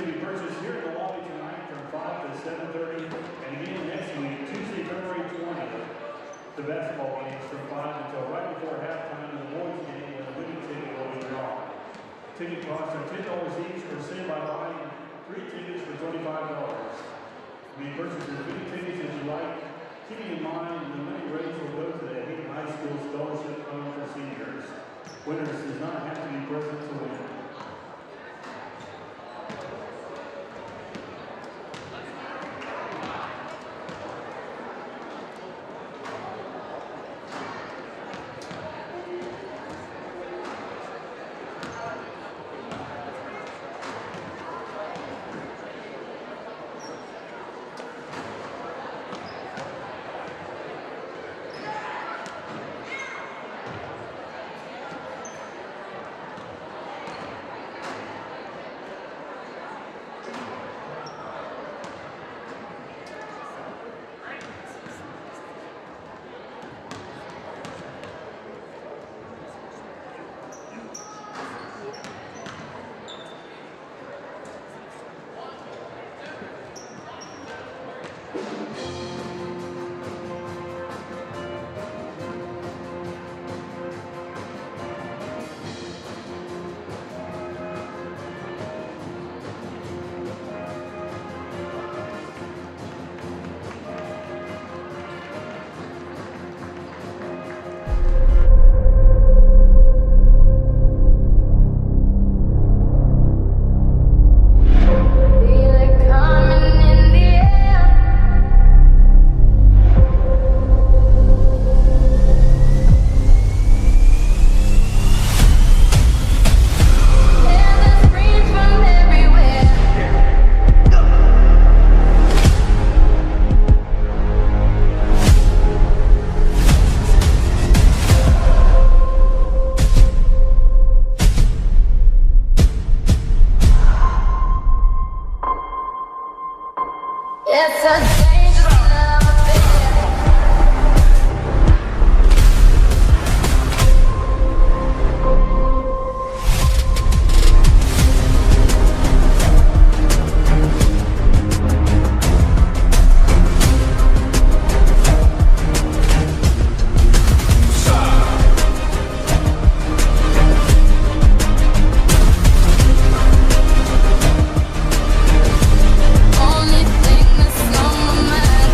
can be purchased here in the lobby tonight from 5 to 7:30, and again next week, Tuesday, February 20th, the basketball games from 5 until right before halftime of the boys' game when the winning ticket will be drawn. Ticket costs are $10 each for sale by buying 3 tickets for $25. You may purchase as many tickets as you like, keeping in mind the money raised will go to the Hesston High School Scholarship Fund for seniors. Winners does not have to be present to win. It's a dangerous love affair. Only thing that's on my mind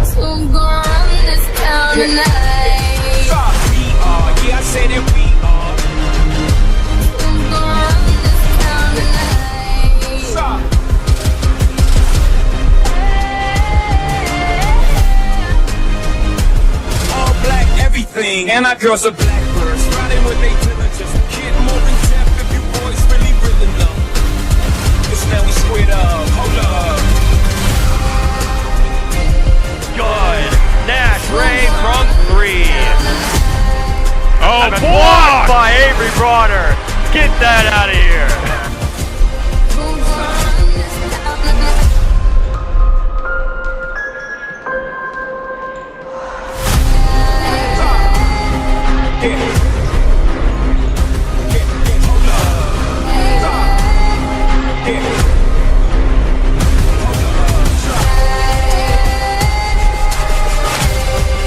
is who's gonna run this town tonight. Yeah, I said it, we are. Who's gonna run this town tonight? All black, everything, and our girls are blackbirds, riding with they diligence. Kid more than death if you boys really know. It's now we squared up, hold up. Good. Nash Ray from 3. Oh, And blocked! blocked by Avery Bronner. Get that out of here. Who's gonna run this town tonight? Hold up.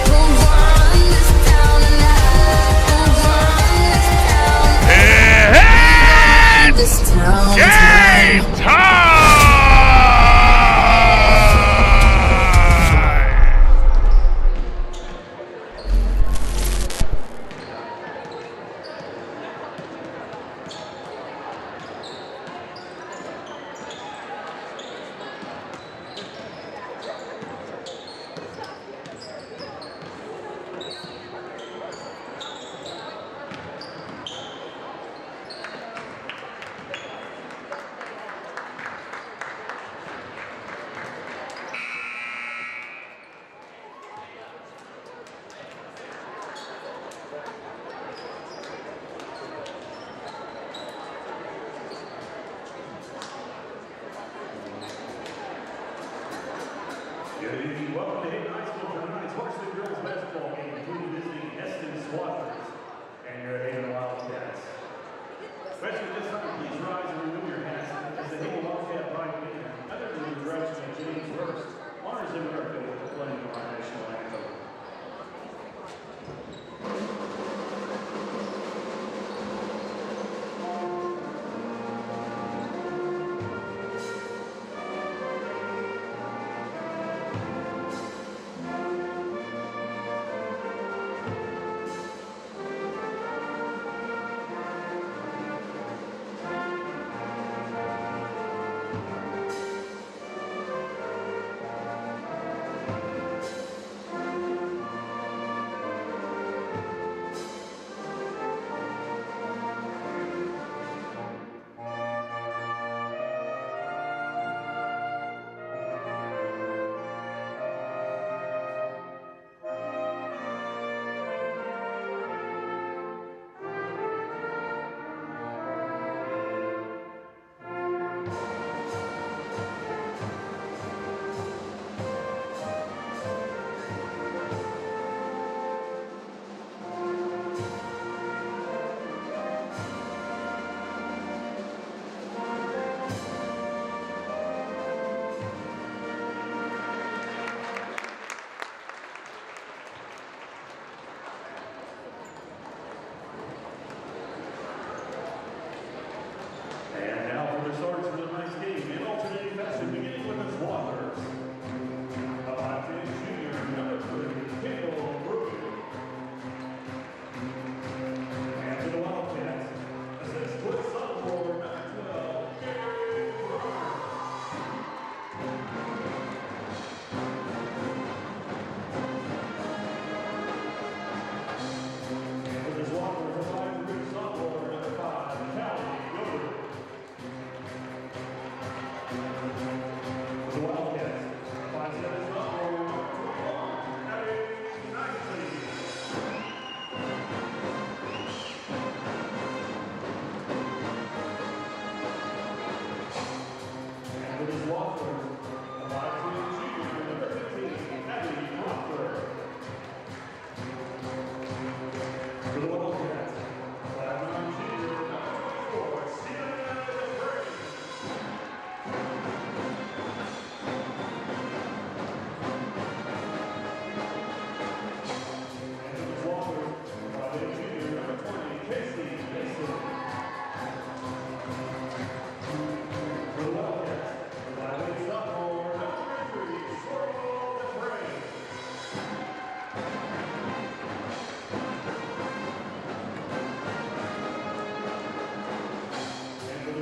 Who's gonna run this town tonight? Who's gonna run this town? This town Game tonight. time! Good evening. Welcome to Hesston High School for tonight's Varsity girls basketball game between visiting Hesston Swatters and your Haven Wildcats. Freshman, just 100, please.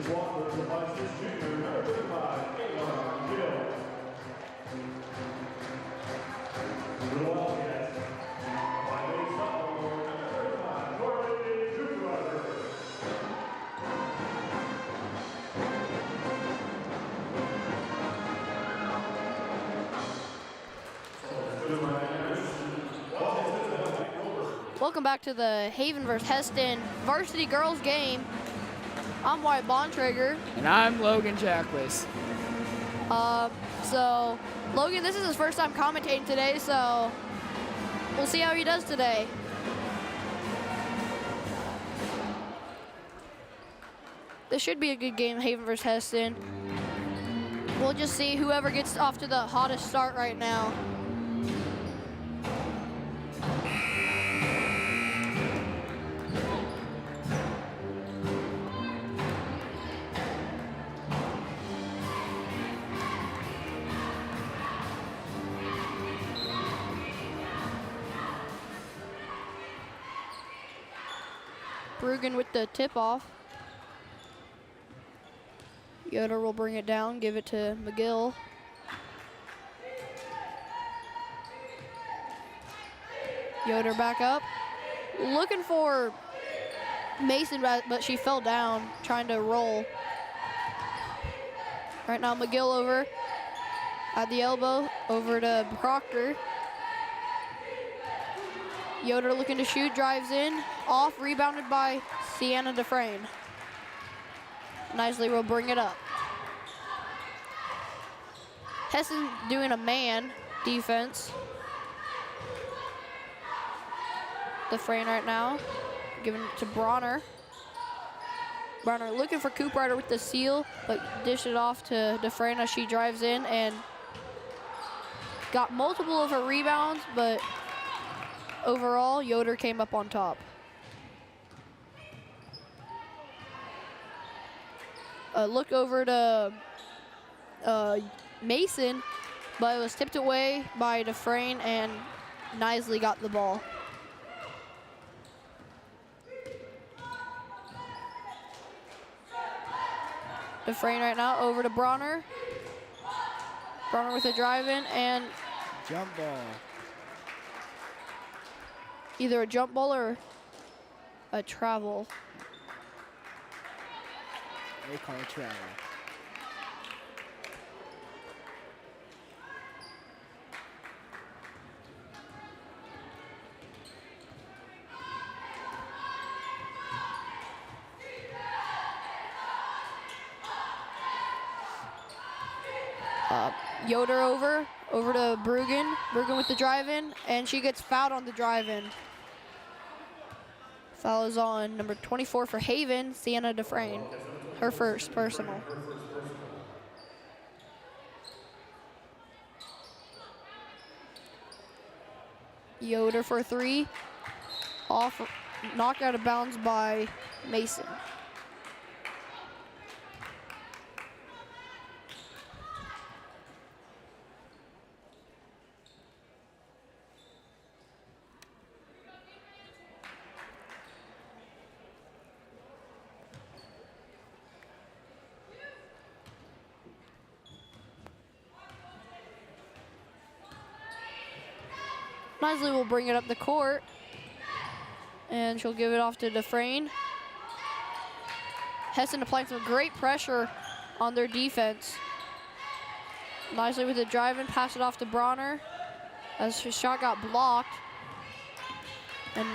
Walker supplies his junior, number 35, Kayla Gill. The Wildcats, by way sophomore, number 35, Jordan Zuckerberg. Welcome back to the Haven vs. Hesston varsity girls game. I'm Wyatt Bontrager. And I'm Logan Jackless. So Logan, this is his first time commentating today, so we'll see how he does today. This should be a good game, Haven vs. Hesston. We'll just see whoever gets off to the hottest start right now. Brugan with the tip-off. Yoder will bring it down, give it to McGill. Yoder back up. Looking for Mason, but she fell down, trying to roll. Right now, McGill over at the elbow, over to Proctor. Yoder looking to shoot, drives in, off, rebounded by Sienna Dufresne. Nicely will bring it up. Hesston doing a man defense. Dufresne right now, giving it to Bronner. Bronner looking for Cooprider with the seal, but dished it off to Dufresne as she drives in and got multiple of her rebounds, but overall, Yoder came up on top. Look over to Mason, but it was tipped away by Dufresne, and Nisley got the ball. Dufresne right now over to Bronner. Bronner with a drive-in and Jump ball. either a jump ball or a travel. They call it travel. Yoder over to Brugan. Brugan with the drive-in, and she gets fouled on the drive-in. Foul is on number 24 for Haven, Sienna Dufresne. Her first personal. Yoder for three. Off, knocked out of bounds by Mason. Nisley will bring it up the court, and she'll give it off to Dufresne. Hesston applying some great pressure on their defense. Nisley with the drive and pass it off to Bronner as his shot got blocked. And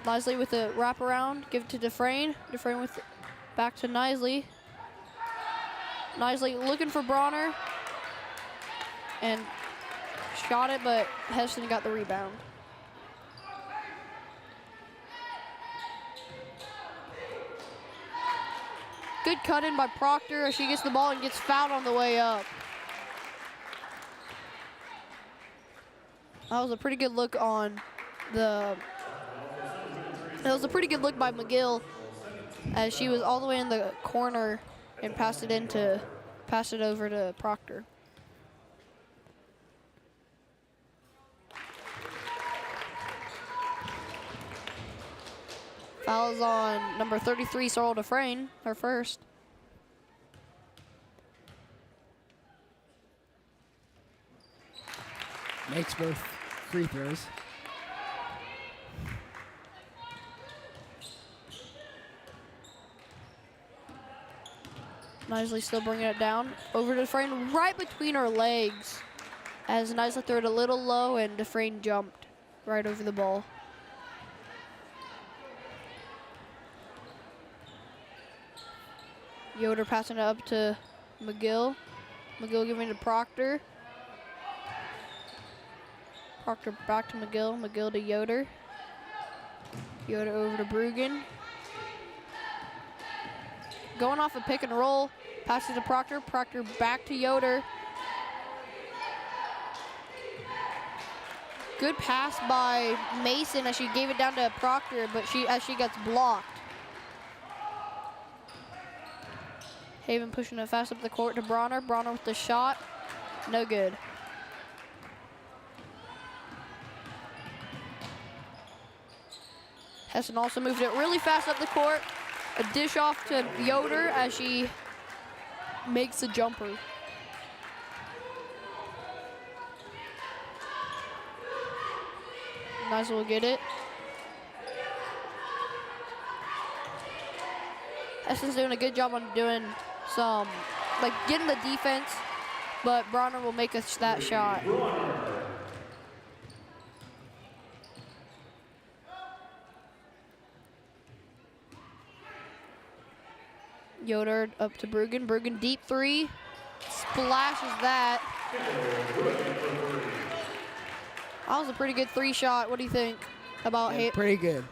Nisley with the wraparound, give it to Dufresne. Dufresne with it back to Nisley. Nisley looking for Bronner and shot it, but Hesston got the rebound. Good cut in by Proctor as she gets the ball and gets fouled on the way up. That was a pretty good look on the. That was a pretty good look by McGill as she was all the way in the corner and passed it over to Proctor. Foul's on number 33, Sorrel Dufresne, her first. Makes both free throws. Nicely still bringing it down. Over to Dufresne, right between her legs. As Nicely threw it a little low and Dufresne jumped right over the ball. Yoder passing it up to McGill. McGill giving it to Proctor. Proctor back to McGill. McGill to Yoder. Yoder over to Bruggen. Going off a pick and roll. Passes to Proctor. Proctor back to Yoder. Good pass by Mason as she gave it down to Proctor, but as she gets blocked. Haven pushing it fast up the court to Bronner. Bronner with the shot. No good. Hesston also moved it really fast up the court. A dish off to Yoder as she makes a jumper. Might as well get it. Hesston's doing a good job on doing some, like getting the defense, but Bronner will make us that shot. Yoder up to Bruggen. Bruggen deep three. Splashes that. That was a pretty good three shot. What do you think about it? Pretty good.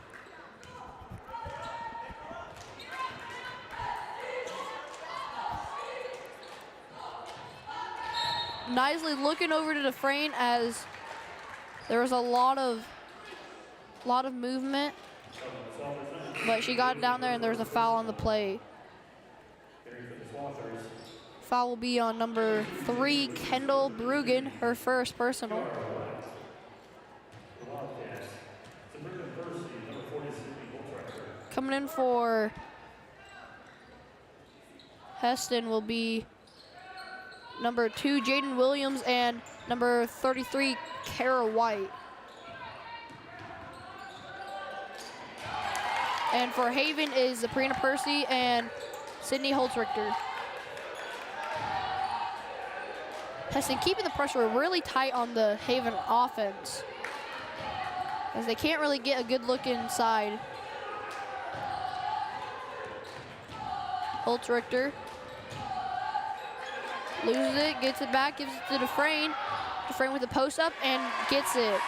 Nicely looking over to Dufresne as there was a lot of movement, but she got down there and there was a foul on the play. Foul will be on number 3, Kendall Bruggen, her first personal. Coming in for Hesston will be number 2, Jaden Williams, and number 33, Kara White. And for Haven is Sabrina Percy and Sydney Holzrichter. Hesston keeping the pressure really tight on the Haven offense, as they can't really get a good look inside. Holzrichter loses it, gets it back, gives it to Dufresne. Dufresne with the post up and gets it.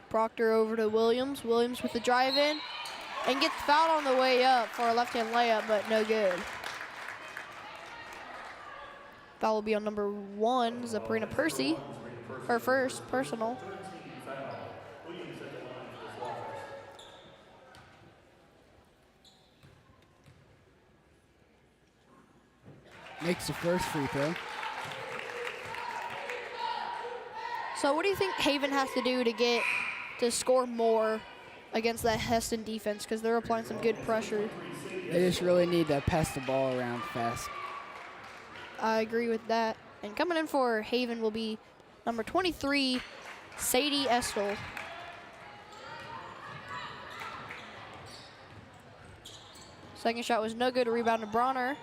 Proctor over to Williams. Williams with the drive in and gets fouled on the way up for a left-hand layup, but no good. Foul will be on number 1, Sabrina Percy, her first personal. Makes the first free throw. So what do you think Haven has to do to score more against that Hesston defense? Because they're applying some good pressure. They just really need to pass the ball around fast. I agree with that. And coming in for Haven will be number 23, Sadie Estel. Second shot was no good. Rebound to Bronner.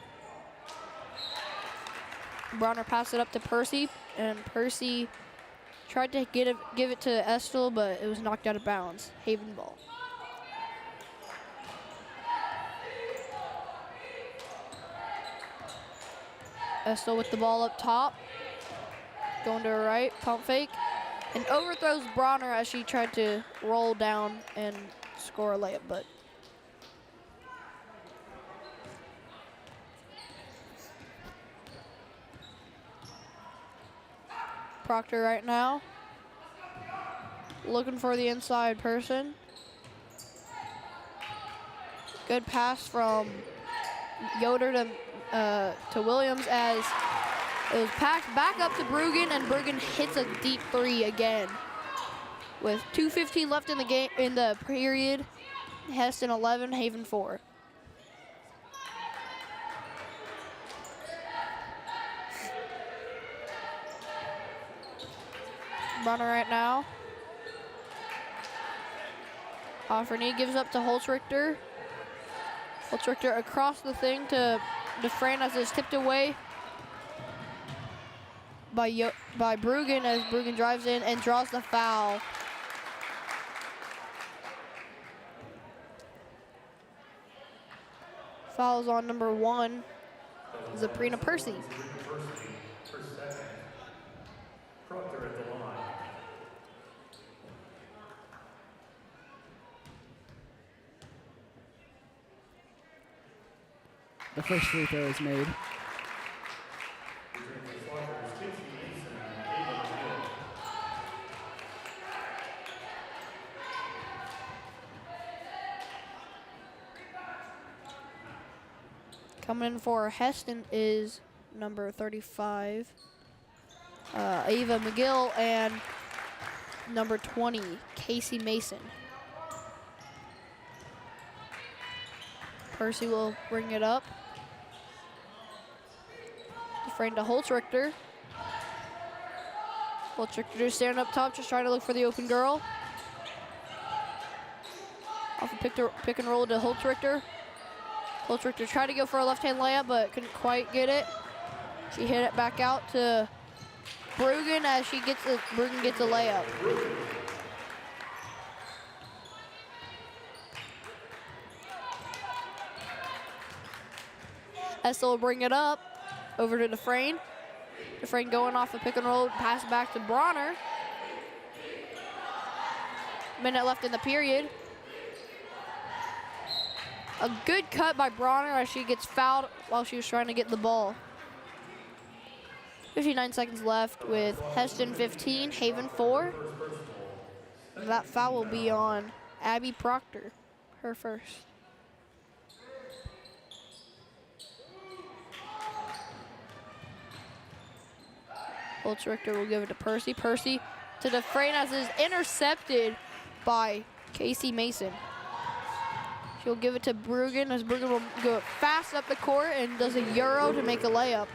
Bronner passed it up to Percy, and Percy tried to give it to Estel, but it was knocked out of bounds. Haven ball. Estel with the ball up top. Going to her right, pump fake. And overthrows Bronner as she tried to roll down and score a layup, but Proctor right now. Looking for the inside person. Good pass from Yoder to Williams as it was packed back up to Bruggen, and Bruggen hits a deep three again. With 2:15 left in the game, in the period, Hesston 11, Haven 4. Bronner right now. Off her knee, gives up to Holzrichter. Holzrichter across the thing to Dufresne as it's tipped away by Bruggen as Bruggen drives in and draws the foul. Foul's on number 1, Zaprina Percy. Proctor at the line. The first free throw is made. Coming in for Hesston is number 35, Ava McGill, and number 20, Casey Mason. Percy will bring it up. Dufresne to Holzrichter. Holzrichter just standing up top, just trying to look for the open girl. Off a pick and roll to Holzrichter. Holzrichter tried to go for a left-hand layup, but couldn't quite get it. She hit it back out to Bruggen as Bruggen gets a layup. Hessel will bring it up over to Dufresne. Dufresne going off a pick and roll, pass back to Bronner. Minute left in the period. A good cut by Bronner as she gets fouled while she was trying to get the ball. 59 seconds left with Hesston 15, Haven 4. That foul will be on Abby Proctor, her first. Holzrichter will give it to Percy. Percy to Dufresne as is intercepted by Casey Mason. She'll give it to Bruggen as Bruggen will go fast up the court and does a Euro to make a layup.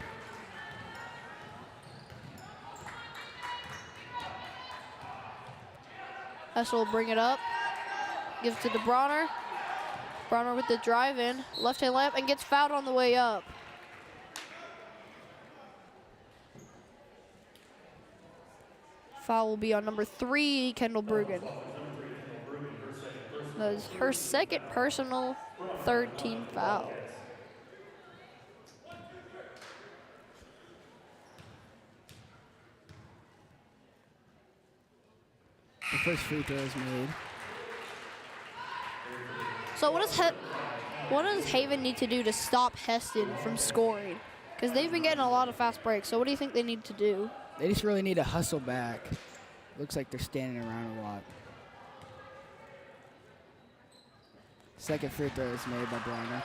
Hessel will bring it up. Gives it to Bronner. Bronner with the drive in. Left-hand layup and gets fouled on the way up. Foul will be on number 3, Kendall Bruggen. That is her second personal third-team foul. The first free throw is made. So what does Haven need to do to stop Hesston from scoring? Because they've been getting a lot of fast breaks. So what do you think they need to do? They just really need to hustle back. Looks like they're standing around a lot. Second free throw is made by Bronner.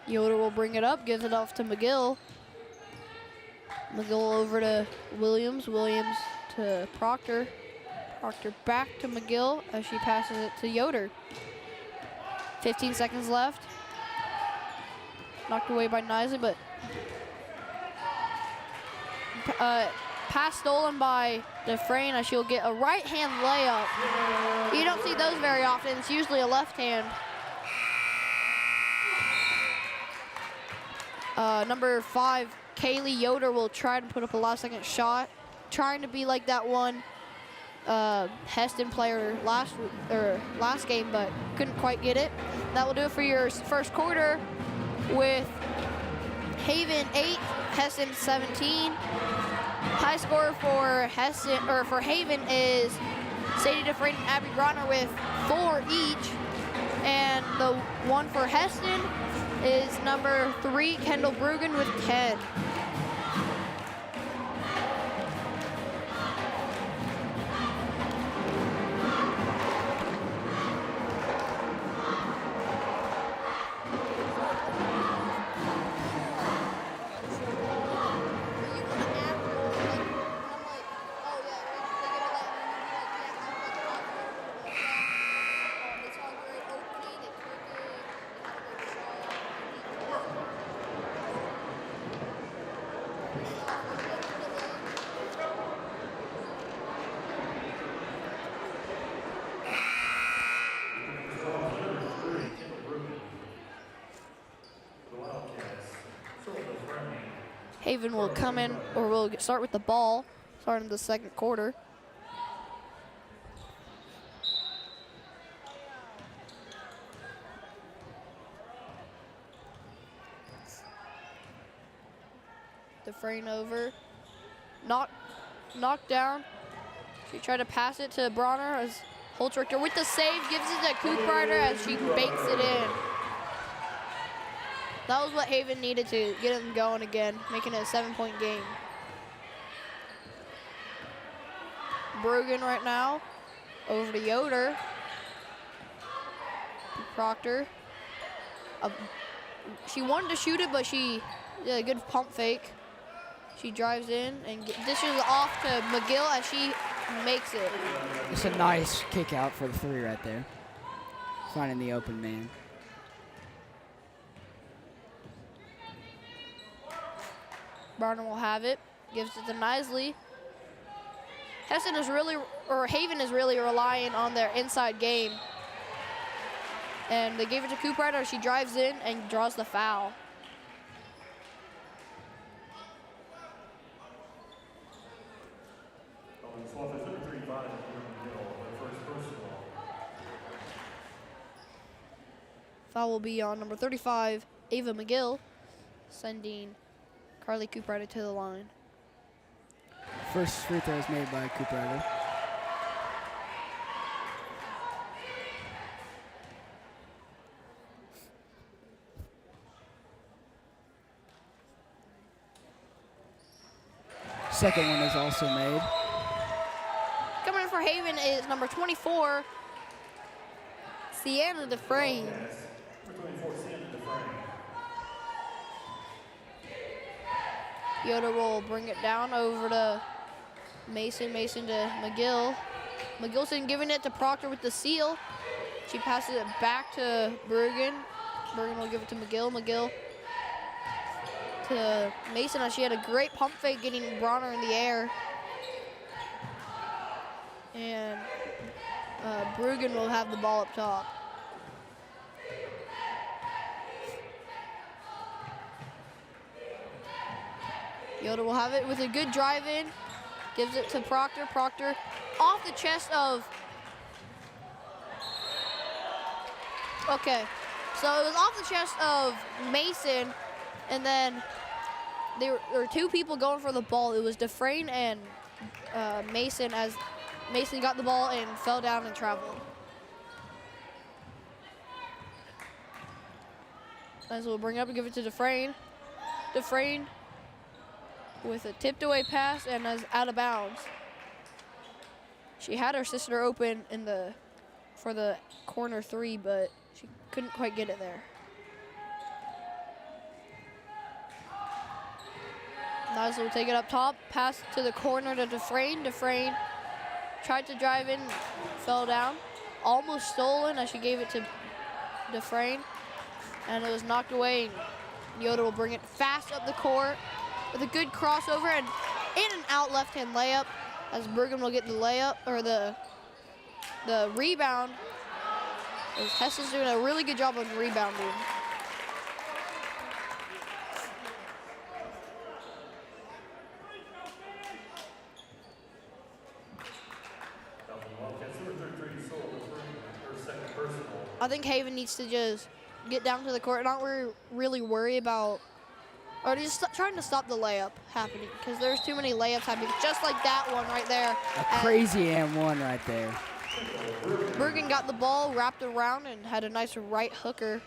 Yoder will bring it up, gives it off to McGill. McGill over to Williams. Williams to Proctor. Proctor back to McGill as she passes it to Yoder. 15 seconds left. Knocked away by Nisley, but pass stolen by Dufresne as she'll get a right-hand layup. You don't see those very often. It's usually a left hand. Number 5, Kaylee Yoder will try to put up a last-second shot, trying to be like that one Hesston player last game, but couldn't quite get it. That will do it for your first quarter with Haven 8, Hesston 17. High score for Haven is Sadie Dufresne and Abby Bronner with 4 each, and the one for Hesston is number 3, Kendall Bruggen with 10. Haven will come in, or will start with the ball, starting the second quarter. Dufresne over, knocked down. She tried to pass it to Bronner as Holtrichter with the save, gives it to Cooprider as she bakes it in. That was what Haven needed to get them going again, making it a 7-point game. Brogan right now, over to Yoder. Proctor. She wanted to shoot it, but she did a good pump fake. She drives in and dishes off to McGill as she makes it. It's a nice kick out for the 3 right there. Finding the open man. Barner will have it, gives it to Nisley. Hesston is really, or Haven is really relying on their inside game. And they gave it to Cooprider. She drives in and draws the foul. Foul will be on number 35, Ava McGill, sending Carly Cooprider to the line. First free throw is made by Cooprider. Second one is also made. Coming in for Haven is number 24, Sienna Dufresne. Yoder will bring it down over to Mason. Mason to McGill. McGillson giving it to Proctor with the seal. She passes it back to Bergen. Bergen will give it to McGill. McGill to Mason as she had a great pump fake getting Bronner in the air. And Bergen will have the ball up top. Yoder will have it with a good drive in. Gives it to Proctor. Proctor off the chest of. Okay, so it was off the chest of Mason, and then there were 2 people going for the ball. It was Dufresne and Mason, as Mason got the ball and fell down and traveled. As we'll bring it up and give it to Dufresne. Dufresne with a tipped away pass and is out of bounds. She had her sister open in for the corner 3, but she couldn't quite get it there. Nice will take it up top, pass to the corner to Dufresne. Dufresne tried to drive in, fell down. Almost stolen as she gave it to Dufresne, and it was knocked away. Yoder will bring it fast up the court with a good crossover and in and out left-hand layup, as Bergen will get the layup, or the rebound. As Hesston's doing a really good job of rebounding. I think Haven needs to just get down to the court, not really worry about, or just trying to stop the layup happening, because there's too many layups happening, just like that one right there. A crazy M1 right there. Bergen got the ball, wrapped around, and had a nice right hooker.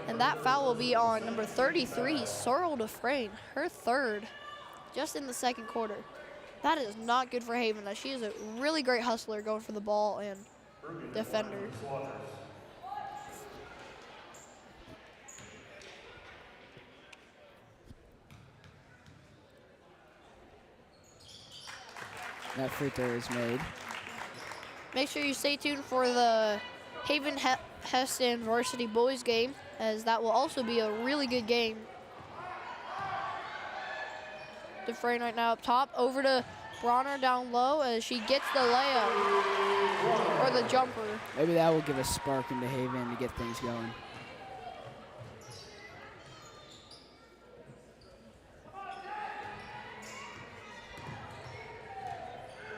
And that foul will be on number 33, Sorrel Dufresne, her 3rd, just in the second quarter. That is not good for Haven, as she is a really great hustler going for the ball and defender. That free throw is made. Make sure you stay tuned for the Haven Hesston Varsity Boys game, as that will also be a really good game. Dufresne right now up top, over to Bronner down low as she gets the layup, or the jumper. Maybe that will give a spark into Haven to get things going.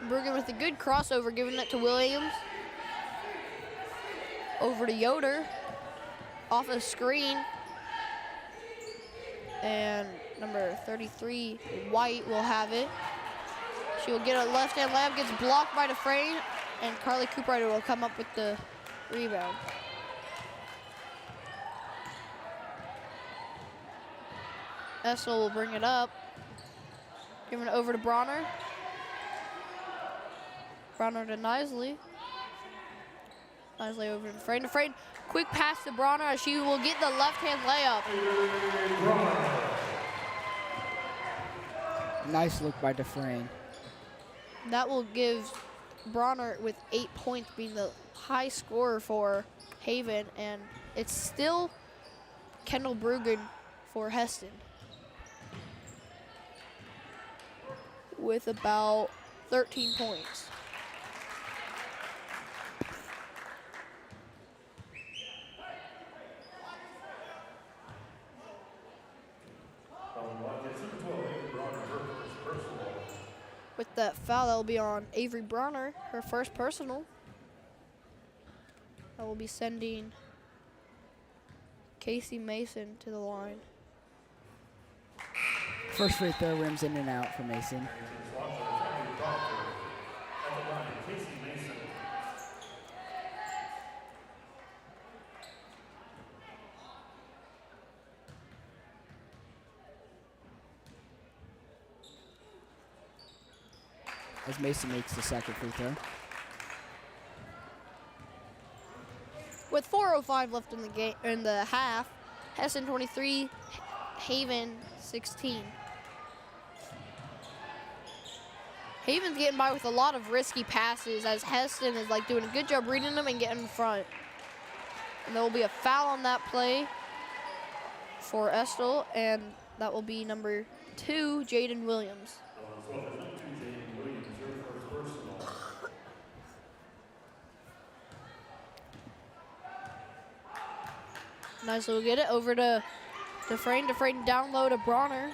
Brugan with a good crossover, giving it to Williams. Over to Yoder. Off a screen. And number 33, White, will have it. She will get a left-hand layup, gets blocked by Dufresne, and Carly Cooprider will come up with the rebound. Essel will bring it up. Giving it over to Bronner. Bronner to Nisley. Nisley over to Dufresne. Dufresne, quick pass to Bronner as she will get the left-hand layup. Nice look by Dufresne. That will give Bronner with 8 points being the high scorer for Haven, and it's still Kendall Brugan for Hesston with about 13 points. With that foul, that will be on Avery Bronner, her first personal. That will be sending Casey Mason to the line. First free throw rims in and out for Mason. As Mason makes the second free throw. With 4:05 left in the game, in the half, Hesston 23, Haven 16. Haven's getting by with a lot of risky passes as Hesston is like doing a good job reading them and getting in front. And there will be a foul on that play for Estill, and that will be number 2, Jaden Williams. Nicely will get it over to Dufresne. Dufresne down low to Bronner.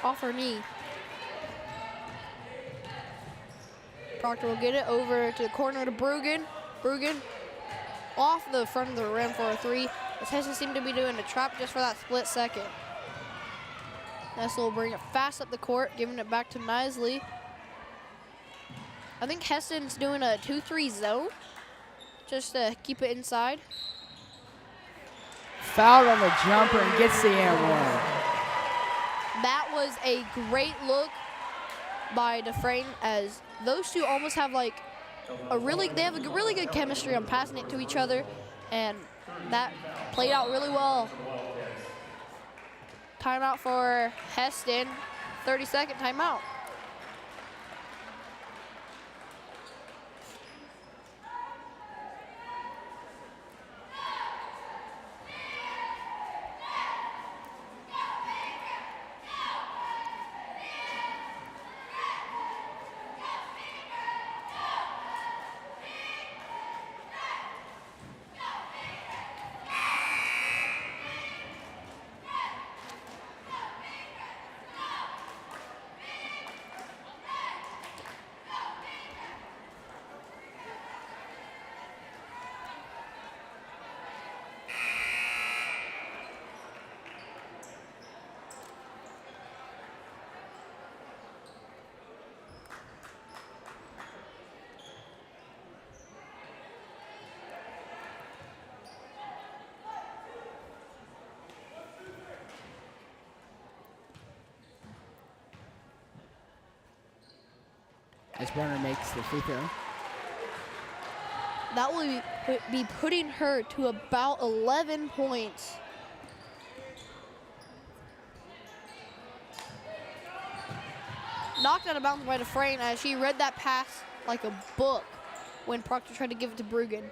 Off her knee. Proctor will get it over to the corner to Brugan. Brugan off the front of the rim for a 3. As Hesston seemed to be doing a trap just for that split second. Nessel will bring it fast up the court, giving it back to Nisley. I think Hesston's doing a 2-3 zone just to keep it inside. Fouled on the jumper and gets the and one. That was a great look by Dufresne, as those two almost have like they have a really good chemistry on passing it to each other, and that played out really well. Timeout for Hesston, 30-second timeout. As Bronner makes the free throw. That will be putting her to about 11 points. Knocked out of bounds by Dufresne as she read that pass like a book when Proctor tried to give it to Brugan.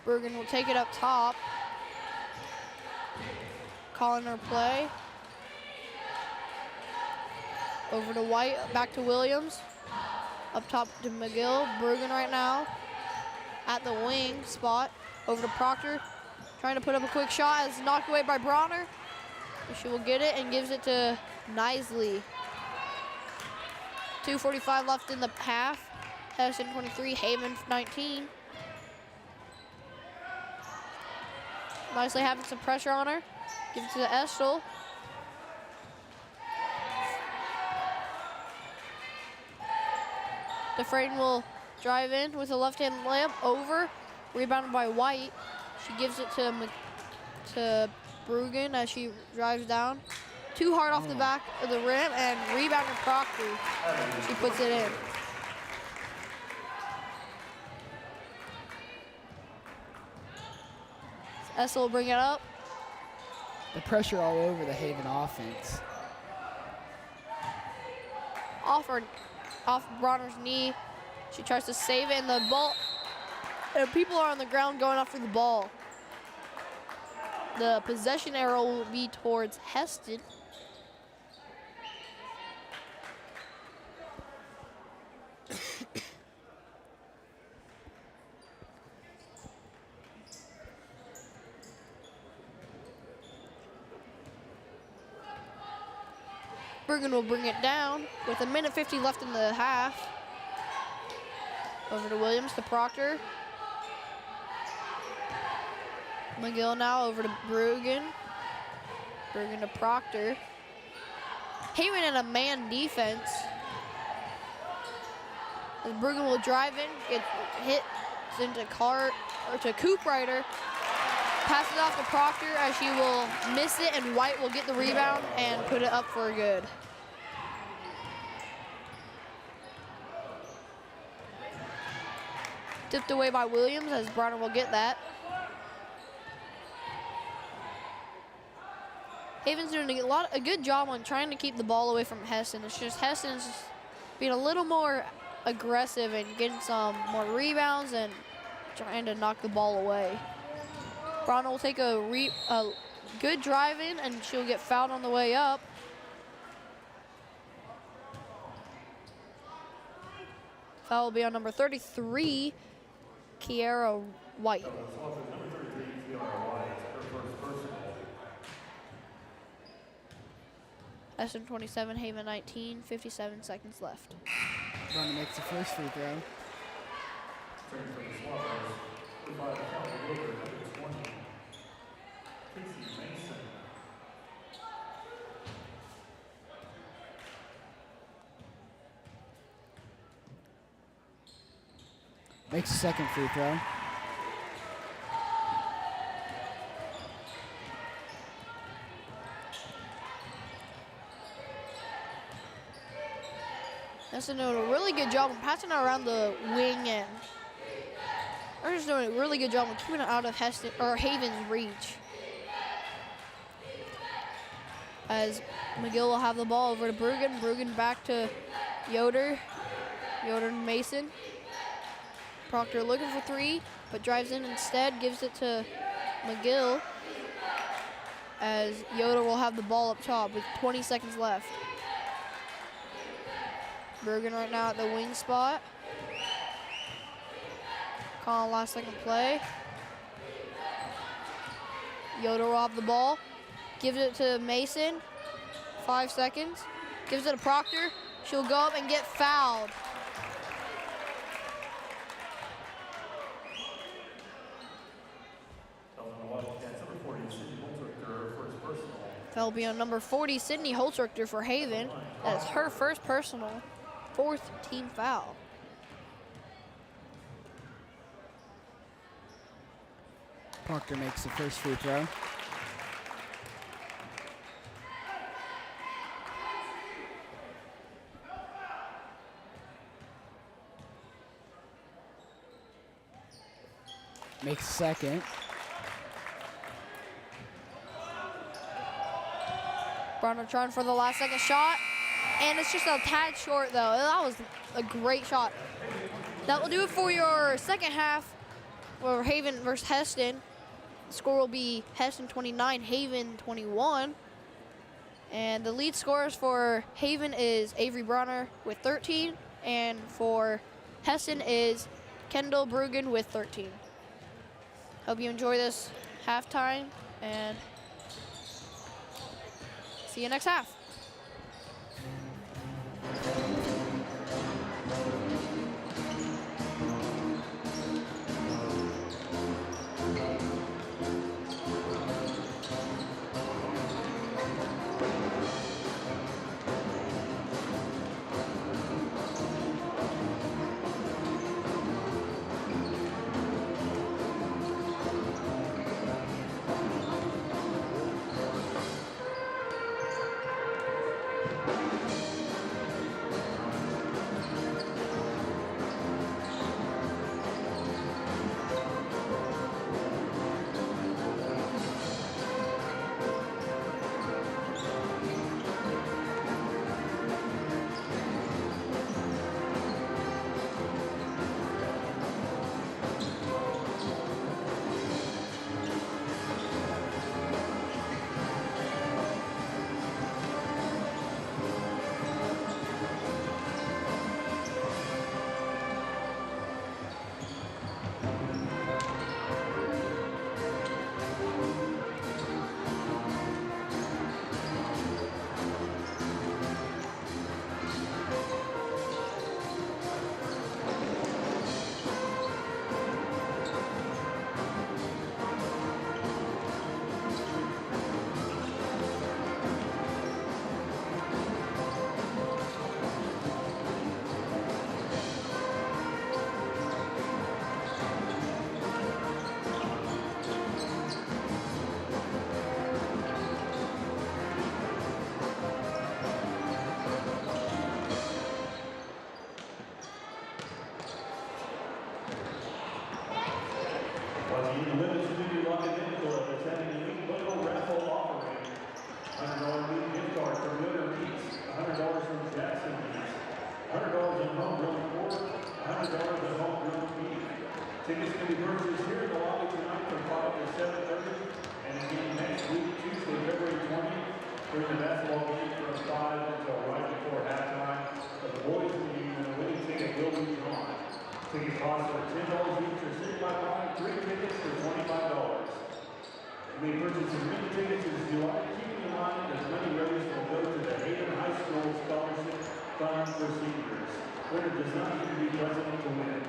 Brugan will take it up top. Calling her play. Over to White, back to Williams. Up top to McGill. Brugan right now at the wing spot. Over to Proctor. trying to put up a quick shot. It's knocked away by Bronner. She will get it and gives it to Nisley. 2:45 left in the half. Hesston 23, Haven 19. Nisley having some pressure on her. Give it to the Estel. Dufresne will drive in with a left-hand layup over. Rebounded by White. She gives it to Bruggen as she drives down. Too hard off the back of the rim and rebounder Proctor. She puts it in. Estel will bring it up. The pressure all over the Haven offense. Off Bronner's knee. She tries to save it, and the ball. And people are on the ground going after the ball. The possession arrow will be towards Hesston. Bruggen will bring it down with 1:50 left in the half. Over to Williams, to Proctor. McGill now over to Bruggen. Bruggen to Proctor. Haven in a man defense. As Bruggen will drive in, get hit into to Cooprider. Passes off to Proctor as she will miss it, and White will get the rebound and put it up for good. Tipped away by Williams as Bronner will get that. Haven's doing a good job on trying to keep the ball away from Hesston. It's just Hesston's just being a little more aggressive and getting some more rebounds and trying to knock the ball away. Bronner will take a good drive in, and she'll get fouled on the way up. Foul will be on number 33, Kiara White. Hesston 27, Haven 19, 57 seconds left. Bronner makes the first free throw. Makes the second free throw. Hesston doing a really good job of passing it around the wing, and they're just doing a really good job of keeping it out of Hesston or Haven's reach. As McGill will have the ball over to Bruggen. Bruggen back to Yoder. Yoder and Mason. Proctor looking for three, but drives in instead, gives it to McGill. As Yoder will have the ball up top with 20 seconds left. Bruggen right now at the wing spot. Call last second play. Yoder will have the ball. Gives it to Mason. 5 seconds. Gives it to Proctor. She'll go up and get fouled. Foul will be on number 40, Sydney Holzrichter for Haven. That is her first personal, 4th team foul. Proctor makes the first free throw. Makes the second. Bronner trying for the last second shot, and it's just a tad short though. That was a great shot. That will do it for your second half for Haven versus Hesston. The score will be Hesston 29, Haven 21. And the lead scorers for Haven is Avery Bronner with 13, and for Hesston is Kendall Bruggen with 13. Hope you enjoy this halftime, and see you next half. The Women's Junior Lock and In Club is having a unique local raffle offering. $100 meat gift card from Winter Meats, $100 from Jackson Meats, $100 in homegrown pork, $100 in homegrown beef. Tickets can be purchased here in the lobby tonight from 5 to 7:30, and again next week, Tuesday, February 20th, during the basketball game from 5 until right before halftime of the boys' team, and the winning ticket will be drawn. Ticket costs are $10 each or city by buying 3 tickets for $25. You may purchase as many tickets as you like, keeping in mind as many races will go to the Hayden High School Scholarship Fund for seniors. Winner does not need to be present to win.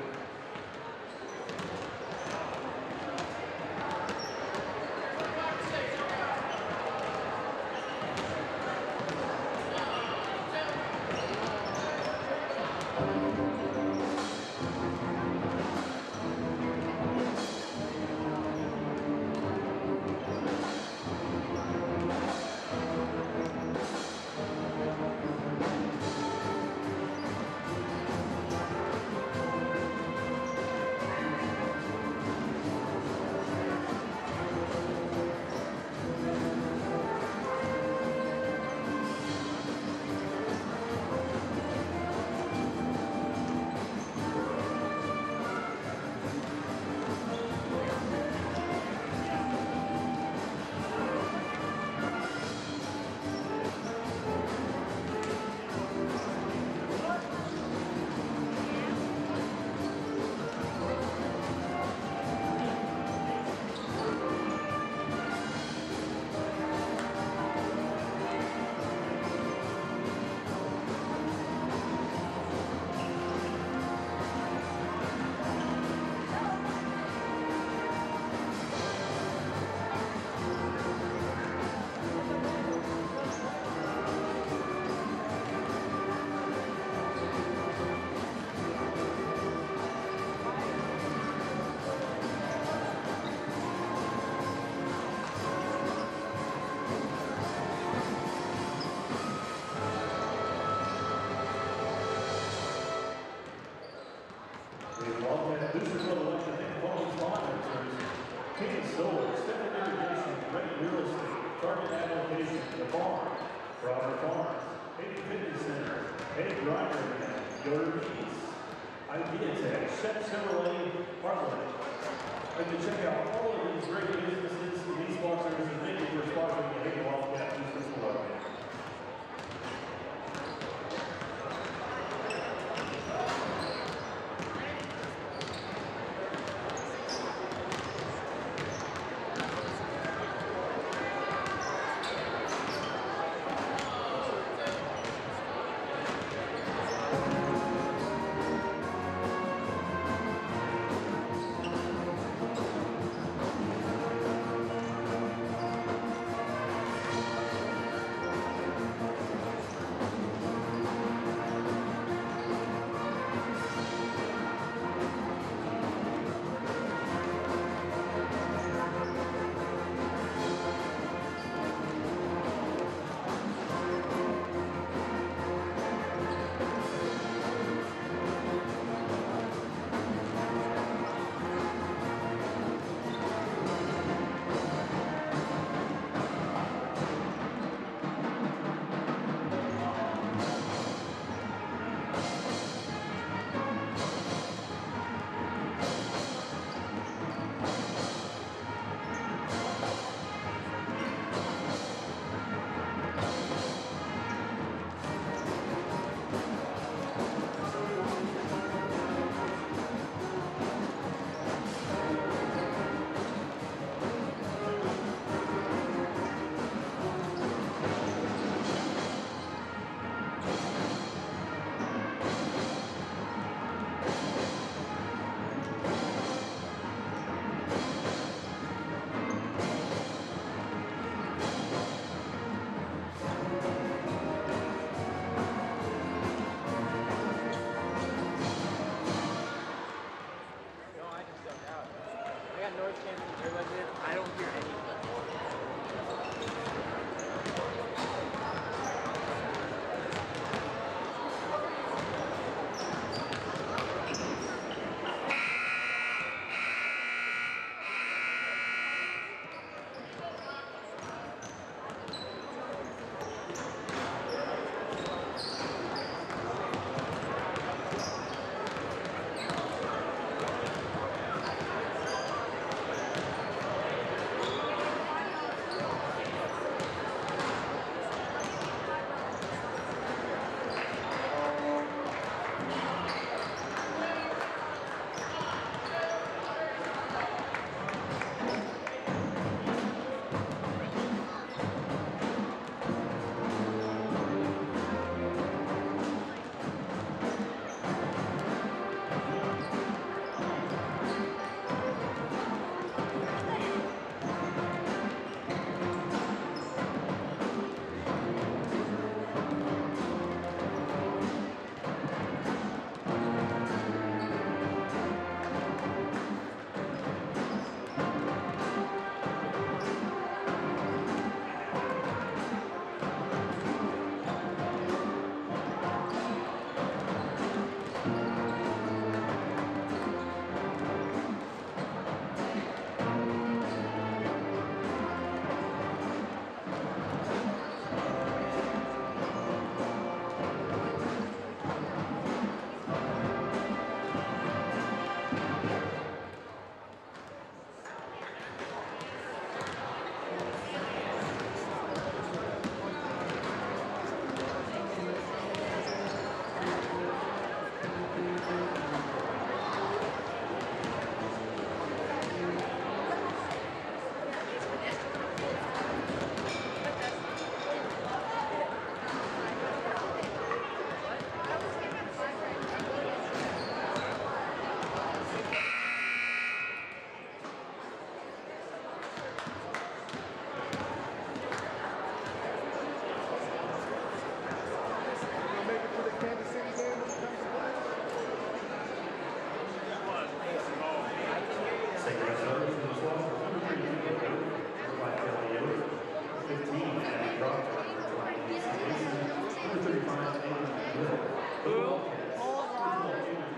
I don't hear anything.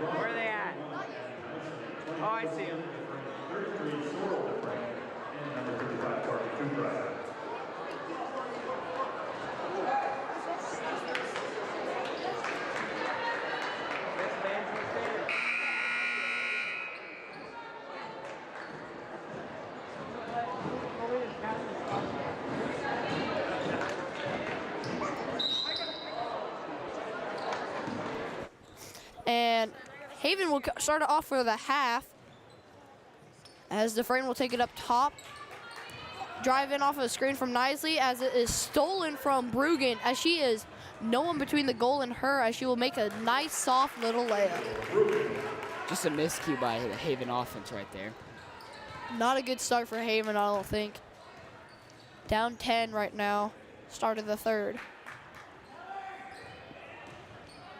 Where are they at? Oh, I see them. And Haven will start it off for the half as Dufresne will take it up top. Drive in off of a screen from Nisley as it is stolen from Bruggen as she is no one between the goal and her as she will make a nice soft little layup. Just a miscue by the Haven offense right there. Not a good start for Haven, I don't think. Down 10 right now, start of the third.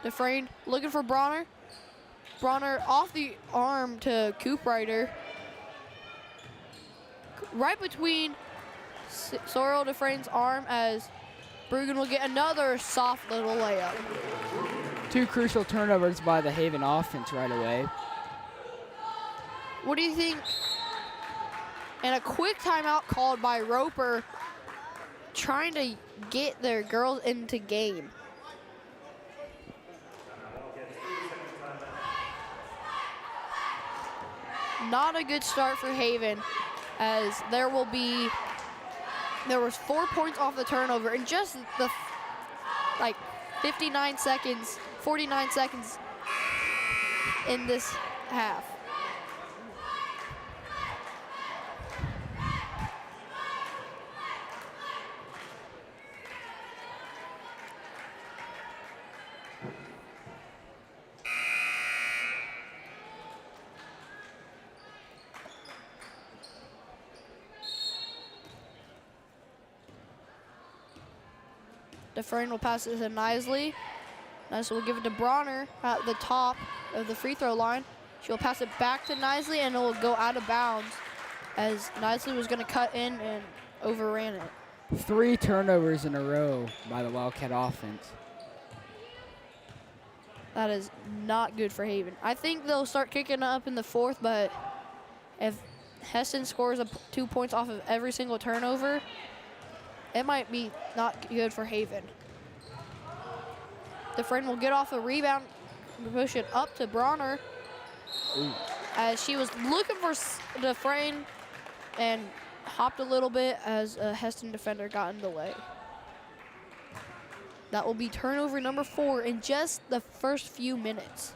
Dufresne looking for Bronner. Bronner off the arm to Cooprider. Right between Sorrel Dufresne's arm as Bruggen will get another soft little layup. Two crucial turnovers by the Haven offense right away. What do you think? And a quick timeout called by Roper, trying to get their girls into game. Not a good start for Haven, as there was 4 points off the turnover in just the 49 seconds in this half. Dufresne will pass it to Nisley. Nisley will give it to Bronner at the top of the free throw line. She'll pass it back to Nisley and it will go out of bounds. as Nisley was going to cut in and overran it. 3 turnovers in a row by the Wildcat offense. That is not good for Haven. I think they'll start kicking up in the 4th, but if Hesston scores 2 points off of every single turnover, it might be not good for Haven. Dufresne will get off a rebound, push it up to Bronner. Ooh. As she was looking for Dufresne and hopped a little bit as a Hesston defender got in the way. That will be turnover number 4 in just the first few minutes.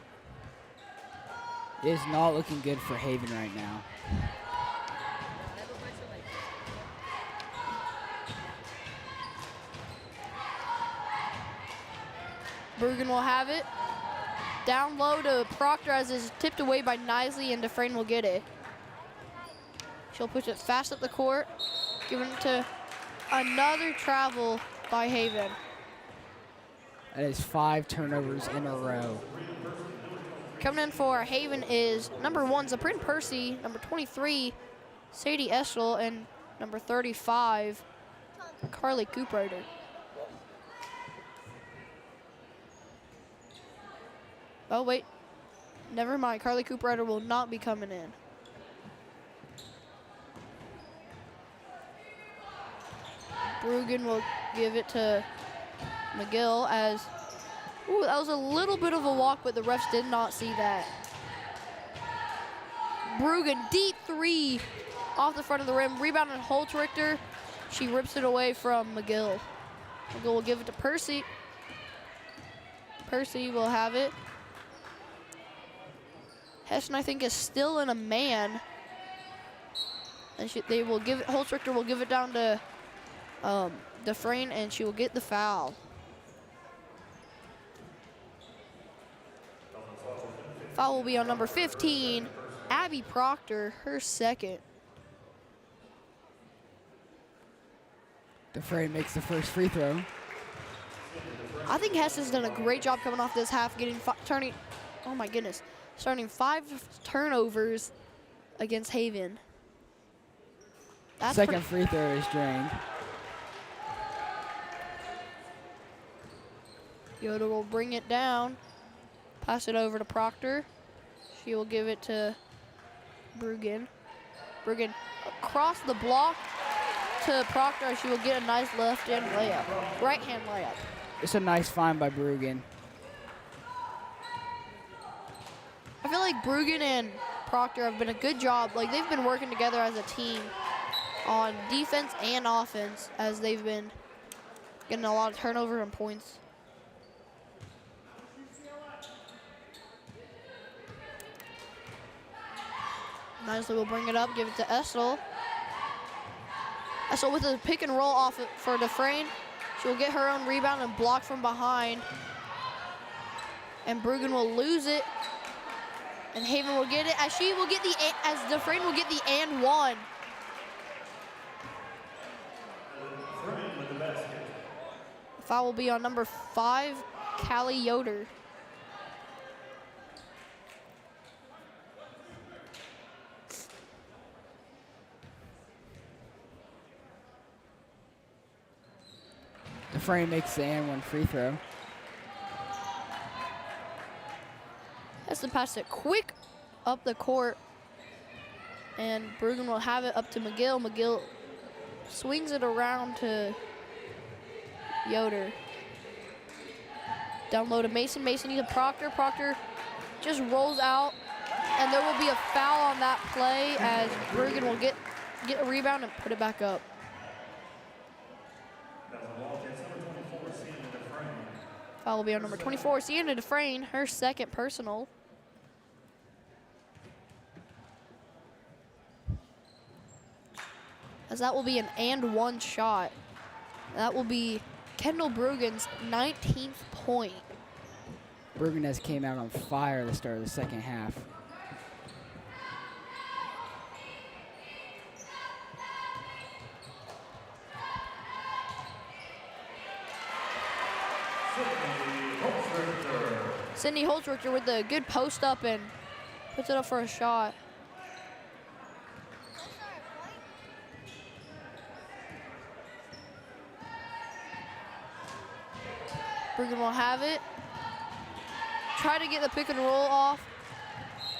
It is not looking good for Haven right now. Bergen will have it. Down low to Proctor as it's tipped away by Nisley, and Dufresne will get it. She'll push it fast up the court, giving it to another travel by Haven. That is 5 turnovers in a row. Coming in for Haven is number 1, Zaprin Percy, number 23, Sadie Estel, and number 35, Carly Cooprider. Oh, wait. Never mind. Carly Cooprider will not be coming in. Brugan will give it to McGill as, ooh, that was a little bit of a walk, but the refs did not see that. Brugan, deep 3 off the front of the rim. Rebounded Holtrichter. She rips it away from McGill. McGill will give it to Percy. Percy will have it. Hesston, I think, is still in a man. And they will give it, Holtrichter will give it down to Dufresne, and she will get the foul. Foul will be on number 15, Abby Proctor, her 2nd. Dufresne makes the first free throw. I think Hesston's done a great job coming off this half, oh my goodness, starting 5 turnovers against Haven. That's Second free throw is drained. Yoder will bring it down, pass it over to Proctor. She will give it to Brugan. Brugan across the block to Proctor. She will get a nice left-hand layup, right-hand layup. It's a nice find by Brugan. I feel like Brugan and Proctor have been a good job. Like, they've been working together as a team on defense and offense as they've been getting a lot of turnover and points. Nisley will bring it up, give it to Estel. Estel with a pick and roll off for Dufresne. She'll get her own rebound and block from behind. And Brugan will lose it. And Haven will get it as Dufresne will get the and 1. The foul will be on number 5, Callie Yoder. Dufresne makes the and 1 free throw. Hesston passed it quick up the court. And Brugan will have it up to McGill. McGill swings it around to Yoder. Down low to Mason. Mason needs a Proctor. Proctor just rolls out. And there will be a foul on that play as Brugan will get a rebound and put it back up. Foul will be on number 24, Sienna Dufresne, her 2nd personal. As that will be an and 1 shot. That will be Kendall Brugan's 19th point. Brugan has came out on fire at the start of the second half. Cindy Holtrichter with the good post up and puts it up for a shot. Bruggen will have it. Try to get the pick and roll off,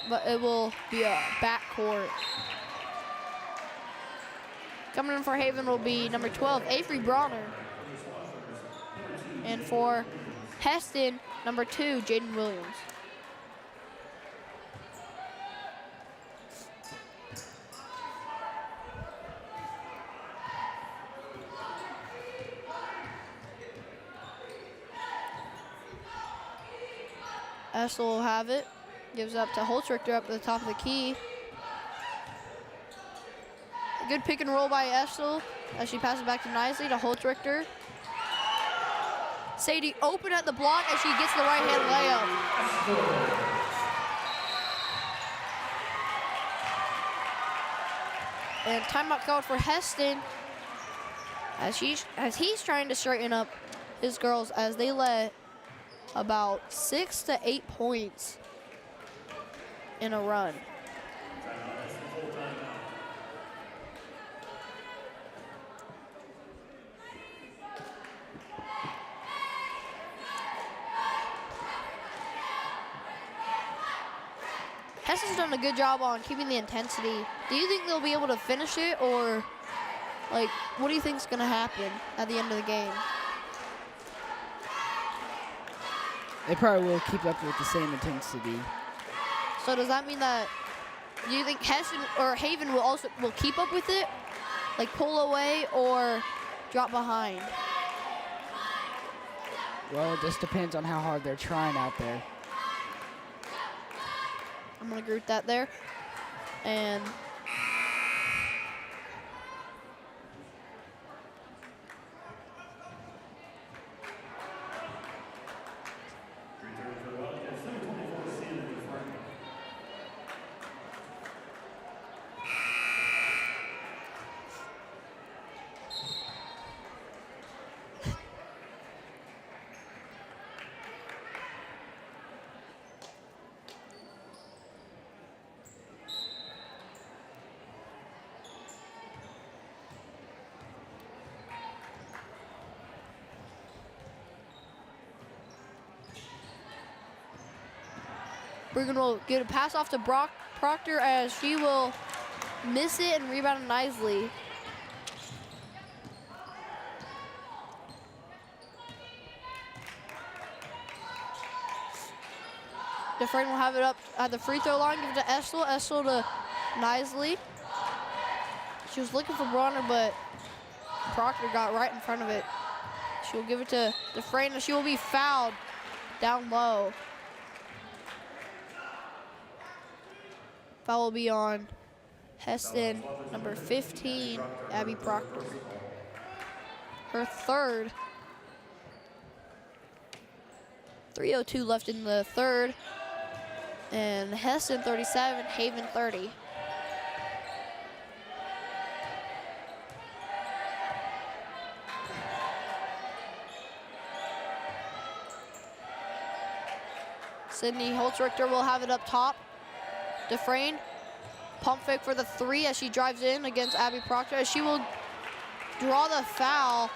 but it will be a backcourt. Coming in for Haven will be number 12, Avery Bronner. And for Hesston, number 2, Jaden Williams. Essel will have it. Gives up to Holtrichter up at the top of the key. A good pick and roll by Essel as she passes back to Nisley to Holtrichter. Sadie open at the block as she gets the right-hand layup. And timeout called for Hesston as he's trying to straighten up his girls as they let about 6 to 8 points in a run. Hesston's done a good job on keeping the intensity. Do you think they'll be able to finish it, or like, what do you think is going to happen at the end of the game? They probably will keep up with the same intensity. So does that mean that, do you think Hesston or Haven will keep up with it, like pull away or drop behind? Well, it just depends on how hard they're trying out there. I'm gonna group that there. And Bruggen will get a pass off to Proctor as she will miss it and rebound to Nisley. Dufresne will have it up at the free throw line, give it to Essel. Essel to Nisley. She was looking for Bronner, but Proctor got right in front of it. She'll give it to Dufresne, and she will be fouled down low. Foul will be on Hesston, number 15, Abby Proctor. Her third. 3:02 left in the third. And Hesston 37, Haven 30. Sydney Holtrichter will have it up top. Dufresne, pump fake for the three as she drives in against Abby Proctor, as she will draw the foul.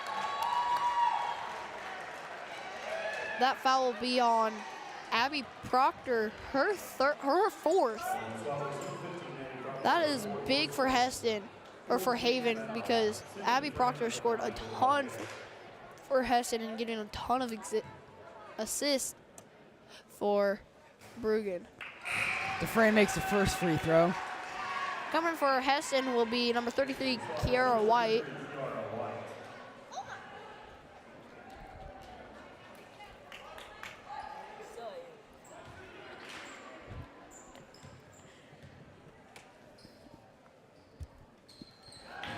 That foul will be on Abby Proctor, her fourth. That is big for Hesston, or for Haven, because Abby Proctor scored a ton for Hesston and getting a ton of assists for Bruggen. Dufresne makes the first free throw. Coming for Hesston will be number 33, Kiara White.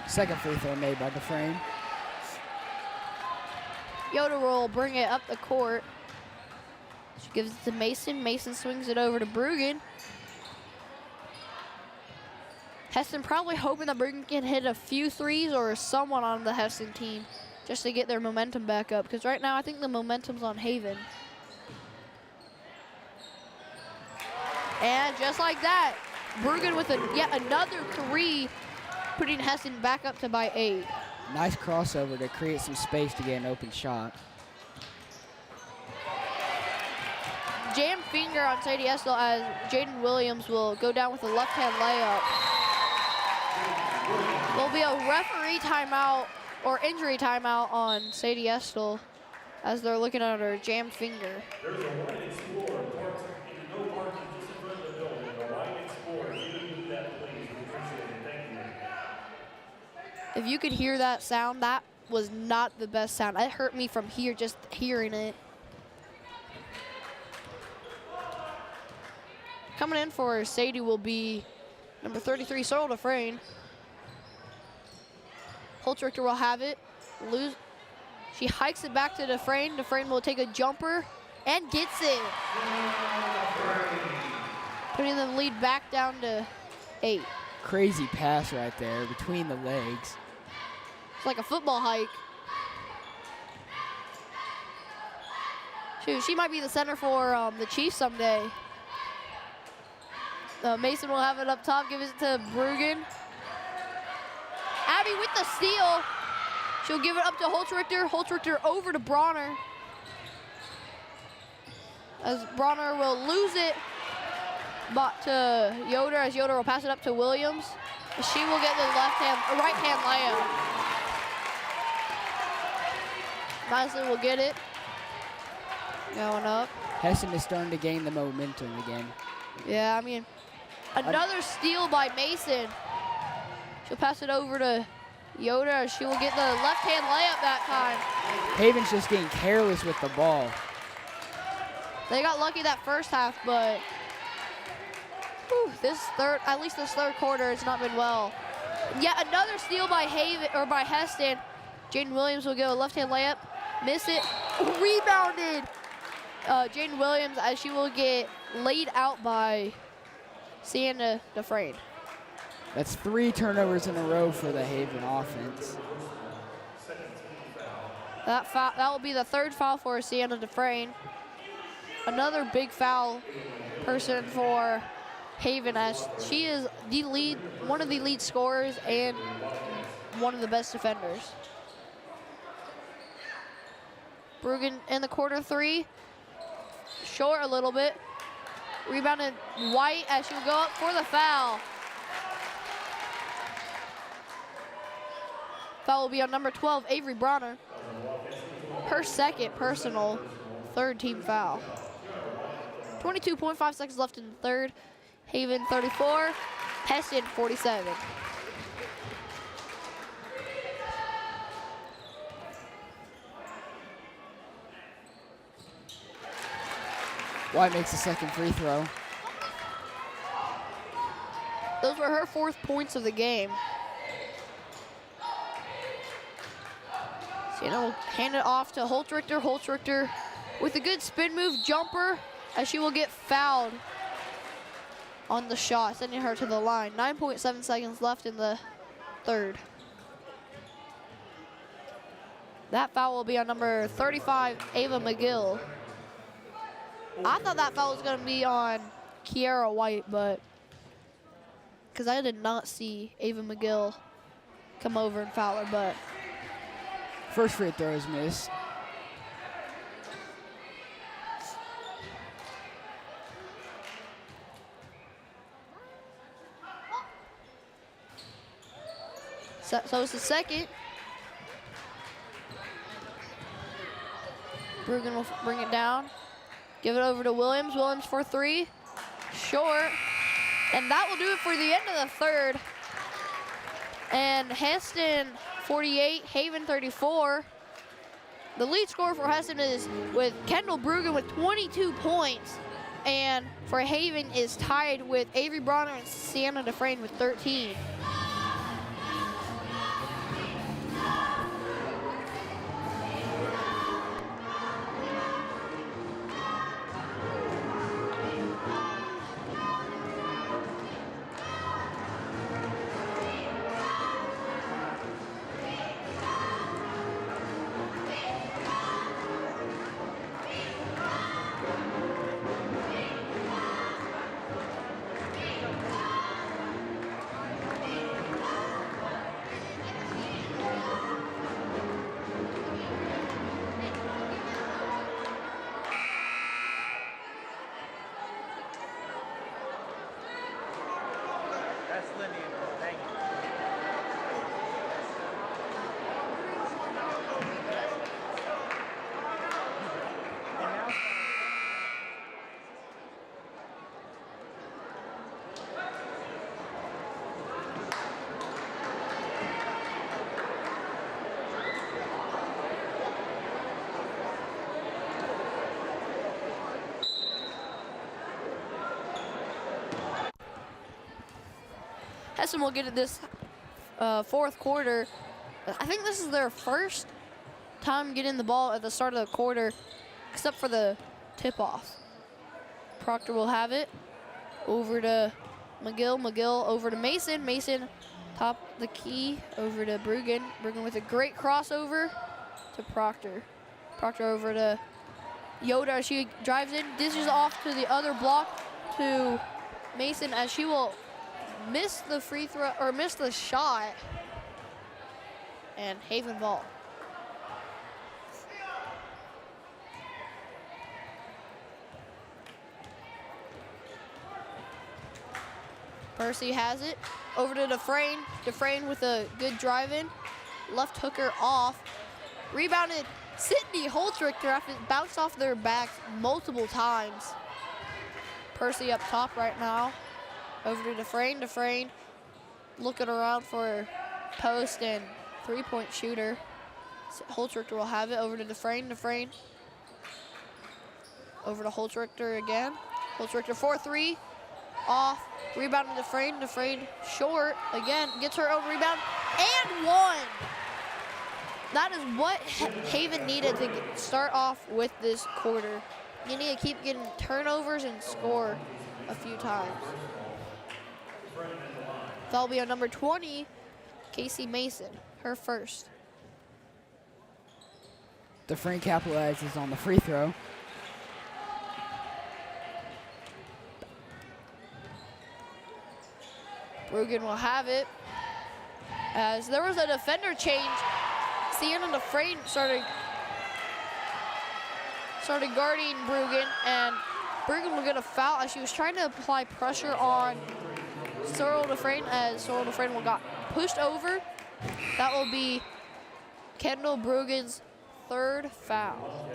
Second free throw made by Dufresne. Yoder will bring it up the court. She gives it to Mason. Mason swings it over to Bruggen. Hesston probably hoping that Bruggen can hit a few threes or someone on the Hesston team just to get their momentum back up, because right now I think the momentum's on Haven. And just like that, Bruggen with yet another three, putting Hesston back up to by 8. Nice crossover to create some space to get an open shot. finger on Sadie Estel as Jaden Williams will go down with a left-hand layup. There'll be a referee timeout or injury timeout on Sadie Estel as they're looking at her jammed finger. There's a white score, in the no parking just in front of the building. A white score. If you can do that, please. We appreciate it. Thank you. If you could hear that sound, that was not the best sound. It hurt me from here just hearing it. Coming in for Sadie will be number 33, Sorrel Dufresne. Holtrichter will have it. She hikes it back to Dufresne. Dufresne will take a jumper and gets it. Putting the lead back down to 8. Crazy pass right there between the legs. It's like a football hike. Shoot, she might be the center for the Chiefs someday. Mason will have it up top, give it to Brugan. Abby with the steal. She'll give it up to Holtrichter. Holtrichter over to Bronner. As Bronner will lose it back to Yoder, as Yoder will pass it up to Williams. She will get the right-hand layup. Nicely will get it. Going up. Hesston is starting to gain the momentum again. Yeah, I mean, another steal by Mason. She'll pass it over to Yoder. She will get the left-hand layup that time. Haven's just getting careless with the ball. They got lucky that first half, but at least this third quarter, it's not been well. Yet another steal by Hesston. Jaden Williams will get a left-hand layup, miss it, rebounded. Jaden Williams, as she will get laid out by Sienna Dufresne. That's 3 turnovers in a row for the Haven offense. That will be the 3rd foul for Sienna Dufresne. Another big foul person for Haven, as she is one of the lead scorers and one of the best defenders. Brugan in the quarter 3, short a little bit. Rebounded White as she will go up for the foul. Foul will be on number 12, Avery Bronner. Her second personal, 3rd team foul. 22.5 seconds left in the third. Haven 34, Hesston 47. White makes the second free throw. Those were her 4th points of the game. Sienna will hand it off to Holtrichter. Holtrichter with a good spin move jumper, as she will get fouled on the shot, sending her to the line. 9.7 seconds left in the third. That foul will be on number 35, Ava McGill. I thought that foul was going to be on Kiara White, but because I did not see Ava McGill come over and foul her, but first free throw is missed. So it's the second. Brugan will bring it down. Give it over to Williams. Williams for 3. Short. And that will do it for the end of the third. And Hesston 48, Haven 34. The lead scorer for Hesston is with Kendall Brugan with 22 points. And for Haven is tied with Avery Bronner and Sienna Dufresne with 13. Hesston will get it this fourth quarter. I think this is their first time getting the ball at the start of the quarter, except for the tip-off. Proctor will have it. Over to McGill. McGill over to Mason. Mason top the key over to Brugan. Brugan with a great crossover to Proctor. Proctor over to Yoda as she drives in, dishes off to the other block to Mason as she will miss the free throw, or miss the shot. And Haven ball. Percy has it. Over to Dufresne. Dufresne with a good drive in. Left hooker off. Rebounded Sydney Holtrichter after it bounced off their backs multiple times. Percy up top right now. Over to Dufresne. Dufresne looking around for post and three-point shooter. Holtrichter will have it. Over to Dufresne. Dufresne over to Holtrichter again. Holtrichter 4-3. Off. Rebound to Dufresne. Dufresne short. Again, gets her own rebound. And one. That is what Haven needed to start off with this quarter. You need to keep getting turnovers and score a few times. That'll be on number 20, Casey Mason, her first. Dufresne capitalizes on the free throw. Brugan will have it. As there was a defender change, Sienna Dufresne started guarding Brugan, and Brugan will get a foul as she was trying to apply pressure on Sorrel Dufresne, as Sorrel Dufresne got pushed over. That will be Kendall Brugan's third foul.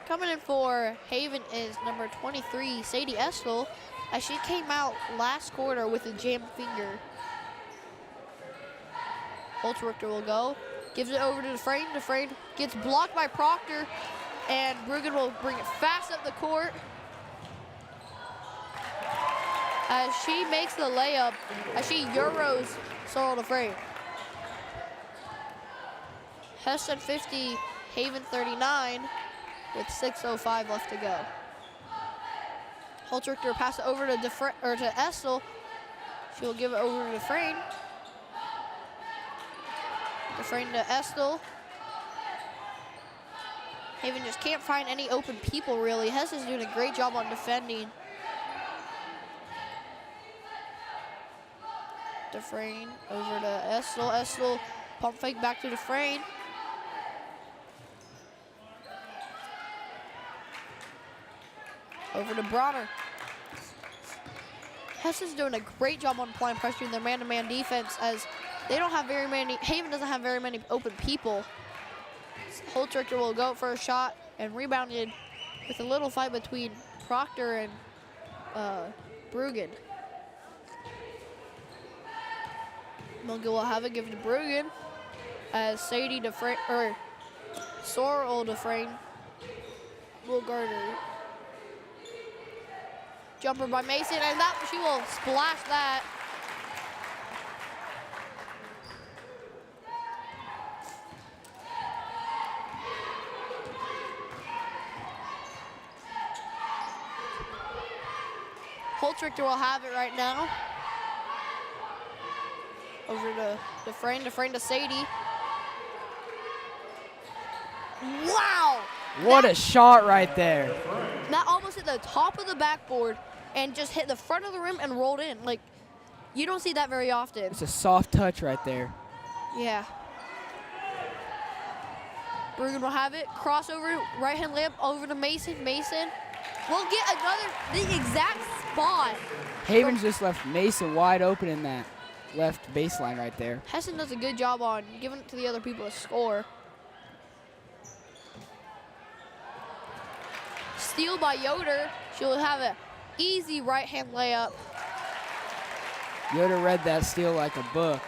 Coming in for Haven is number 23, Sadie Estel, as she came out last quarter with a jammed finger. Holtrichter will go, gives it over to Dufresne. Dufresne gets blocked by Proctor, and Brugan will bring it fast up the court. As she makes the layup, as she Euros Sorrel Dufresne. Hesston 50, Haven 39. With 6:05 left to go. Holtrichter pass it over to Estel. She'll give it over to Dufresne. Dufresne to Estel. Haven just can't find any open people really. Hesston's doing a great job on defending. Dufresne over to Estel. Estel pump fake back to Dufresne. Over to Bronner. Hesston's doing a great job on applying pressure in their man-to-man defense, as they don't have very many, Haven doesn't have very many open people. Holtrichter will go for a shot and rebounded with a little fight between Proctor and Brugan. Mulga will have it, give it to Brugan, as Sadie Dufresne, or Sorrel Dufresne will guard her. Jumper by Mason, and that she will splash that. Holtrichter will have it right now. Over to Dufresne. Dufresne to Sadie. Wow! What a shot right there. That almost hit the top of the backboard and just hit the front of the rim and rolled in. Like, you don't see that very often. It's a soft touch right there. Yeah. Brugan will have it. Crossover, right-hand layup over to Mason. Mason will get the exact spot. Haven's just left Mason wide open in that left baseline right there. Hesston does a good job on giving it to the other people to score. Steal by Yoder. She'll have an easy right-hand layup. Yoder read that steal like a book.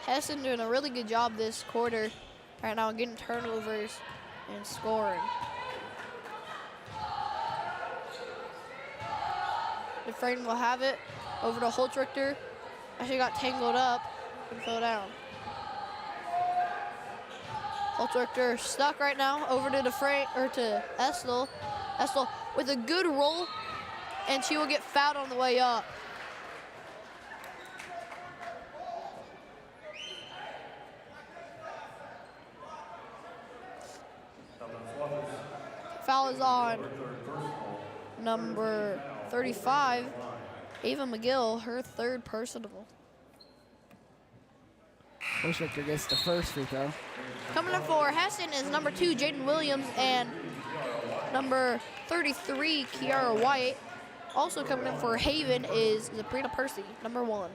Hesston doing a really good job this quarter right now, getting turnovers and scoring. Dufresne will have it over to Holtrichter. Actually got tangled up and fell down. Holtrichter stuck right now over to Dufresne, or to Estel. Estel with a good roll, and she will get fouled on the way up. Foul is on number 35, Ava McGill, her third personal. Holtrichter gets the first free throw. Coming up for Hesston is number 2, Jaden Williams, and number 33, Kiara White. Also coming in for Haven is Zaprina Percy, number 1.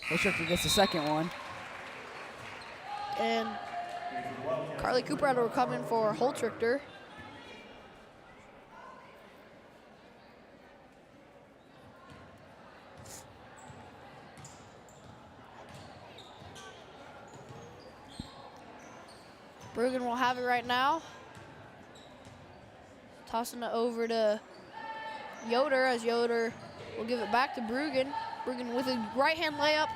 Holtrichter gets the second one. And Carly Cooper will come in for Holtrichter. Brugan will have it right now. Tossing it over to Yoder, as Yoder will give it back to Brugan. Brugan with a right-hand layup.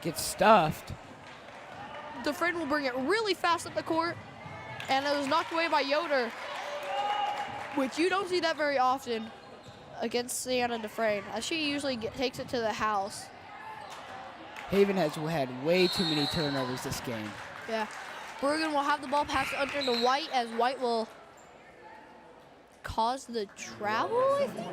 Gets stuffed. Dufresne will bring it really fast up the court, and it was knocked away by Yoder, which you don't see that very often against Sienna Dufresne, as she usually takes it to the house. Haven has had way too many turnovers this game. Yeah. Brugan will have the ball passed under to White, as White will cause the travel, I think?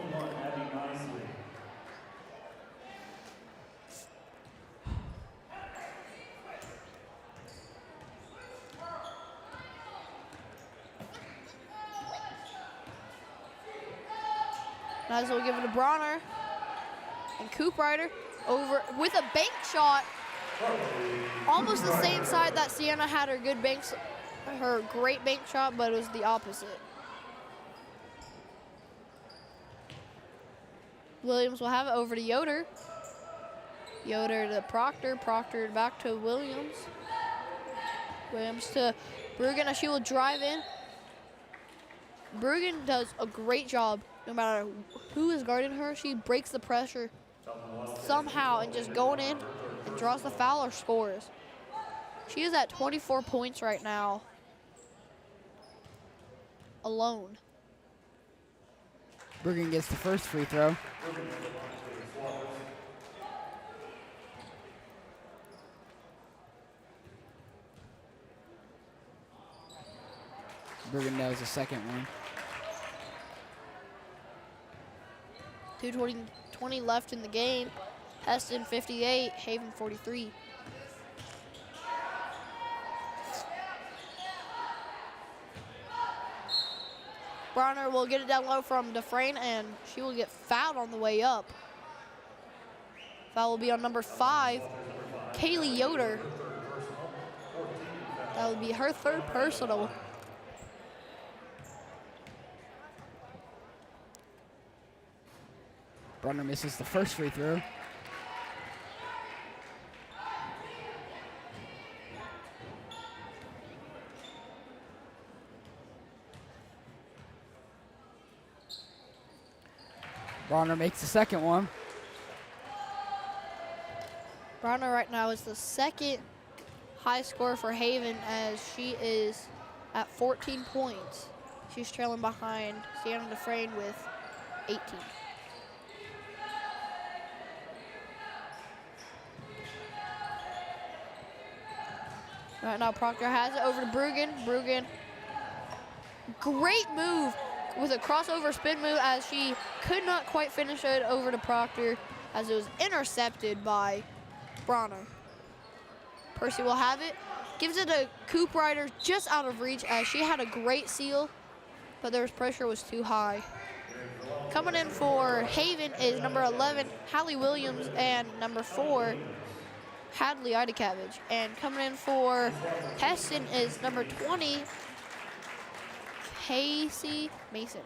Might as well give it to Bronner. And Cooprider over with a bank shot. Almost the same side that Sienna had her great bank shot, but it was the opposite. Williams will have it over to Yoder. Yoder to Proctor. Proctor back to Williams. Williams to Brugan, as she will drive in. Brugan does a great job. No matter who is guarding her, she breaks the pressure somehow and just going in and draws the foul or scores. She is at 24 points right now, alone. Brugan gets the first free throw. Brugan knows the second one. 2:20 left in the game. Hesston 58, Haven 43. Bronner will get it down low from Dufresne, and she will get fouled on the way up. Foul will be on number 5, Kaylee Yoder. That would be her third personal. Bronner misses the first free throw. Bronner makes the second one. Bronner right now is the second high scorer for Haven, as she is at 14 points. She's trailing behind Sienna Dufresne with 18. Right now, Proctor has it over to Brugan. Brugan, great move with a crossover spin move, as she could not quite finish it over to Proctor, as it was intercepted by Bronner. Percy will have it. Gives it to Cooprider, just out of reach, as she had a great seal, but their pressure was too high. Coming in for Haven is number 11, Hallie Williams, and number 4, Hadley Idacavage. And coming in for Hesston is number 20, Casey Mason.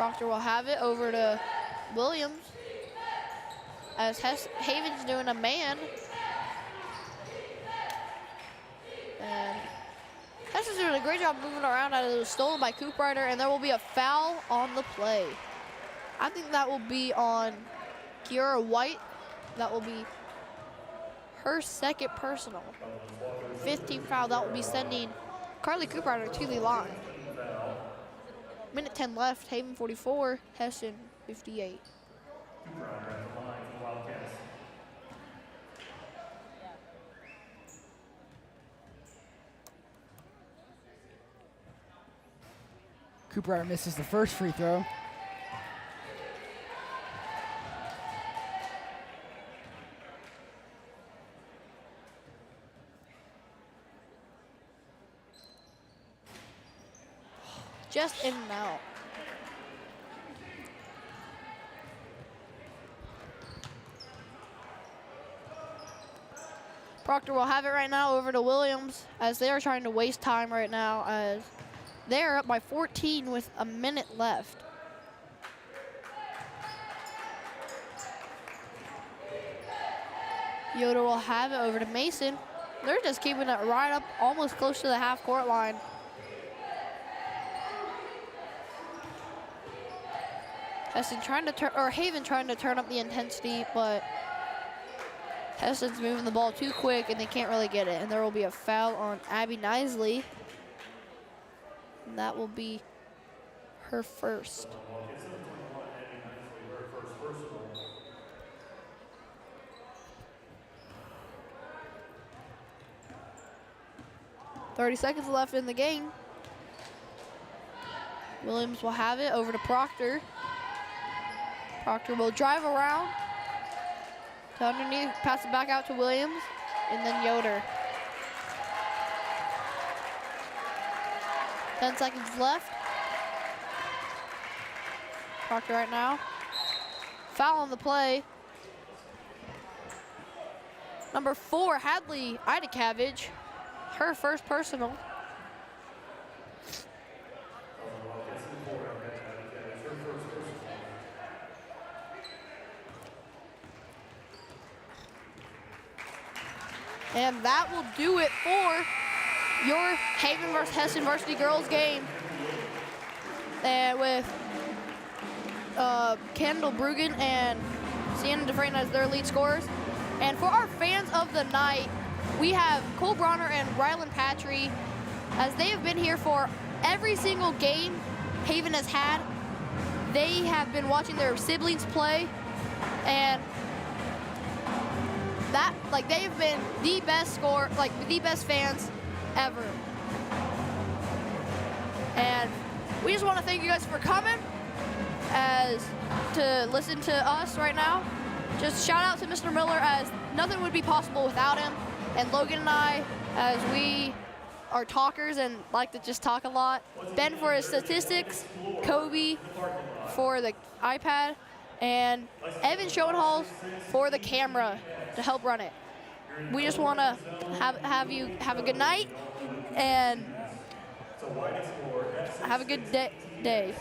Proctor will have it over to Williams as Haven's doing a man. And Hesston's doing a great job moving around as it was stolen by Cooprider, and there will be a foul on the play. I think that will be on Kiara White. That will be her second personal. 15 foul. That will be sending Carly Cooprider to the line. Minute 10 left. Haven 44, Hesston 58. Cooprider at the line for the Wildcats. Cooprider misses the first free throw. Just in and out. Proctor will have it right now over to Williams as they are trying to waste time right now as they're up by 14 with a minute left. Yoder will have it over to Mason. They're just keeping it right up almost close to the half-court line. Hesston trying to turn, or Haven trying to turn up the intensity, but Hesston's moving the ball too quick and they can't really get it. And there will be a foul on Abby Nisley. And that will be her first. 30 seconds left in the game. Williams will have it over to Proctor. Proctor will drive around to underneath, pass it back out to Williams, and then Yoder. 10 seconds left. Proctor right now. Foul on the play. Number 4, Hadley Idacavage, her first personal. And that will do it for your Haven versus Hesston Varsity girls game. And with Kendall Brugan and Sienna Dufresne as their lead scorers. And for our fans of the night, we have Cole Bronner and Rylan Patry, as they have been here for every single game Haven has had. They have been watching their siblings play, and that, like, they have been the best the best fans ever. And we just want to thank you guys for coming to listen to us right now. Just shout out to Mr. Miller, as nothing would be possible without him. And Logan and I, as we are talkers and like to just talk a lot. Ben for his statistics, Kobe for the iPad, and Evan Schoenhals for the camera to help run it. We just want to have you have a good night and have a good day.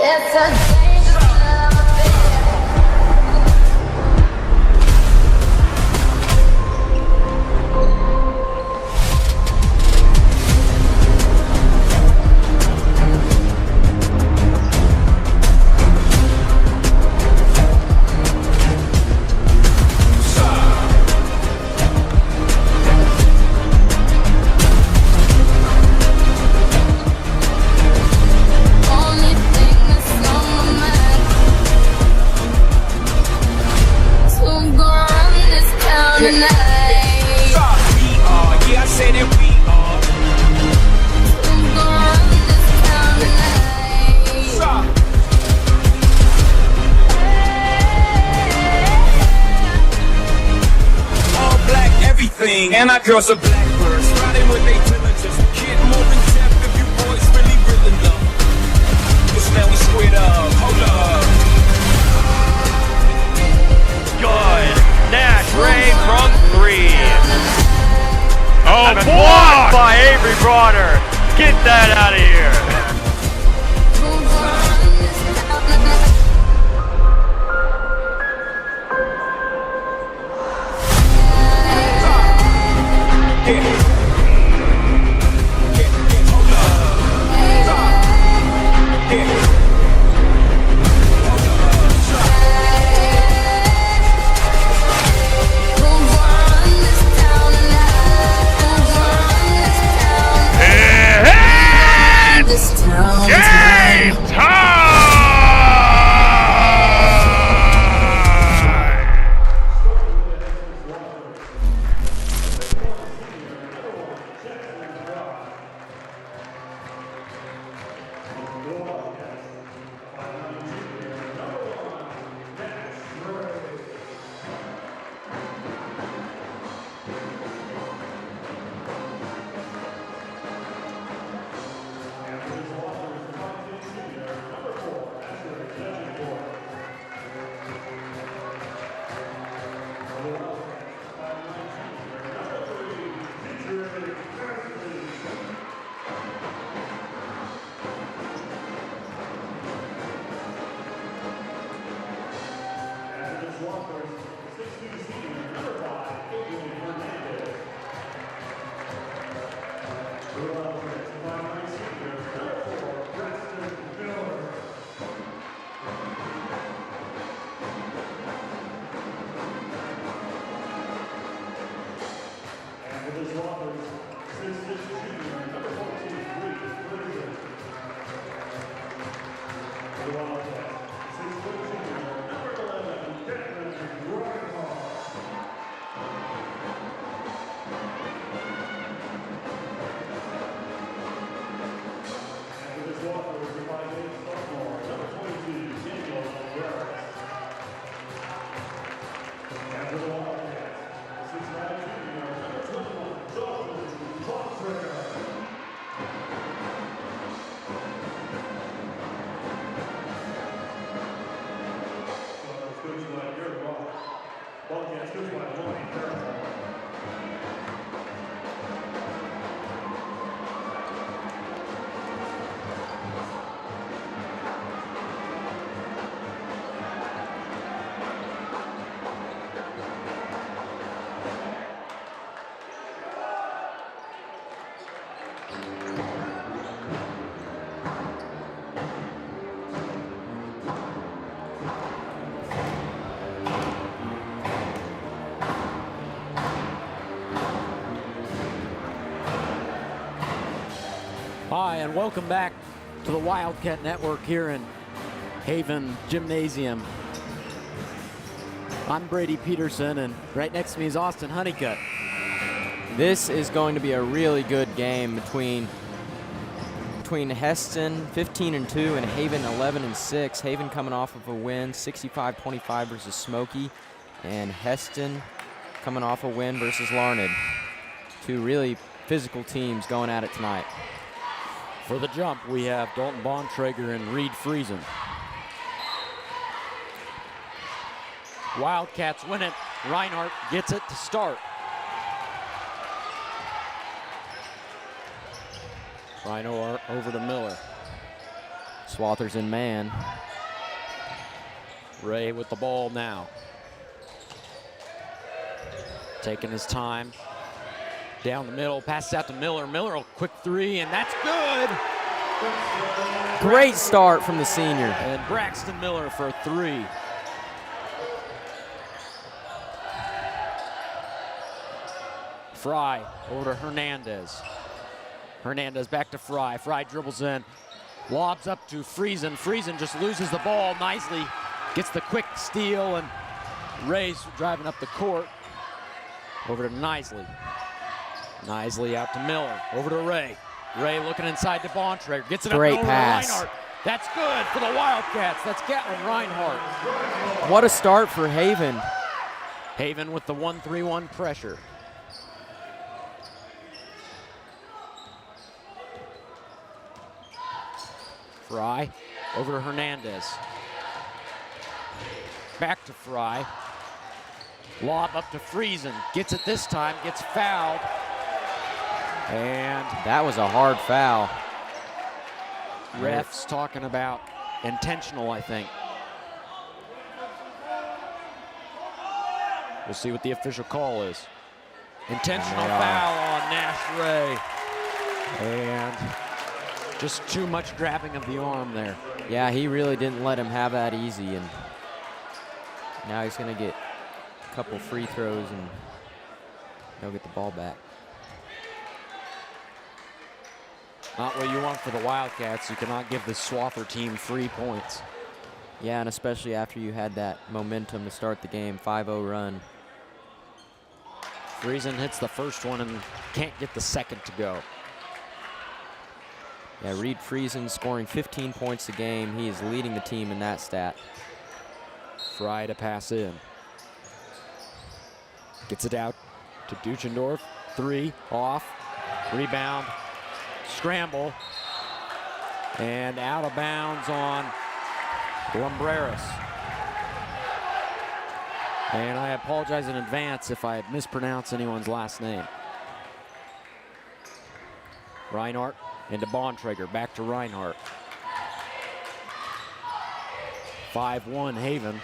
It's a dangerous love affair. Only thing that's on my mind is who's gonna run this town tonight. We are, yeah, I said that we are. Who's gonna run this town tonight? All black, everything, and our girls are blackbirds. Riding with they diligence. Kid more than Jeff if you boys really, really love. Cause now we squared up, hold up. Good. Nash Ray from 3. Oh, And a boy! block by Avery Bronner. Get that out of here. Who's gonna run this town tonight? Who's gonna run this town tonight? Who's gonna run this town? Hey, hey! This town. the Swaffers, 6'6" junior, number 14, Friesen. For the Wildcats, 6'4" junior, number 11, Declan Reinhardt. And for the Swaffers, the 5'8" sophomore, number 22, Daniel Rivera. And for the Wildcats, 6'9" junior, number 21, Dalton Bontrager. Coached by Garrett Rock. Wildcats coached by Lonnie Fairmore. Hi, and welcome back to the Wildcat Network here in Haven Gymnasium. I'm Brady Peterson, and right next to me is Austin Honeycutt. This is going to be a really good game between Hesston 15-2 and Haven 11-6. Haven coming off of a win 65-25 versus Smoky, and Hesston coming off a win versus Larned. Two really physical teams going at it tonight. For the jump, we have Dalton Bontrager and Reed Friesen. Wildcats win it. Reinhardt gets it to start. Reinhardt over to Miller. Swathers in man. Ray with the ball now. Taking his time. Down the middle, passes out to Miller. Miller, a quick three, and that's good. Great start from the senior. And Braxton Miller for a three. Fry over to Hernandez. Hernandez back to Fry. Fry dribbles in, lobs up to Friesen. Friesen just loses the ball nicely, gets the quick steal, and Ray's driving up the court. Over to Nisley. Nisley out to Miller, over to Ray. Ray looking inside to Bontrager, gets it Great up over pass. to Reinhardt. That's good for the Wildcats. That's Gatlin Reinhardt. What a start for Haven. Haven with the 1-3-1 pressure. Fry over to Hernandez. Back to Fry. Lob up to Friesen. Gets it this time, gets fouled. And that was a hard foul. Refs talking about intentional, I think. We'll see what the official call is. Intentional foul on Nash Ray. And just too much grabbing of the arm there. Yeah, he really didn't let him have that easy, and now he's gonna get a couple free throws and he'll get the ball back. Not what you want for the Wildcats. You cannot give the Swather team free points. Yeah, and especially after you had that momentum to start the game, 5-0 run. Friesen hits the first one and can't get the second to go. Yeah, Reed Friesen scoring 15 points a game. He is leading the team in that stat. Fry to pass in. Gets it out to Duchendorf. Three, off, rebound, scramble, and out of bounds on Lumbreras. And I apologize in advance if I mispronounce anyone's last name. Reinhardt into Bontrager, back to Reinhardt. 5-1 Haven,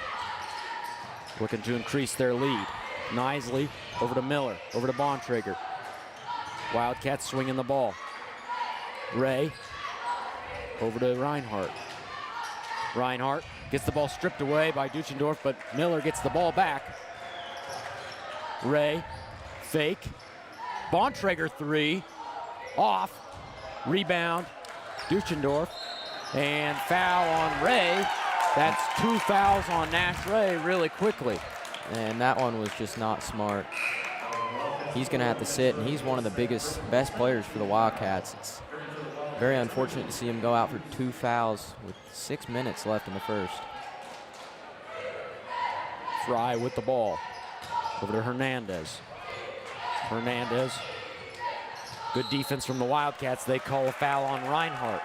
looking to increase their lead. Nisley over to Miller, over to Bontrager. Wildcats swinging the ball. Ray over to Reinhardt. Reinhardt gets the ball stripped away by Duchendorf, but Miller gets the ball back. Ray, fake, Bontrager three, off, rebound, Duchendorf, and foul on Ray. That's 2 fouls on Nash Ray really quickly. And that one was just not smart. He's gonna have to sit, and he's one of the best players for the Wildcats. It's very unfortunate to see him go out for 2 fouls with 6 minutes left in the first. Fry with the ball, over to Hernandez. Hernandez, good defense from the Wildcats. They call a foul on Reinhardt.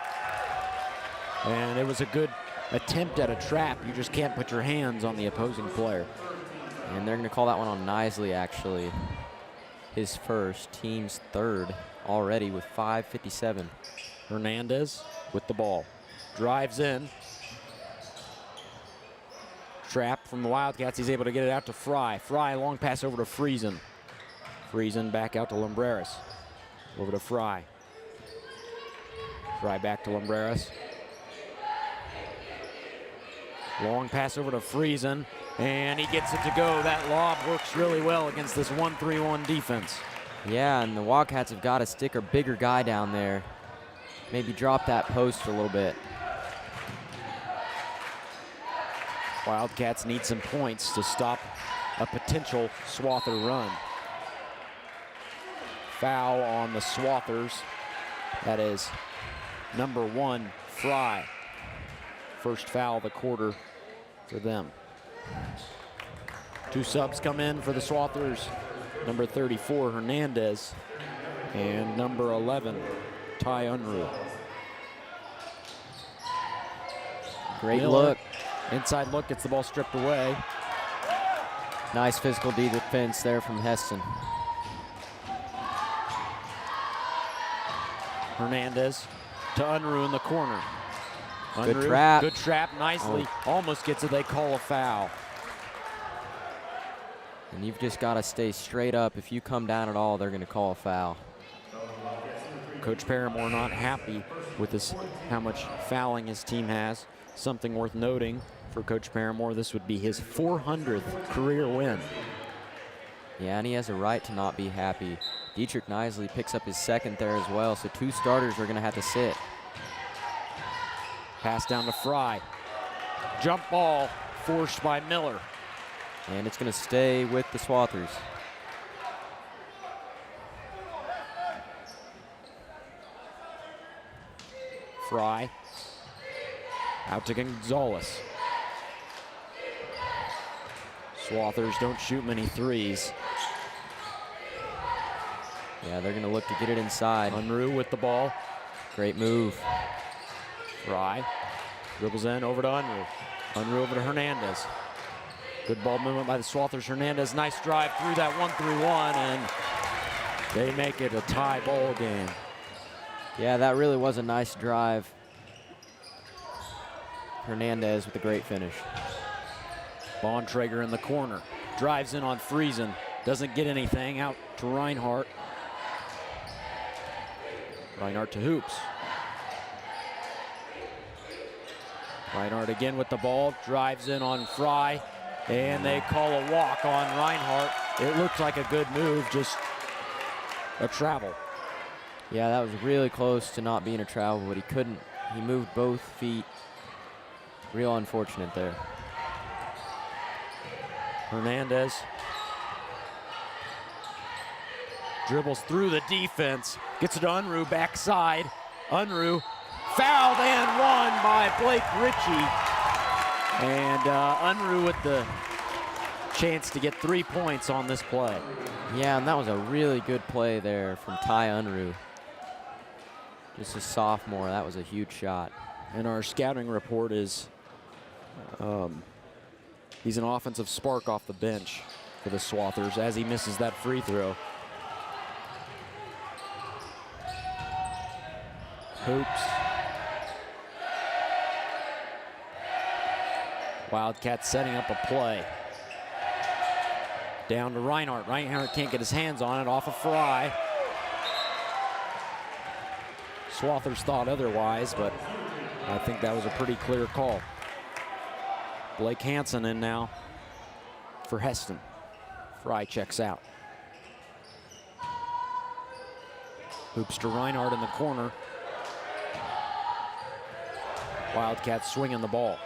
And it was a good attempt at a trap. You just can't put your hands on the opposing player. And they're gonna call that one on Nisley, actually. His first, team's third already with 5:57. Hernandez with the ball, drives in. Trap from the Wildcats, he's able to get it out to Fry. Fry, long pass over to Friesen. Friesen back out to Lumbreras. Over to Fry. Fry back to Lumbreras. Long pass over to Friesen, and he gets it to go. That lob works really well against this 1-3-1 defense. Yeah, and the Wildcats have got to stick a bigger guy down there. Maybe drop that post a little bit. Wildcats need some points to stop a potential Swather run. Foul on the Swathers. That is number 1, Fry. First foul of the quarter for them. 2 subs come in for the Swathers. Number 34, Hernandez, and number 11, Ty Unruh. Great Miller, look. Inside look, gets the ball stripped away. Nice physical defense there from Hesston. Hernandez to Unruh in the corner. Good Unruh, trap. Good trap, nicely. Almost gets it, they call a foul. And you've just got to stay straight up. If you come down at all, they're going to call a foul. Coach Paramore not happy with this, how much fouling his team has. Something worth noting for Coach Paramore, this would be his 400th career win. Yeah, and he has a right to not be happy. Dietrich Nisley picks up his second there as well, so 2 starters are going to have to sit. Pass down to Fry. Jump ball forced by Miller. And it's going to stay with the Swathers. Fry out to Gonzalez. Swathers don't shoot many threes. Yeah, they're going to look to get it inside. Unruh with the ball. Great move. Fry dribbles in over to Unruh. Unruh over to Hernandez. Good ball movement by the Swathers. Hernandez, nice drive through that 1-3-1, and they make it a tie ball game. Yeah, that really was a nice drive. Hernandez with a great finish. Bontrager in the corner. Drives in on Friesen. Doesn't get anything. Out to Reinhardt. Reinhardt to Hoops. Reinhardt again with the ball. Drives in on Fry. And they call a walk on Reinhardt. It looked like a good move, just a travel. Yeah, that was really close to not being a travel, but he couldn't. He moved both feet. Real unfortunate there. Hernandez dribbles through the defense, gets it to Unruh, backside. Unruh fouled and won by Blake Ritchie. And Unruh with the chance to get 3 points on this play. Yeah, and that was a really good play there from Ty Unruh. Just a sophomore, that was a huge shot. And our scouting report is he's an offensive spark off the bench for the Swathers as he misses that free throw. Hoops. Wildcats setting up a play. Down to Reinhardt. Reinhardt can't get his hands on it, off of Fry. Swathers thought otherwise, but I think that was a pretty clear call. Blake Hansen in now for Hesston. Fry checks out. Hoops to Reinhardt in the corner. Wildcats swinging the ball.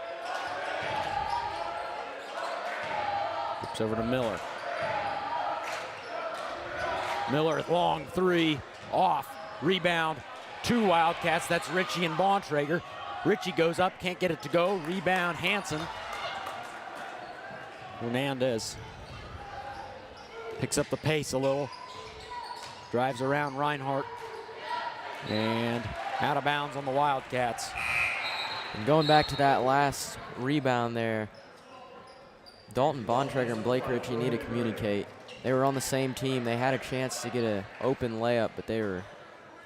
Hoops over to Miller. Miller, long three, off, rebound, 2 Wildcats. That's Ritchie and Bontrager. Ritchie goes up, can't get it to go. Rebound, Hanson. Hernandez picks up the pace a little. Drives around Reinhardt. And out of bounds on the Wildcats. And going back to that last rebound there, Dalton Bontrager and Blake Ritchie need to communicate. They were on the same team. They had a chance to get an open layup, but they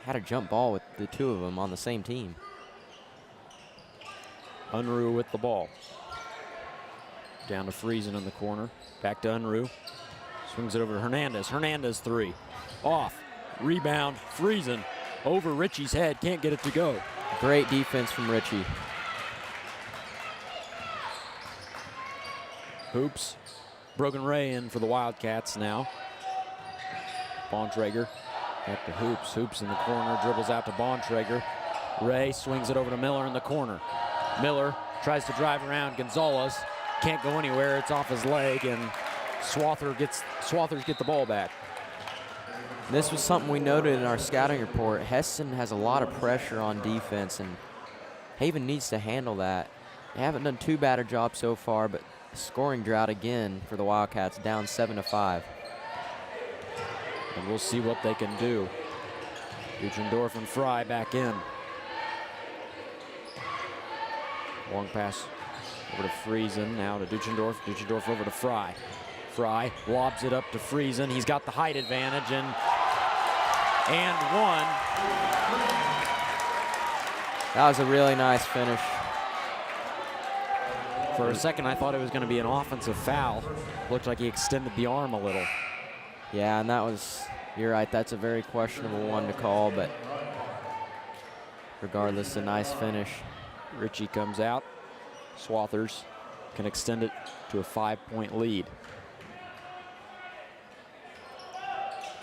had a jump ball with the 2 of them on the same team. Unruh with the ball. Down to Friesen in the corner. Back to Unruh. Swings it over to Hernandez. Hernandez 3. Off. Rebound. Friesen. Over Ritchie's head. Can't get it to go. Great defense from Ritchie. Hoops. Brogan Ray in for the Wildcats now. Bontrager. Back to Hoops. Hoops in the corner. Dribbles out to Bontrager. Ray swings it over to Miller in the corner. Miller tries to drive around Gonzalez. Can't go anywhere. It's off his leg, and Swathers get the ball back. This was something we noted in our scouting report. Hesston has a lot of pressure on defense, and Haven needs to handle that. They haven't done too bad a job so far, but scoring drought again for the Wildcats, down 7-5. And we'll see what they can do. Duchendorf and Fry back in. Long pass over to Friesen, now to Duchendorf. Duchendorf over to Fry. Fry lobs it up to Friesen. He's got the height advantage, and one. That was a really nice finish. For a second, I thought it was going to be an offensive foul. Looked like he extended the arm a little. Yeah, and that was, you're right, that's a very questionable one to call, but regardless, a nice finish. Ritchie comes out. Swathers can extend it to a 5-point lead.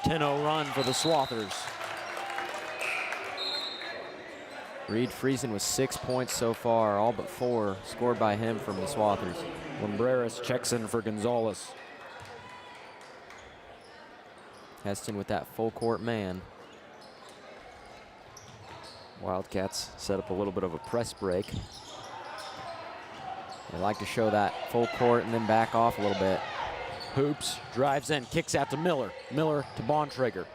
10-0 run for the Swathers. Reed Friesen with 6 points so far, all but 4 scored by him from the Swathers. Lumbreras checks in for Gonzalez. Hesston with that full court man. Wildcats set up a little bit of a press break. They like to show that full court and then back off a little bit. Hoops drives in, kicks out to Miller. Miller to Bontrager.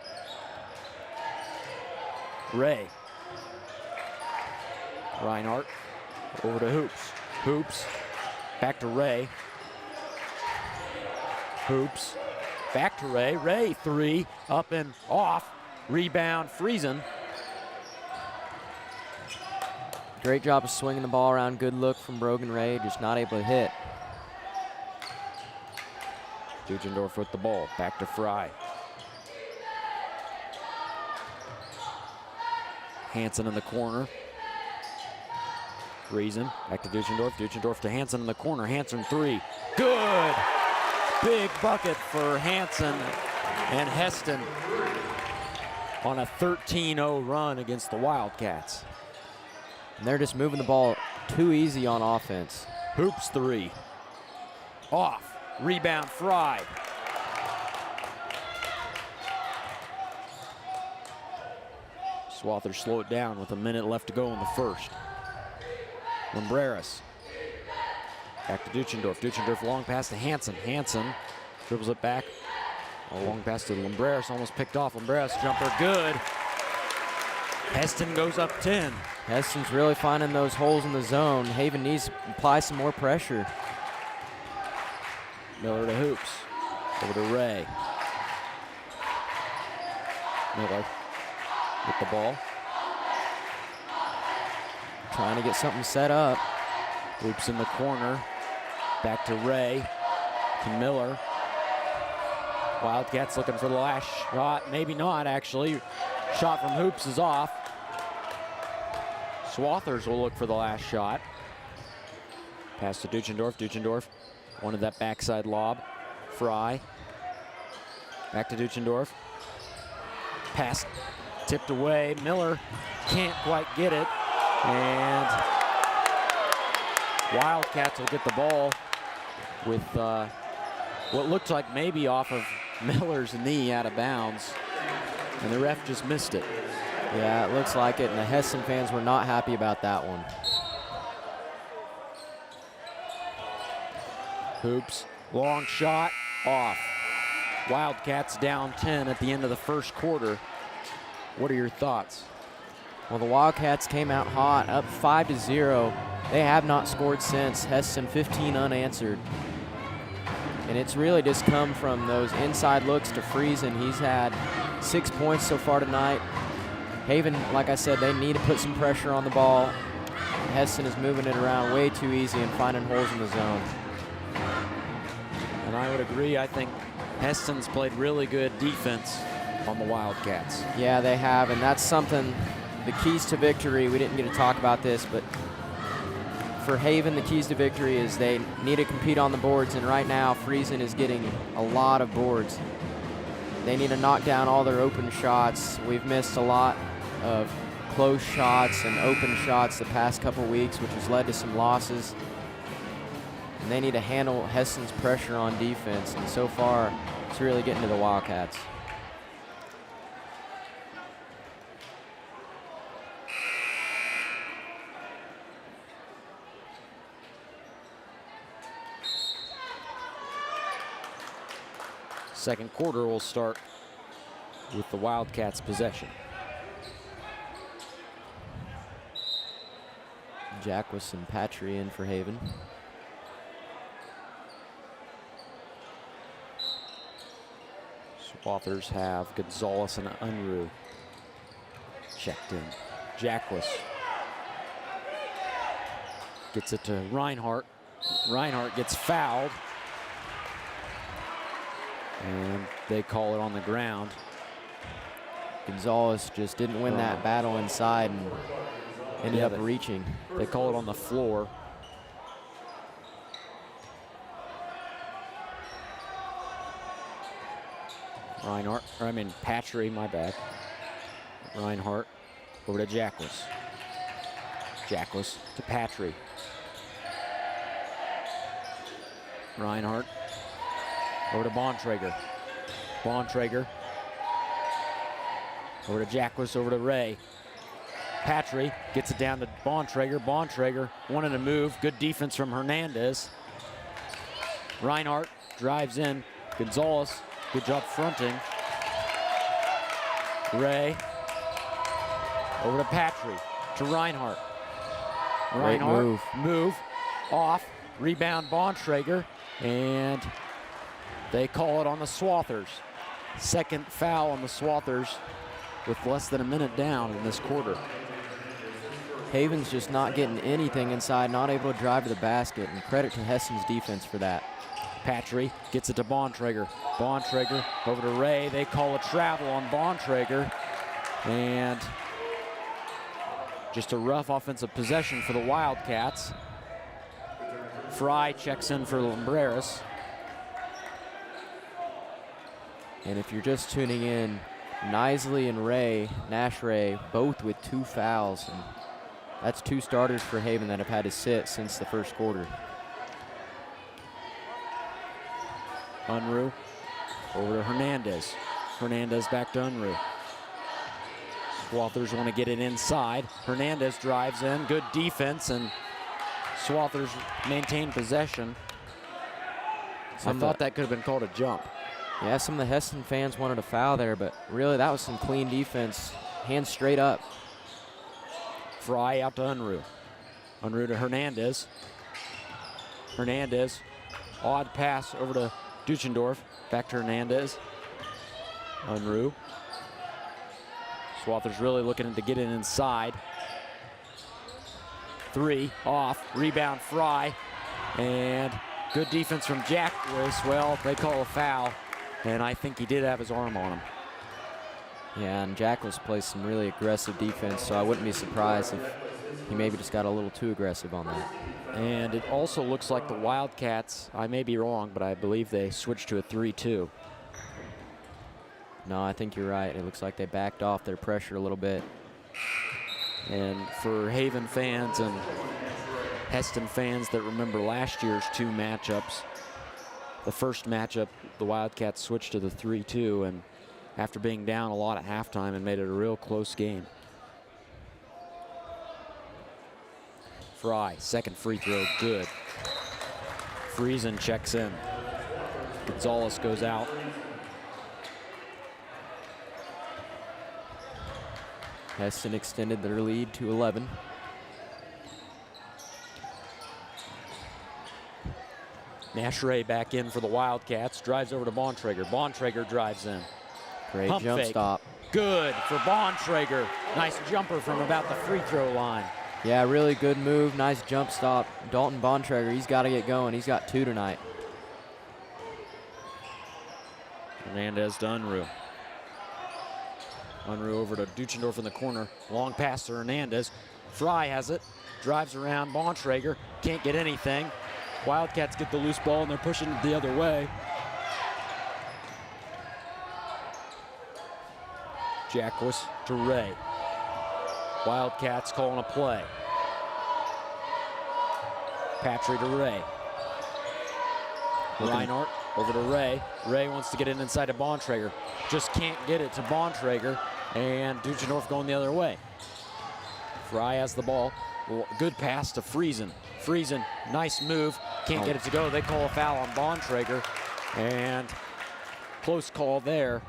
Ray. Reinhardt over to Hoops. Hoops back to Ray. Hoops back to Ray. Ray 3 up and off. Rebound Friesen. Great job of swinging the ball around. Good look from Brogan Ray, just not able to hit. Duchendorf with the ball. Back to Fry. Hanson in the corner. Friesen back to Duchendorf. Duchendorf to Hanson in the corner. Hanson 3. Good! Big bucket for Hanson and Hesston on a 13-0 run against the Wildcats. And they're just moving the ball too easy on offense. Hoops 3. Off. Rebound Fry. Swathers slow it down with a minute left to go in the first. Lumbreras. Back to Duchendorf. Duchendorf long pass to Hanson. Hanson dribbles it back. A long pass to Lumbreras, almost picked off. Lumbreras jumper good. Hesston goes up 10. Hesston's really finding those holes in the zone. Haven needs to apply some more pressure. Miller to Hoops. Over to Ray. Miller with the ball. Trying to get something set up. Hoops in the corner. Back to Ray. To Miller. Wildcats looking for the last shot. Maybe not, actually. Shot from Hoops is off. Swathers will look for the last shot. Pass to Duchendorf. Duchendorf wanted that backside lob. Fry. Back to Duchendorf. Pass tipped away. Miller can't quite get it. And Wildcats will get the ball with what looked like maybe off of Miller's knee out of bounds. And the ref just missed it. Yeah, it looks like it, and the Hesston fans were not happy about that one. Hoops, long shot, off. Wildcats down 10 at the end of the first quarter. What are your thoughts? Well, the Wildcats came out hot, up 5-0. They have not scored since. Hesston 15 unanswered. And it's really just come from those inside looks to Friesen. He's had 6 points so far tonight. Haven, like I said, they need to put some pressure on the ball. Hesston is moving it around way too easy and finding holes in the zone. And I would agree. I think Hesston's played really good defense on the Wildcats. Yeah, they have, and that's something, the keys to victory, we didn't get to talk about this, but for Haven, the keys to victory is they need to compete on the boards, and right now, Friesen is getting a lot of boards. They need to knock down all their open shots. We've missed a lot of close shots and open shots the past couple weeks, which has led to some losses. And they need to handle Hesston's pressure on defense, and so far, it's really getting to the Wildcats. Second quarter will start with the Wildcats' possession. Jackwis and Patry in for Haven. Swathers have Gonzalez and Unruh checked in. Jackwis gets it to Reinhardt. Reinhardt gets fouled. And they call it on the ground. Gonzalez just didn't win that battle inside and ended up reaching. They call it on the floor. Reinhardt, or I mean Patry, my bad. Reinhardt over to Jackwis. Jackwis to Patry. Reinhardt over to Bontrager. Bontrager over to Jackwis, over to Ray. Patry gets it down to Bontrager. Bontrager wanted to move. Good defense from Hernandez. Reinhardt drives in. Gonzalez, good job fronting. Ray over to Patry, to Reinhardt. Reinhardt move off. Rebound Bontrager, and they call it on the Swathers. Second foul on the Swathers with less than a minute down in this quarter. Haven's just not getting anything inside, not able to drive to the basket, and credit to Hesston's defense for that. Patry gets it to Bontrager. Bontrager over to Ray. They call a travel on Bontrager, and just a rough offensive possession for the Wildcats. Fry checks in for Lumbreras. And if you're just tuning in, Nisley and Nash Ray, both with 2 fouls. And that's 2 starters for Haven that have had to sit since the first quarter. Unruh over to Hernandez. Hernandez back to Unruh. Swathers want to get it inside. Hernandez drives in, good defense, and Swathers maintain possession. I thought that could have been called a jump. Yeah, some of the Hesston fans wanted a foul there, but really that was some clean defense. Hands straight up. Fry out to Unruh. Unruh to Hernandez. Hernandez, odd pass over to Duchendorf. Back to Hernandez. Unruh. Swathers really looking to get it inside. 3 off, rebound Fry, and good defense from Jackwis. Well, they call a foul, and I think he did have his arm on him. Yeah, and Jackwis plays some really aggressive defense, so I wouldn't be surprised if he maybe just got a little too aggressive on that. And it also looks like the Wildcats, I may be wrong, but I believe they switched to a 3-2. No, I think you're right. It looks like they backed off their pressure a little bit. And for Haven fans and Hesston fans that remember last year's 2 matchups, the first matchup, the Wildcats switched to the 3-2, and after being down a lot at halftime and made it a real close game. Fry, second free throw, good. Friesen checks in. Gonzalez goes out. Hesston extended their lead to 11. Nashray back in for the Wildcats, drives over to Bontrager. Bontrager drives in. Great Pump jump fake. stop. Good for Bontrager. Nice jumper from about the free throw line. Yeah, really good move. Nice jump stop. Dalton Bontrager, he's got to get going. He's got 2 tonight. Hernandez to Unruh. Unruh over to Duchendorf in the corner. Long pass to Hernandez. Fry has it. Drives around Bontrager. Can't get anything. Wildcats get the loose ball and they're pushing it the other way. Jackwis to Ray. Wildcats calling a play. Patry to Ray. Reinhardt over to Ray. Ray wants to get it inside to Bontrager. Just can't get it to Bontrager. And Duchendorf going the other way. Fry has the ball. Good pass to Friesen. Friesen, nice move. Can't get it to go. They call a foul on Bontrager. And close call there.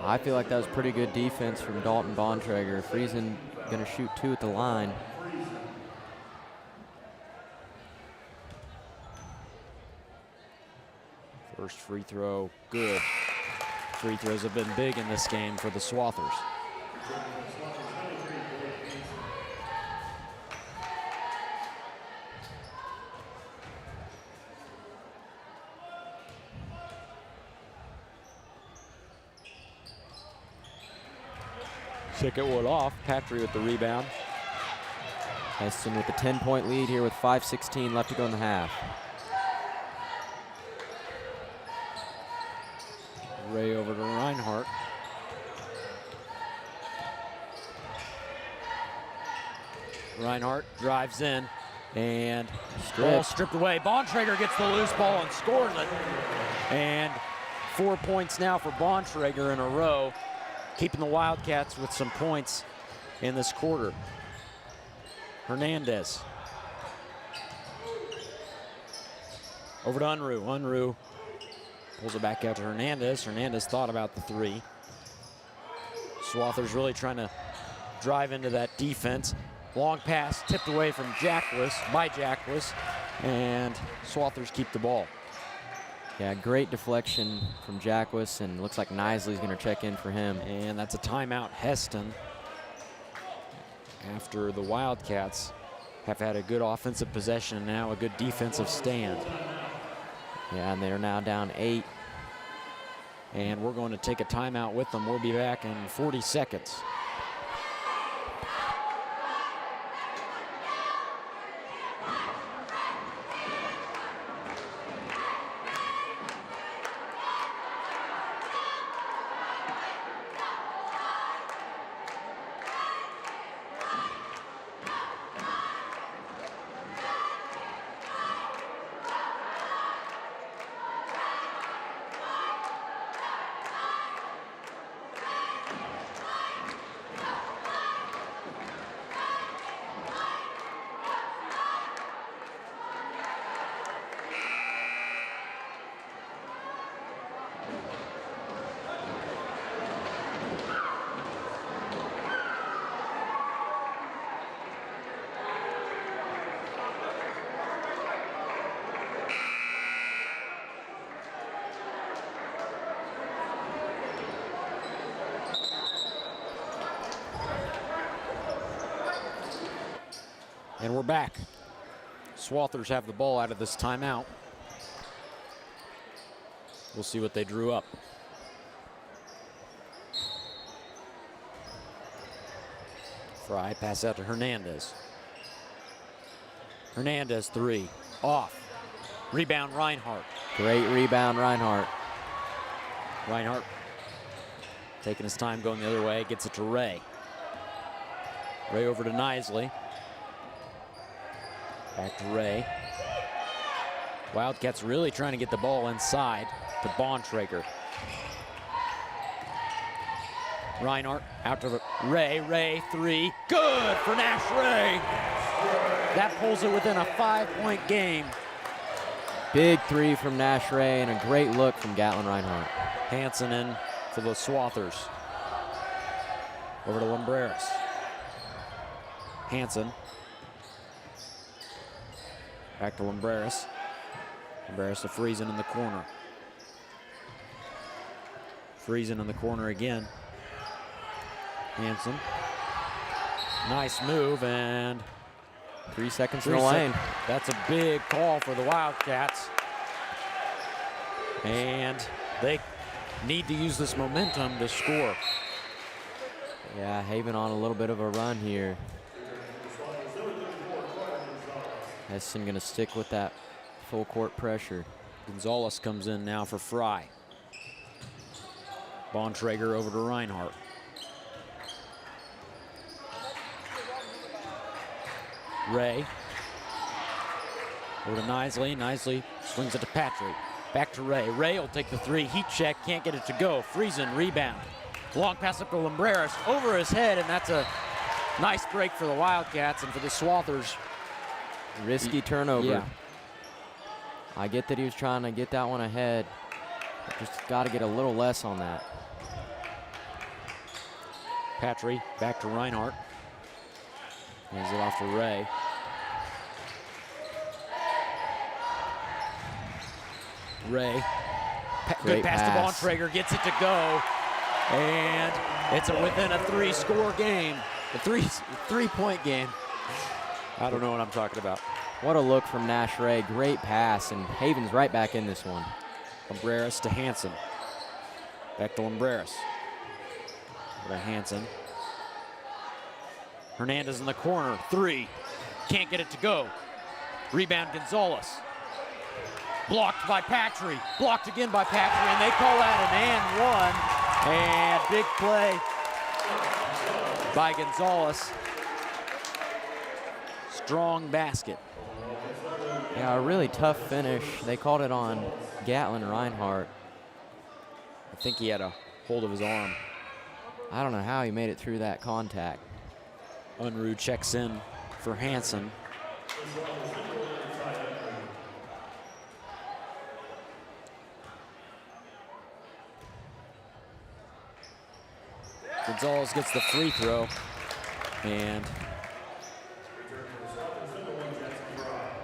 I feel like that was pretty good defense from Dalton Bontrager. Friesen going to shoot 2 at the line. First free throw, good. Free throws have been big in this game for the Swathers. Ticket wood off. Patry with the rebound. Hesston with a 10-point lead here with 5:16 left to go in the half. Ray over to Reinhardt. Reinhardt drives in and ball stripped away. Bontrager gets the loose ball and scores it. And 4 points now for Bontrager in a row, keeping the Wildcats with some points in this quarter. Hernandez. Over to Unruh. Unruh pulls it back out to Hernandez. Hernandez thought about the 3. Swathers really trying to drive into that defense. Long pass tipped away from by Jackwis, and Swathers keep the ball. Yeah, great deflection from Jackwis, and looks like Knisely's going to check in for him. And that's a timeout, Hesston, after the Wildcats have had a good offensive possession and now a good defensive stand. Yeah, and they're now down 8. And we're going to take a timeout with them. We'll be back in 40 seconds. And we're back. Swathers have the ball out of this timeout. We'll see what they drew up. Fry, pass out to Hernandez. Hernandez 3, off. Rebound Reinhardt. Great rebound, Reinhardt. Reinhardt taking his time going the other way, gets it to Ray. Ray over to Nisley. Back to Ray. Wildcats really trying to get the ball inside to Bontrager. Reinhardt out to Ray. Ray, three. Good for Nash Ray. That pulls it within a 5-point game. Big three from Nash Ray and a great look from Gatlin Reinhardt. Hansen in for the Swathers. Over to Lumbreras. Hansen. Back to Lumbreras. Lumbreras to Friesen in the corner. Friesen in the corner again. Hansen. Nice move, and 3 seconds in the lane. That's a big call for the Wildcats. And they need to use this momentum to score. Yeah, Haven on a little bit of a run here. Hesston gonna stick with that full court pressure. Gonzalez comes in now for Fry. Bontrager over to Reinhardt. Ray. Over to Nisley. Nisley swings it to Patrick. Back to Ray. Ray will take the three. Heat check. Can't get it to go. Friesen rebound. Long pass up to Lumbreras. Over his head, and that's a nice break for the Wildcats and for the Swathers. Risky turnover. Yeah. I get that he was trying to get that one ahead. Just got to get a little less on that. Patry back to Reinhardt. Hands it off to Ray. Ray. Good pass to Bontrager. Gets it to go. And it's within a 3-score game. A three-point game. I don't know what I'm talking about. What a look from Nash Ray. Great pass, and Haven's right back in this one. Lumbreras to Hansen. Back to Lumbreras. To Hansen. Hernandez in the corner. Three. Can't get it to go. Rebound Gonzalez. Blocked by Patry. Blocked again by Patry, and they call that an and one. And big play by Gonzalez. Strong basket. Yeah, a really tough finish. They called it on Gatlin Reinhardt. I think he had a hold of his arm. I don't know how he made it through that contact. Unruh checks in for Hansen. Gonzalez gets the free throw and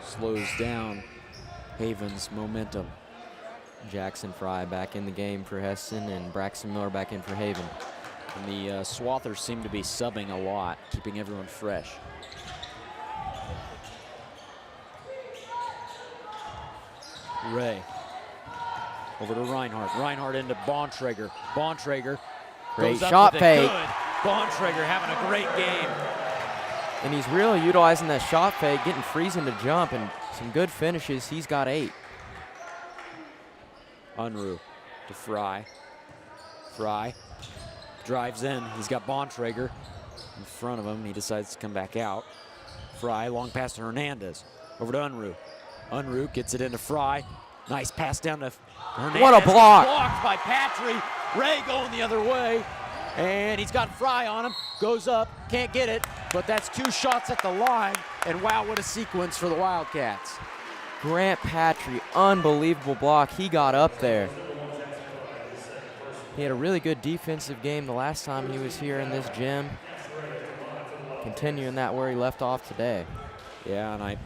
slows down Haven's momentum. Jackson Fry back in the game for Hesston and Braxton Miller back in for Haven. And the Swathers seem to be subbing a lot, keeping everyone fresh. Ray. Over to Reinhardt. Reinhardt into Bontrager. Bontrager. Great shot fake. Good. Bontrager having a great game. And he's really utilizing that shot fake, getting Friesen to jump, and some good finishes. He's got 8. Unruh to Fry. Fry drives in. He's got Bontrager in front of him. He decides to come back out. Fry, long pass to Hernandez. Over to Unruh. Unruh gets it into Fry. Nice pass down to Hernandez. What a block. Blocked by Patry. Ray going the other way. And he's got Fry on him. Goes up. Can't get it. But that's 2 shots at the line. And wow, what a sequence for the Wildcats. Grant Patry, unbelievable block. He got up there. He had a really good defensive game the last time he was here in this gym. Continuing that where he left off today. Yeah, and I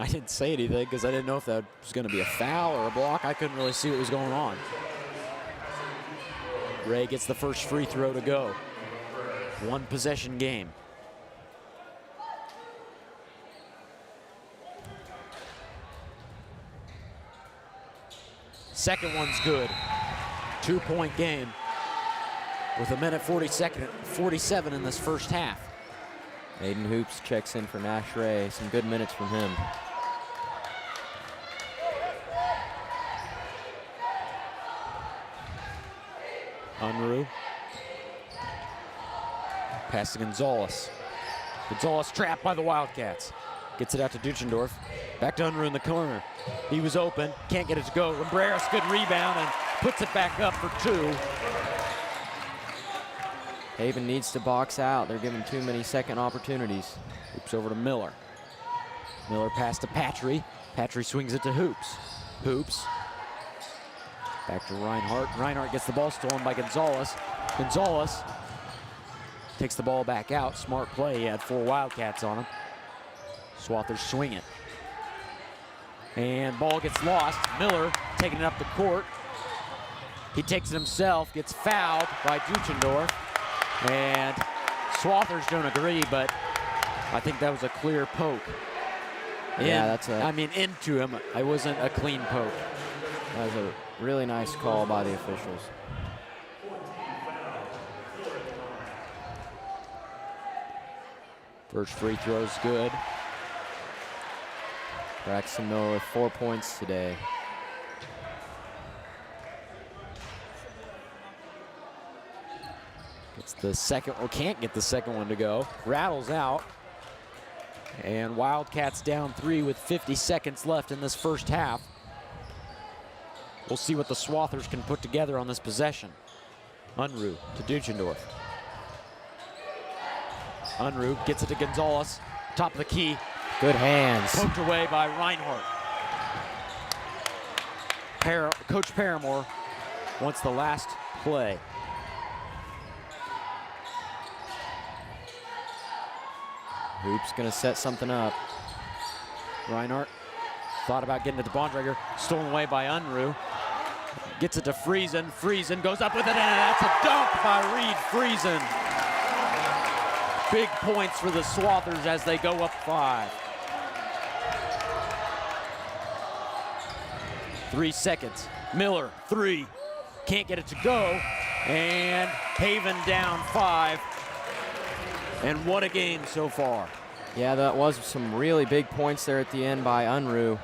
didn't say anything because I didn't know if that was going to be a foul or a block. I couldn't really see what was going on. Ray gets the first free throw to go. 1 possession game. Second one's good. 2-point game with 1:47 in this first half. Aiden Hoops checks in for Nash Ray. Some good minutes from him. Unruh. Pass to Gonzalez. Gonzalez trapped by the Wildcats. Gets it out to Duchendorf. Back to Unruh in the corner. He was open, can't get it to go. Lumbreras, good rebound, and puts it back up for 2. Haven needs to box out. They're giving too many second opportunities. Hoops over to Miller. Miller pass to Patry. Patry swings it to Hoops. Hoops. Back to Reinhardt. Reinhardt gets the ball stolen by Gonzalez. Gonzalez takes the ball back out. Smart play. He had 4 Wildcats on him. Swathers swing it. And ball gets lost. Miller taking it up the court. He takes it himself, gets fouled by Duchendorf. And Swathers don't agree, but I think that was a clear poke. Yeah, into him. It wasn't a clean poke. That was a really nice call by the officials. First free throw's good. Braxton Miller with 4 points today. Gets the second, or can't get the second one to go. Rattles out. And Wildcats down 3 with 50 seconds left in this first half. We'll see what the Swathers can put together on this possession. Unruh to Duchendorf. Unruh gets it to Gonzalez, top of the key. Good hands. Poked away by Reinhardt. Coach Paramore wants the last play. Hoops gonna set something up. Reinhardt thought about getting it to Bontrager, stolen away by Unruh. Gets it to Friesen. Friesen goes up with it, and that's a dunk by Reed Friesen. Big points for the Swathers as they go up 5. 3 seconds. Miller, 3. Can't get it to go. And Haven down 5. And what a game so far. Yeah, that was some really big points there at the end by Unruh.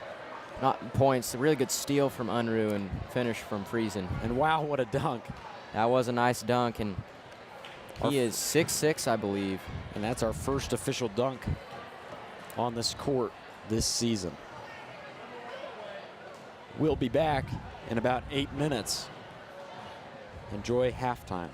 Not points, a really good steal from Unruh and finish from Friesen. And wow, what a dunk. That was a nice dunk, and he is 6'6", I believe. And that's our first official dunk on this court this season. We'll be back in about 8 minutes. Enjoy halftime.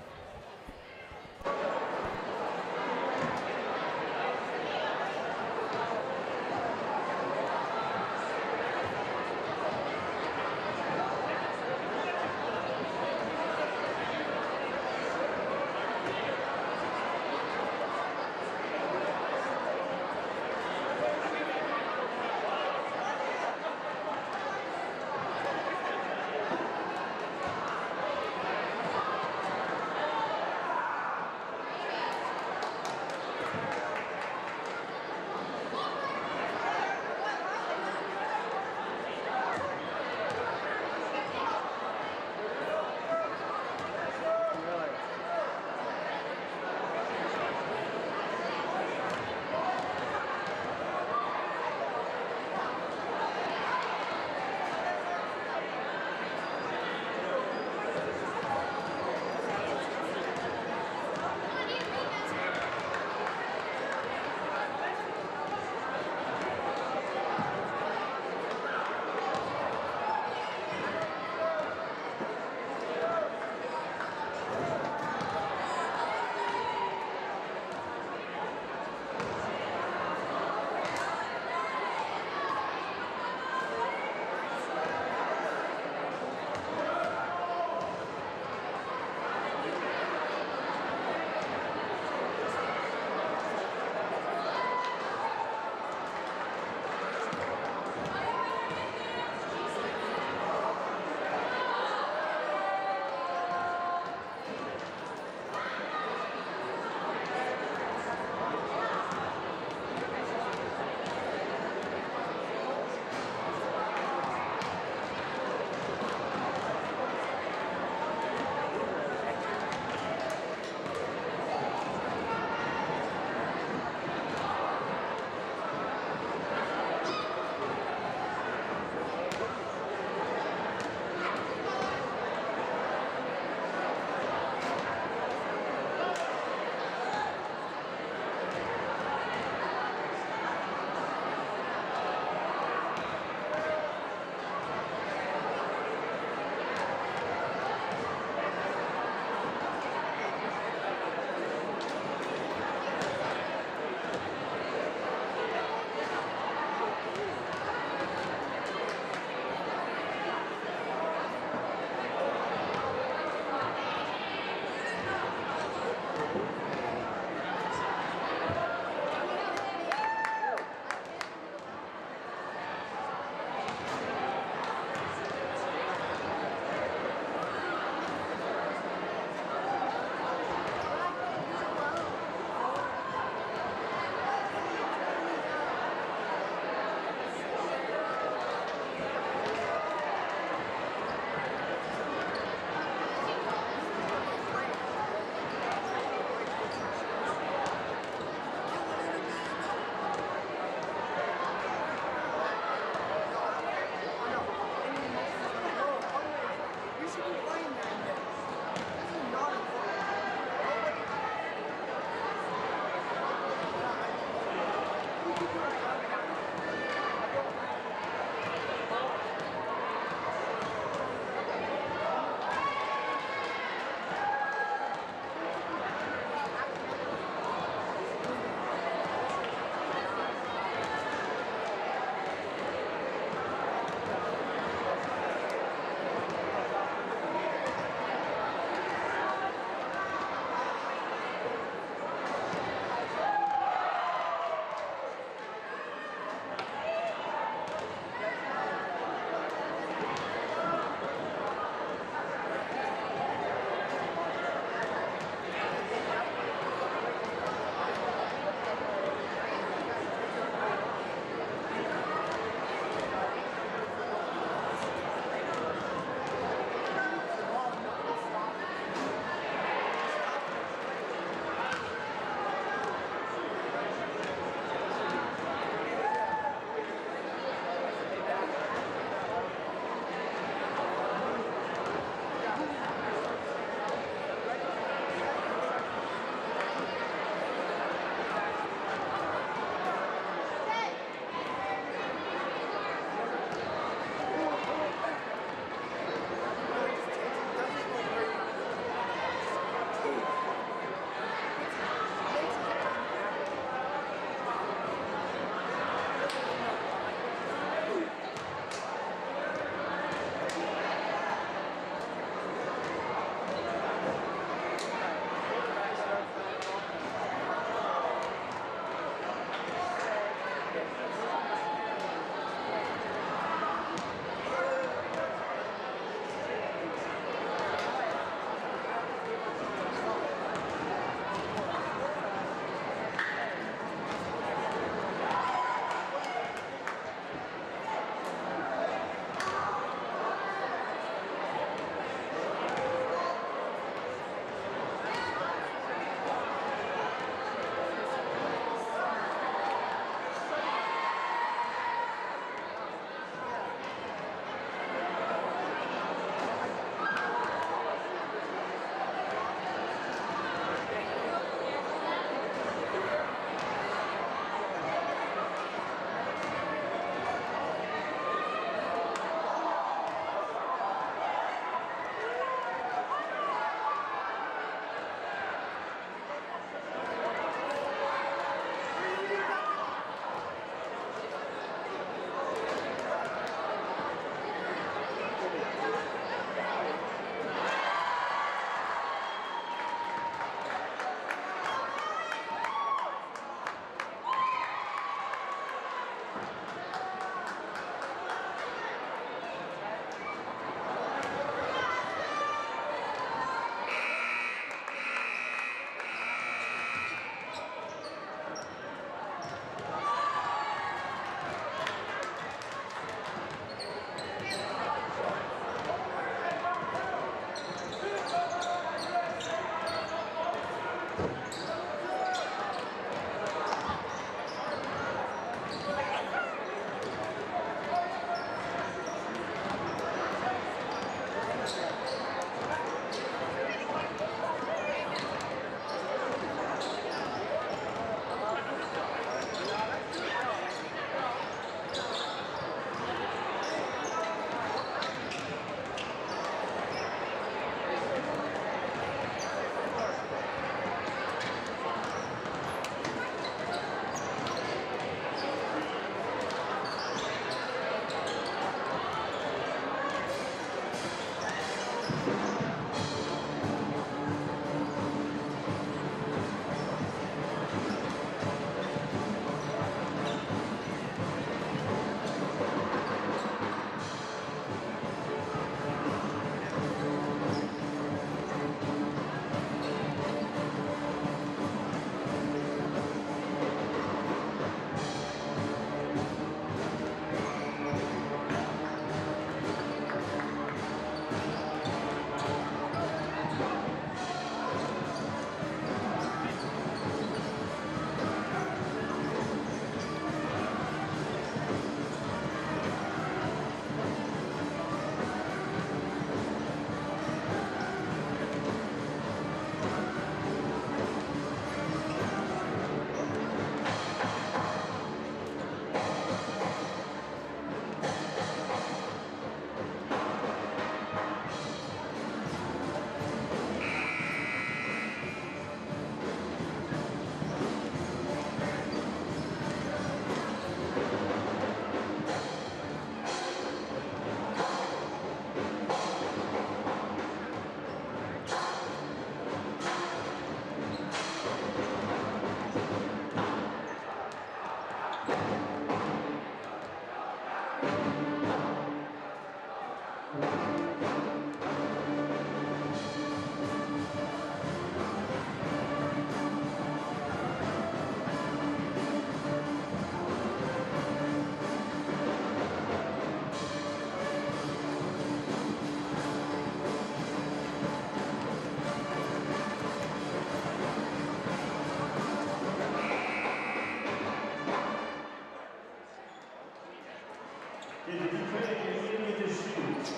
If you can get this shoot,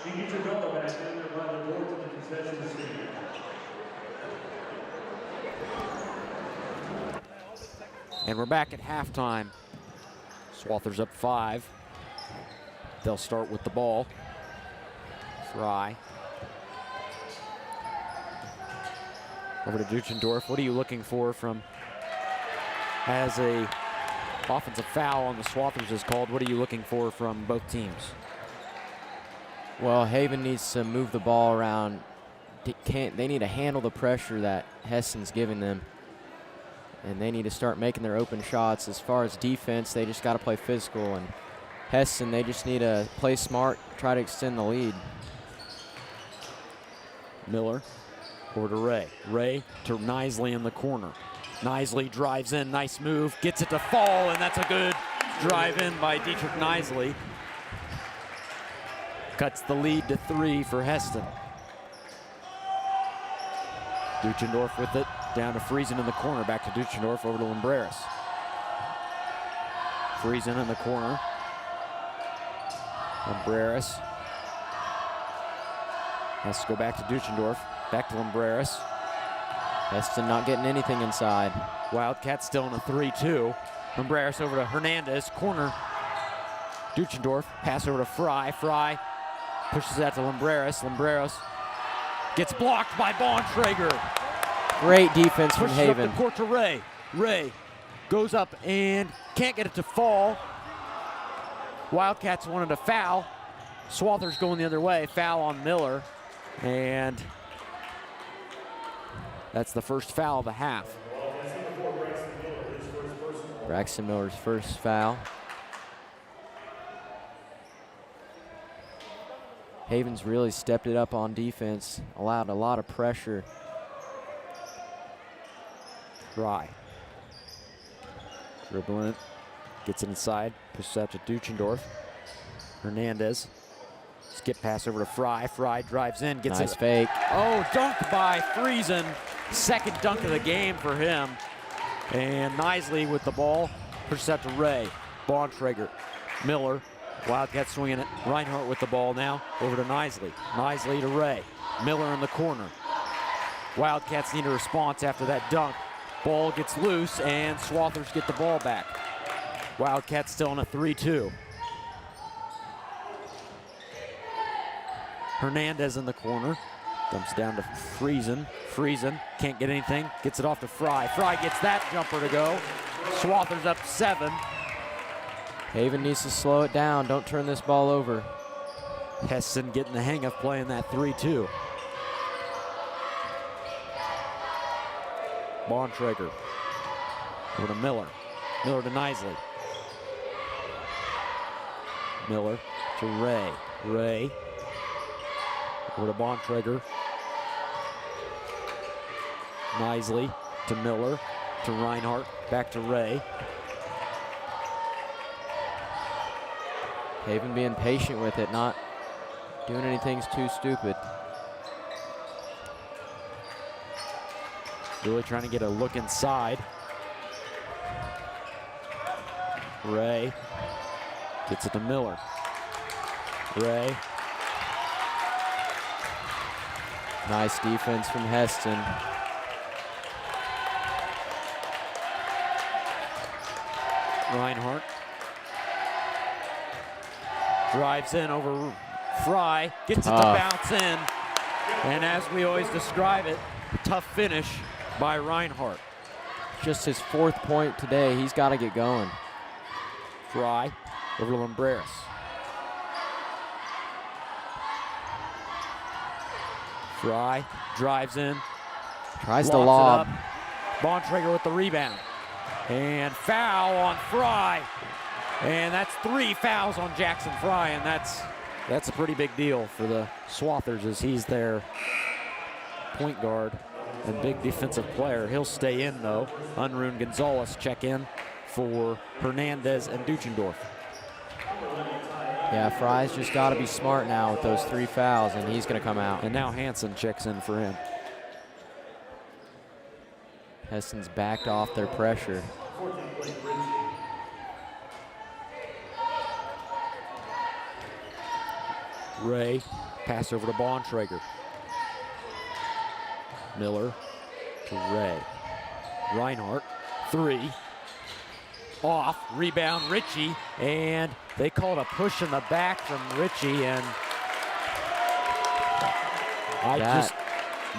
you get your dollar back in there by the door to the concession stand. And we're back at halftime. Swathers up 5. They'll start with the ball. Fry. Over to Duchendorf. What are you looking for from, as a offensive foul on the Swathers is called, what are you looking for from both teams? Well, Haven needs to move the ball around. They need to handle the pressure that Hesston's giving them. And they need to start making their open shots. As far as defense, they just got to play physical. And Hesston, they just need to play smart, try to extend the lead. Miller over to Ray. Ray to Nisley in the corner. Nisley drives in, nice move, gets it to fall, and that's a good drive in by Dietrich Nisley. Cuts the lead to 3 for Hesston. Duchendorf with it, down to Friesen in the corner, back to Duchendorf, over to Lumbreras. Friesen in the corner. Lumbreras has to go back to Duchendorf, back to Lumbreras. Hesston not getting anything inside. Wildcats still in a 3-2. Lumbreras over to Hernandez, corner. Duchendorf, pass over to Fry. Fry pushes that to Lumbreras. Lumbreras gets blocked by Bontrager. Great defense from Pushes Haven. up the court to Ray. Ray goes up and can't get it to fall. Wildcats wanted a foul. Swathers going the other way. Foul on Miller. And that's the first foul of the half. Braxton Miller's first foul. Haven's really stepped it up on defense, allowed a lot of pressure. Fry. Dribbling it, gets it inside, pushes out to Duchendorf. Hernandez Skip pass over to Fry. Fry drives in, gets Nice it. fake. Oh, dunked by Friesen. Second dunk of the game for him. And Nisley with the ball. Pushes out to Ray. Bontrager. Miller. Wildcats swinging it. Reinhardt with the ball now. Over to Nisley. Nisley to Ray. Miller in the corner. Wildcats need a response after that dunk. Ball gets loose and Swathers get the ball back. Wildcats still in a 3-2. Hernandez in the corner. Dumps down to Friesen. Friesen can't get anything. Gets it off to Fry. Fry gets that jumper to go. Swathers up 7. Haven needs to slow it down. Don't turn this ball over. Hesston getting the hang of playing that 3-2. Bontrager. Over to Miller. Miller to Nisley. Miller to Ray. Ray. Over to Bontrager. Nisley to Miller. To Reinhardt. Back to Ray. Haven being patient with it, not doing anything too stupid. Really trying to get a look inside. Ray gets it to Miller. Ray. Nice defense from Hesston. Reinhardt drives in over Fry, gets it to bounce in, and as we always describe it, tough finish by Reinhardt. Just his 4th point today. He's got to get going. Fry over to Lumbreras. Fry drives in, Tries to lobs lob. it up. Bontrager with the rebound. And foul on Fry. And that's 3 fouls on Jackson Fry, and that's a pretty big deal for the Swathers as he's their point guard and big defensive player. He'll stay in though. Unruh and Gonzalez check in for Hernandez and Duchendorf. Yeah, Fry's just got to be smart now with those 3 fouls, and he's going to come out. And now Hansen checks in for him. Hesston's backed off their pressure. Ray, pass over to Bontrager. Miller to Ray. Reinhardt, 3. Off, rebound, Ritchie, and they called a push in the back from Ritchie, and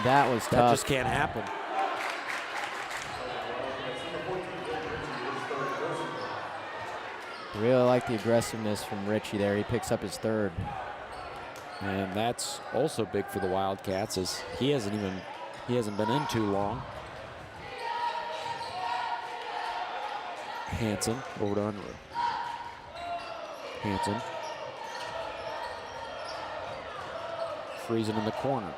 that was that tough. just can't happen. Really like the aggressiveness from Ritchie there. He picks up his 3rd. And that's also big for the Wildcats as he hasn't been in too long. Hansen over to Unruh. Hansen. Friesen in the corner.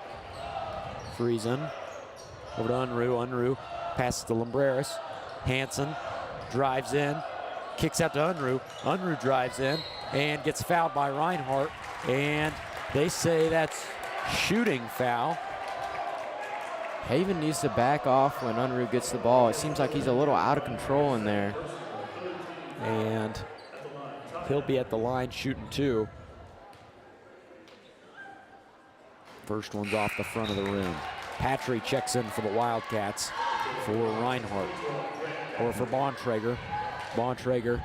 Friesen over to Unruh. Unruh passes to Lumbreras. Hansen drives in, kicks out to Unruh. Unruh drives in and gets fouled by Reinhardt. And they say that's shooting foul. Haven needs to back off when Unruh gets the ball. It seems like he's a little out of control in there. And he'll be at the line shooting 2. First one's off the front of the rim. Patry checks in for the Wildcats for Reinhardt, or for Bontrager. Bontrager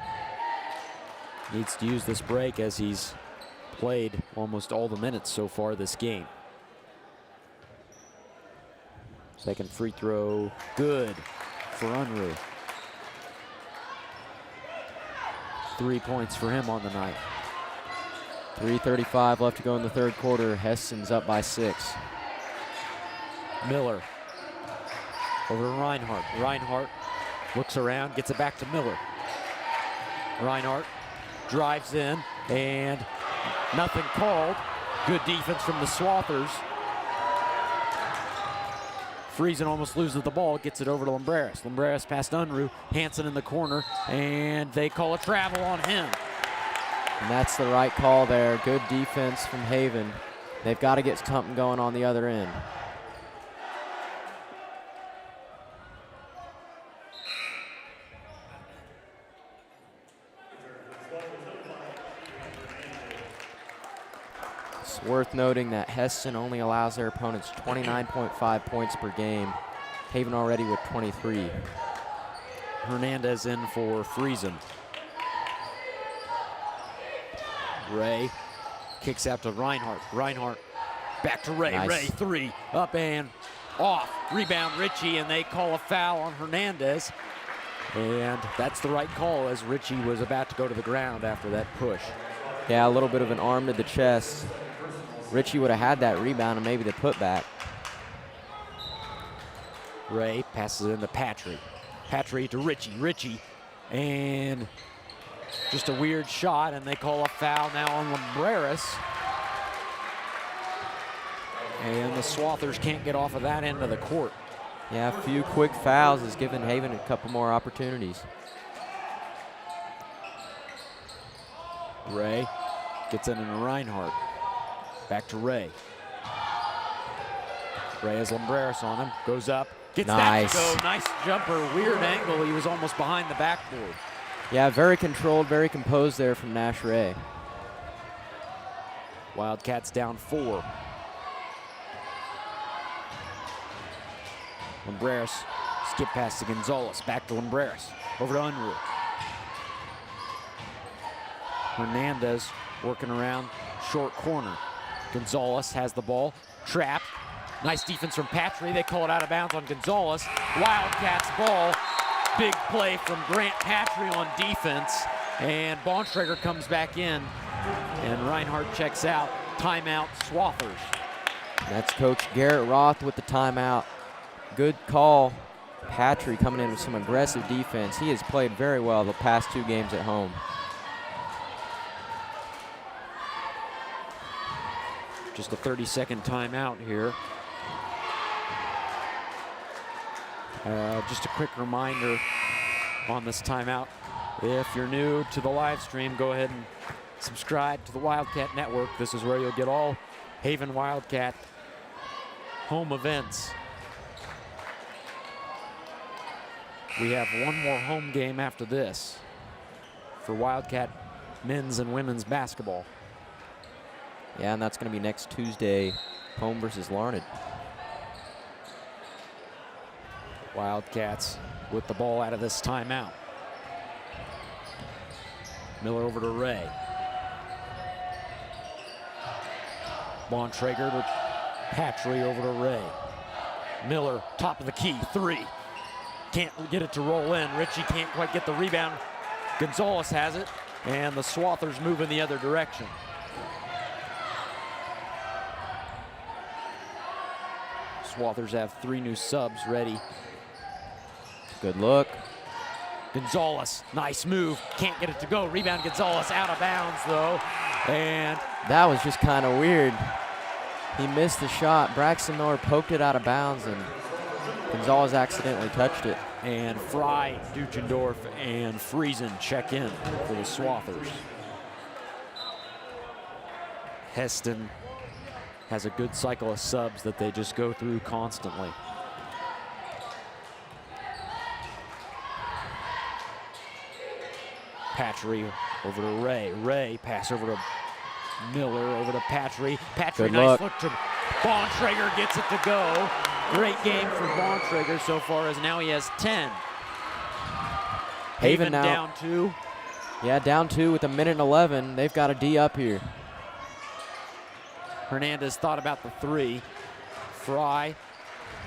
needs to use this break as he's played almost all the minutes so far this game. Second free throw, good for Unruh. 3 points for him on the night. 3:35 left to go in the 3rd quarter. Hesston's up by 6. Miller over to Reinhardt. Reinhardt looks around, gets it back to Miller. Reinhardt drives in, and nothing called. Good defense from the Swathers. Friesen almost loses the ball, gets it over to Lumbreras. Lumbreras past Unruh, Hansen in the corner, and they call a travel on him. And that's the right call there. Good defense from Haven. They've got to get something going on the other end. It's worth noting that Hesston only allows their opponents 29.5 points per game. Haven already with 23. Hernandez in for Friesen. Ray kicks out to Reinhardt. Reinhardt back to Ray. Nice. Ray, three, up and off. Rebound Ritchie, and they call a foul on Hernandez. And that's the right call, as Ritchie was about to go to the ground after that push. Yeah, a little bit of an arm to the chest. Ritchie would have had that rebound and maybe the putback. Ray passes it into Patry. Patry to Ritchie. Ritchie, and just a weird shot, and they call a foul now on Lumbreras. And the Swathers can't get off of that end of the court. Yeah, a few quick fouls has given Haven a couple more opportunities. Ray gets it into Reinhardt. Back to Ray. Ray has Lumbreras on him. Goes up. Gets Nice. that to go. Nice jumper. Weird angle. He was almost behind the backboard. Yeah, very controlled, very composed there from Nash Ray. Wildcats down 4. Lumbreras, skip pass to Gonzalez. Back to Lumbreras. Over to Unruh. Hernandez working around short corner. Gonzalez has the ball. Trapped. Nice defense from Patry. They call it out of bounds on Gonzalez. Wildcats ball. Big play from Grant Patry on defense. And Bontrager comes back in. And Reinhardt checks out. Timeout, Swathers. That's Coach Garrett Roth with the timeout. Good call. Patry coming in with some aggressive defense. He has played very well the past 2 games at home. Just a 30-second timeout here. Just a quick reminder on this timeout. If you're new to the live stream, go ahead and subscribe to the Wildcat Network. This is where you'll get all Haven Wildcat home events. We have one more home game after this for Wildcat men's and women's basketball. Yeah, and that's going to be next Tuesday, home versus Larned. Wildcats with the ball out of this timeout. Miller over to Ray. Bontrager to Patry over to Ray. Miller, top of the key, 3. Can't get it to roll in. Ritchie can't quite get the rebound. Gonzalez has it, and the Swathers move in the other direction. Swathers have 3 new subs ready. Good look. Gonzalez, nice move. Can't get it to go. Rebound Gonzalez out of bounds though. And that was just kind of weird. He missed the shot. Braxton Miller poked it out of bounds and Gonzalez accidentally touched it. And Fry, Duchendorf, and Friesen check in for the Swathers. Hesston has a good cycle of subs that they just go through constantly. Patry over to Ray. Ray pass over to Miller, over to Patry. Patry, nice look to Bontrager, gets it to go. Great game for Bontrager so far, as now he has 10. Haven now down 2. Yeah, down 2 with 1:11. They've got a D up here. Hernandez thought about the 3. Fry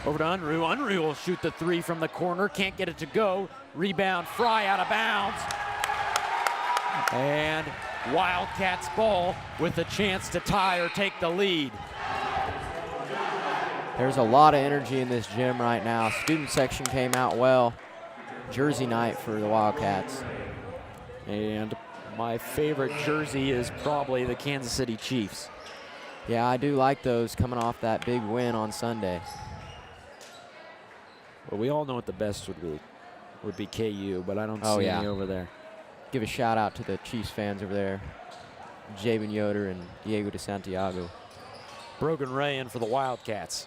over to Unruh. Unruh will shoot the 3 from the corner. Can't get it to go. Rebound, Fry out of bounds. And Wildcats ball with a chance to tie or take the lead. There's a lot of energy in this gym right now. Student section came out well. Jersey night for the Wildcats. And my favorite jersey is probably the Kansas City Chiefs. Yeah, I do like those coming off that big win on Sunday. Well, we all know what the best would be KU, but I don't see any over there. Give a shout out to the Chiefs fans over there. Jabin Yoder and Diego de Santiago. Brogan Ray in for the Wildcats.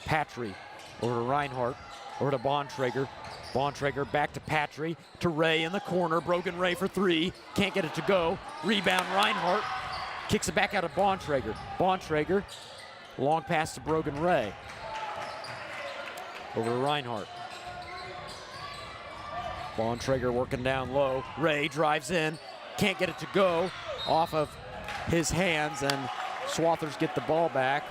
Patry over to Reinhardt, over to Bontrager. Bontrager back to Patry, to Ray in the corner. Brogan Ray for three, can't get it to go. Rebound Reinhardt, kicks it back out of Bontrager. Bontrager, long pass to Brogan Ray. Over to Reinhardt. Bontrager working down low. Ray drives in, can't get it to go. Off of his hands, and Swathers get the ball back.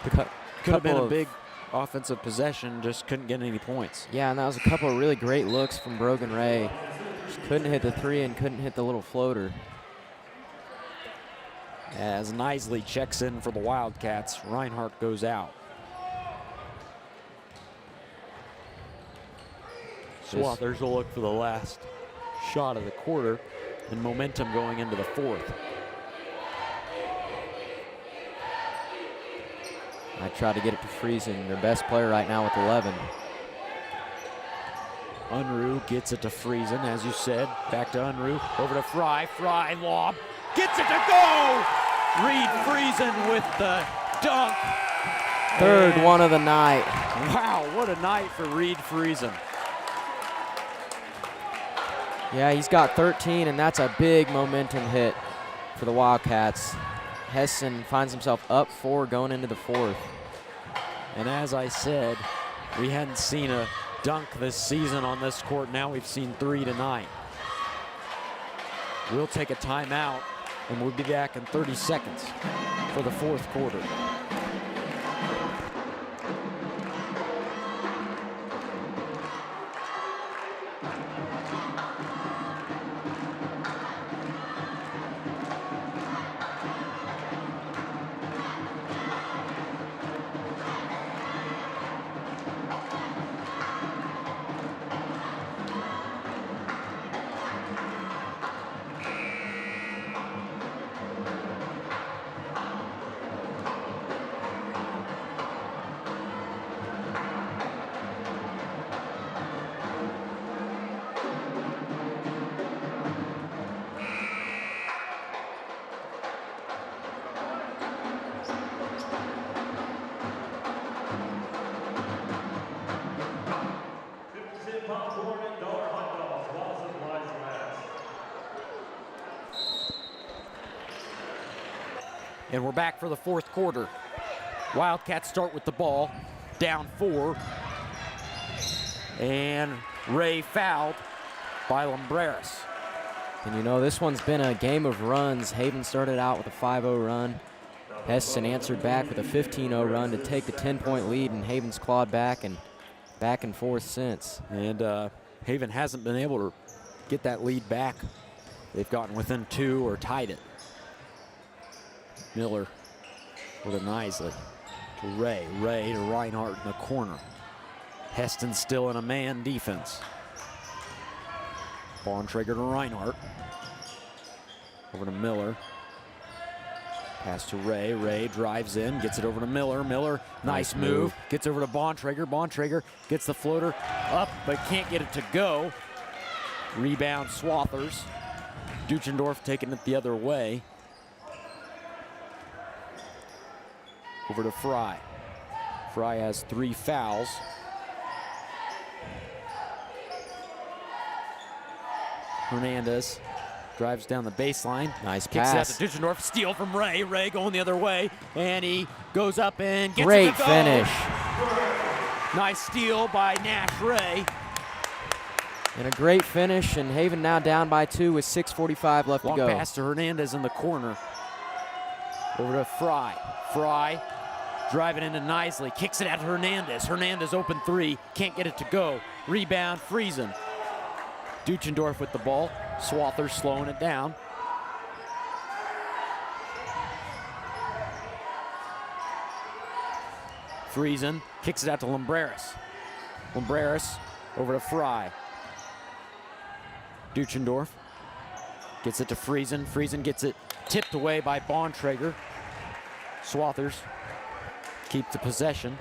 Could have been a big offensive possession, just couldn't get any points. Yeah, and that was a couple of really great looks from Brogan Ray. Just couldn't hit the three and couldn't hit the little floater. As Nisley checks in for the Wildcats, Reinhardt goes out. Swathers will look for the last shot of the quarter and momentum going into the fourth. I tried to get it to Friesen, their best player right now with 11. Unruh gets it to Friesen, as you said. Back to Unruh, over to Fry. Fry lob, gets it to go! Reed Friesen with the dunk. Third one of the night. Wow, what a night for Reed Friesen. Yeah, he's got 13, and that's a big momentum hit for the Wildcats. Hesston finds himself up 4 going into the fourth. And as I said, we hadn't seen a dunk this season on this court. Now we've seen 3 tonight. We'll take a timeout, and we'll be back in 30 seconds for the fourth quarter. And we're back for the fourth quarter. Wildcats start with the ball, down 4. And Ray fouled by Lumbreras. And you know, this one's been a game of runs. Haven started out with a 5-0 run. Hesston answered back with a 15-0 run to take the 10-point lead, and Haven's clawed back and forth since. And Haven hasn't been able to get that lead back. They've gotten within 2 or tied it. Miller with a Nisley to Ray. Ray to Reinhardt in the corner. Hesston still in a man defense. Bontrager to Reinhardt. Over to Miller. Pass to Ray. Ray drives in, gets it over to Miller. Miller, nice move. Gets over to Bontrager. Bontrager gets the floater up, but can't get it to go. Rebound Swathers. Duchendorf taking it the other way. Over to Fry. Fry has 3 fouls. Hernandez drives down the baseline. Nice Kicks pass. it out to Duchendorf. Steal from Ray. Ray going the other way. And he goes up and gets Great it to go. finish. Nice steal by Nash Ray. And a great finish, and Haven now down by 2 with 6:45 left Long to go. pass to Hernandez in the corner. Over to Fry. Fry driving into Nisley. Kicks it out to Hernandez. Hernandez open 3. Can't get it to go. Rebound Friesen. Duchendorf with the ball. Swathers slowing it down. Friesen kicks it out to Lumbreras. Lumbreras over to Fry. Duchendorf gets it to Friesen. Friesen gets it tipped away by Bontrager. Swathers keeps the possession.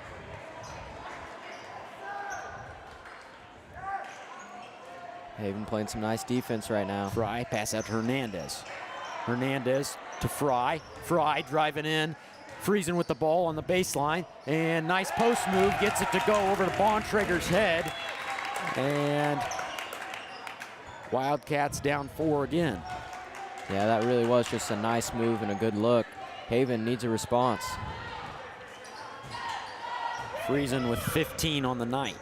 Haven playing some nice defense right now. Fry, pass out to Hernandez. Hernandez to Fry. Fry driving in. Friesen with the ball on the baseline. And nice post move. Gets it to go over to Bontrager's head. And Wildcats down 4 again. Yeah, that really was just a nice move and a good look. Haven needs a response. Friesen with 15 on the night.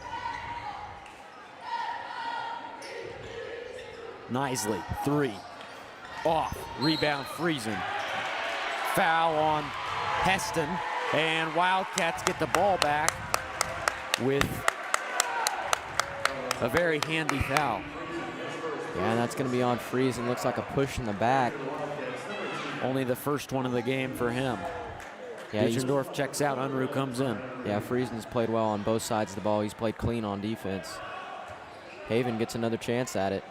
Knisley, 3. Off, rebound Friesen. Foul on Hesston, and Wildcats get the ball back with a very handy foul. Yeah, that's going to be on Friesen. Looks like a push in the back. Only the first one of the game for him. Yeah, Dichendorf checks out, Unruh comes in. Yeah, Friesen's played well on both sides of the ball. He's played clean on defense. Haven gets another chance at it.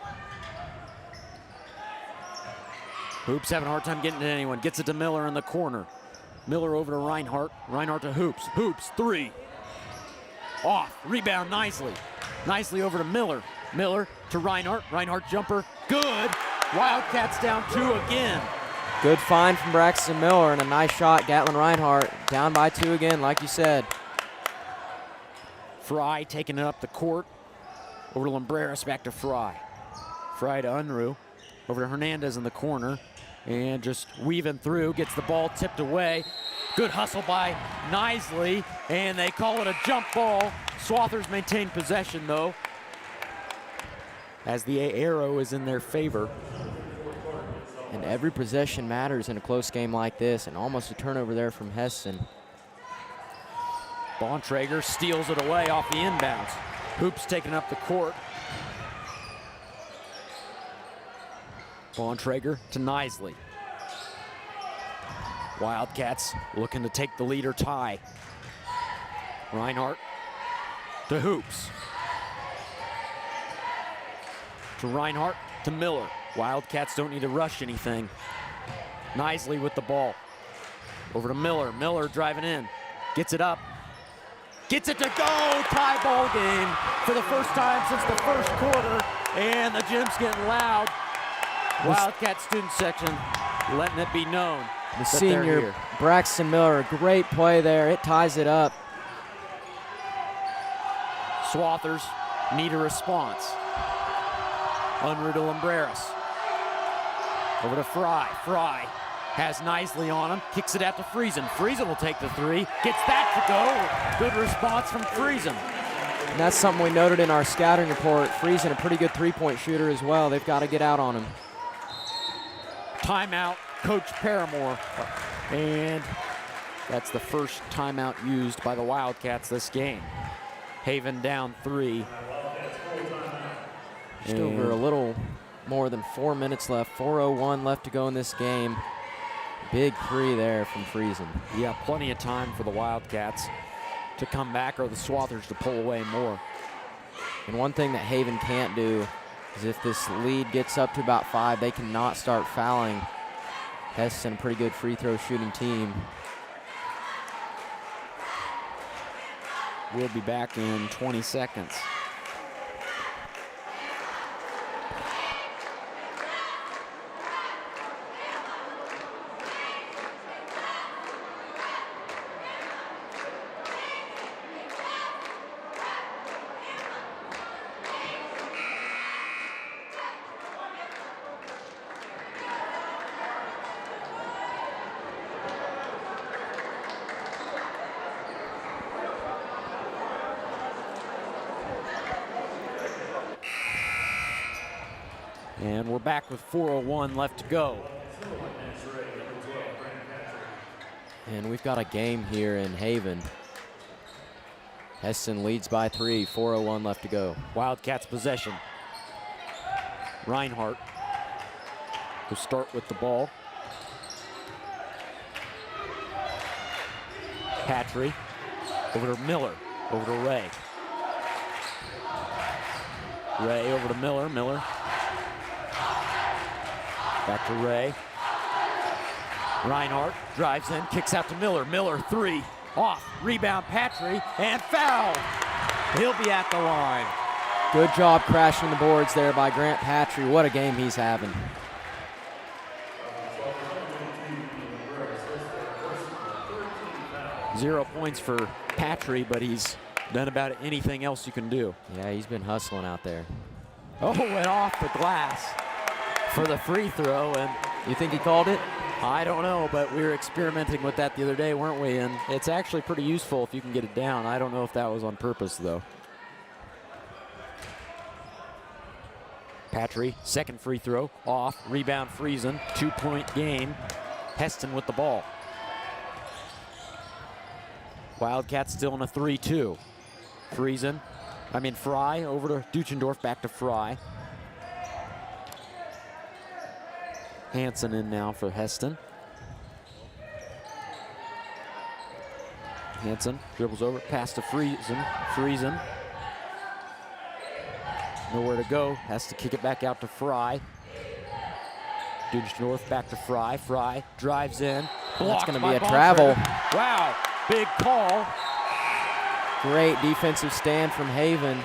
Hoops having a hard time getting to anyone. Gets it to Miller in the corner. Miller over to Reinhardt. Reinhardt to Hoops. Hoops, 3. Off, rebound Knisley. Knisley over to Miller. Miller to Reinhardt. Reinhardt jumper, good. Wildcats down 2 again. Good find from Braxton Miller and a nice shot. Gatlin Reinhardt down by 2 again, like you said. Fry taking it up the court. Over to Lumbreras, back to Fry. Fry to Unruh. Over to Hernandez in the corner. And just weaving through, gets the ball tipped away. Good hustle by Knisley, and they call it a jump ball. Swathers maintain possession though, as the arrow is in their favor. And every possession matters in a close game like this, and almost a turnover there from Hesston. Bontrager steals it away off the inbounds. Hoops taking up the court. Bontrager to Knisley. Wildcats looking to take the lead or tie. Reinhardt to Hoops. To Reinhardt to Miller. Wildcats don't need to rush anything. Knisley with the ball. Over to Miller. Miller driving in. Gets it up. Gets it to go. Tie ball game for the first time since the first quarter. And the gym's getting loud. Wildcat student section letting it be known. The senior Braxton Miller, great play there. It ties it up. Swathers need a response. Unruh to Lumbreras. Over to Fry. Fry has Knisley on him. Kicks it out to Friesen. Friesen will take the 3. Gets that to go. Good response from Friesen. And that's something we noted in our scouting report. Friesen, a pretty good three-point shooter as well. They've got to get out on him. Timeout, Coach Paramore. And that's the first timeout used by the Wildcats this game. Haven down 3. Just over a little more than 4 minutes left. 4:01 left to go in this game. Big 3 there from Friesen. Yeah, plenty of time for the Wildcats to come back, or the Swathers to pull away more. And one thing that Haven can't do is if this lead gets up to about 5, they cannot start fouling. Hesston, a pretty good free throw shooting team. We'll be back in 20 seconds. And we're back with 4:01 left to go. And we've got a game here in Haven. Hesston leads by 3, 4:01 left to go. Wildcats possession. Reinhardt will start with the ball. Patry over to Miller, over to Ray. Ray over to Miller, Miller. Back to Ray. Reinhardt drives in, kicks out to Miller. Miller, 3, off, rebound Patry, and foul. He'll be at the line. Good job crashing the boards there by Grant Patry. What a game he's having. 0 points for Patry, but he's done about anything else you can do. Yeah, he's been hustling out there. Oh, went off the glass for the free throw, and you think he called it? I don't know, but we were experimenting with that the other day, weren't we? And it's actually pretty useful if you can get it down. I don't know if that was on purpose, though. Patry, second free throw, off, rebound Friesen, 2-point game. Hesston with the ball. Wildcats still in a 3-2. Fry over to Duchendorf, back to Fry. Hansen in now for Hesston. Hansen dribbles over, pass to Friesen. Nowhere to go, has to kick it back out to Fry. Duchendorf back to Fry. Fry drives in. That's going to be a travel. Wow, big call. Great defensive stand from Haven.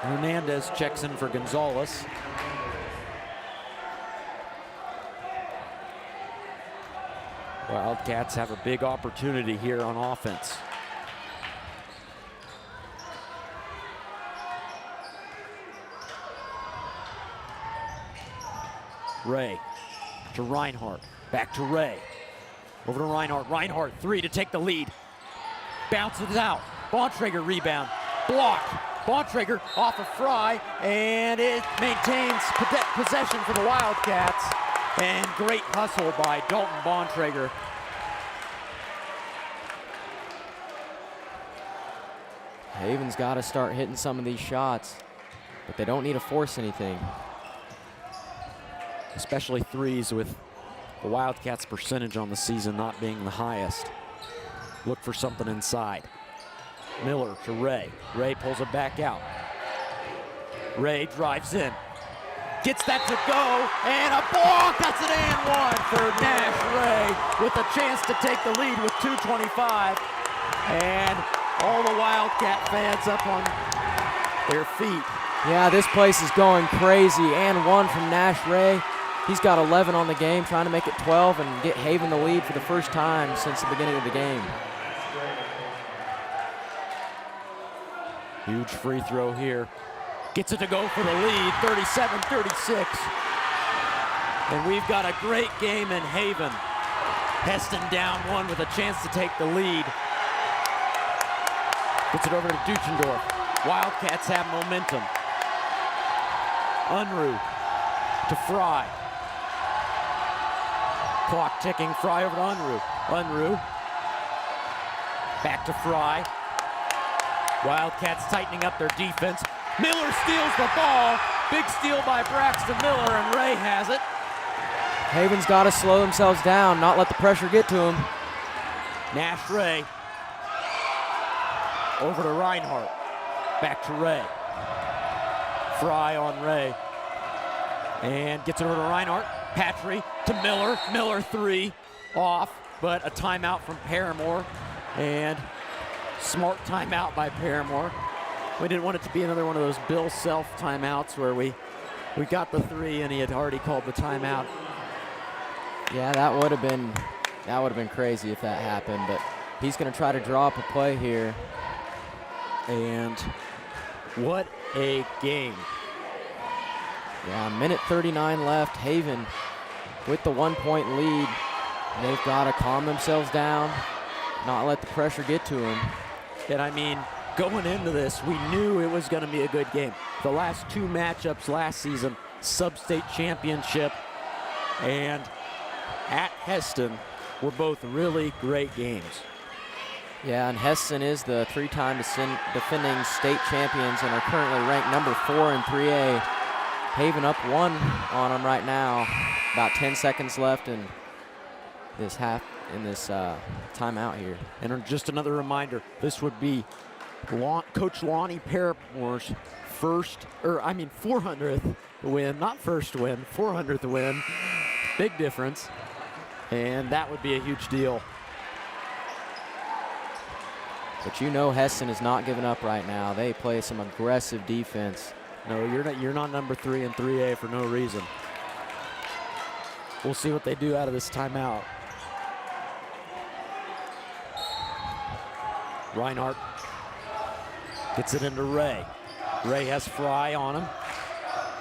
Hernandez checks in for Gonzalez. Wildcats have a big opportunity here on offense. Ray to Reinhardt, back to Ray. Over to Reinhardt, Reinhardt 3 to take the lead. Bounces out, Bontrager rebound, block. Bontrager off of Fry, and it maintains possession for the Wildcats. And great hustle by Dalton Bontrager. Haven's got to start hitting some of these shots, but they don't need to force anything. Especially threes, with the Wildcats' percentage on the season not being the highest. Look for something inside. Miller to Ray. Ray pulls it back out. Ray drives in. Gets that to go, and a block. That's an and one for Nash Ray with a chance to take the lead with 2:25. And all the Wildcat fans up on their feet. Yeah, this place is going crazy. And one from Nash Ray. He's got 11 on the game, trying to make it 12 and get Haven the lead for the first time since the beginning of the game. Huge free throw here. Gets it to go for the lead, 37-36. And we've got a great game in Haven. Hesston down one with a chance to take the lead. Gets it over to Duchendorf. Wildcats have momentum. Unruh to Fry. Clock ticking, Fry over to Unruh. Unruh back to Fry. Wildcats tightening up their defense. Miller steals the ball. Big steal by Braxton Miller, and Ray has it. Haven's got to slow themselves down, not let the pressure get to them. Nash Ray. Over to Reinhardt. Back to Ray. Fry on Ray. And gets it over to Reinhardt. Patry to Miller. Miller 3 off, but a timeout from Paramore. And smart timeout by Paramore. We didn't want it to be another one of those Bill Self timeouts where we got the 3 and he had already called the timeout. Yeah, that would have been crazy if that happened, but he's going to try to draw up a play here. And what a game. Yeah, minute 39 left. Haven with the 1-point lead. They've got to calm themselves down, not let the pressure get to them. And I mean, going into this, we knew it was going to be a good game. The last 2 matchups last season, sub-state championship and at Hesston, were both really great games. Yeah, and Hesston is the 3-time defending state champions and are currently ranked number 4 in 3A. Haven up 1 on them right now. About 10 seconds left in this timeout here. And just another reminder, this would be Coach Lonnie Paramore's 400th win, not first win, 400th win. Big difference. And that would be a huge deal. But you know Hesston is not giving up right now. They play some aggressive defense. No, you're not number 3 in 3A for no reason. We'll see what they do out of this timeout. Reinhardt gets it into Ray. Ray has Fry on him.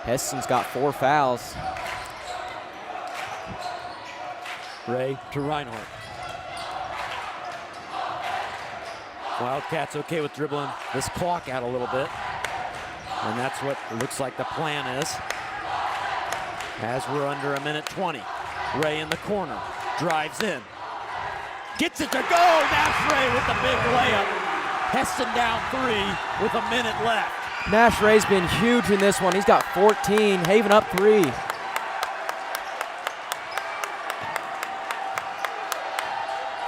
Hesston's got 4 fouls. Ray to Reinhardt. Wildcats okay with dribbling this clock out a little bit. And that's what it looks like the plan is. As we're under 1:20. Ray in the corner, drives in. Gets it to go, Nash Ray with the big layup. Hesston down 3 with a minute left. Nash Ray's been huge in this one. He's got 14, Haven up 3.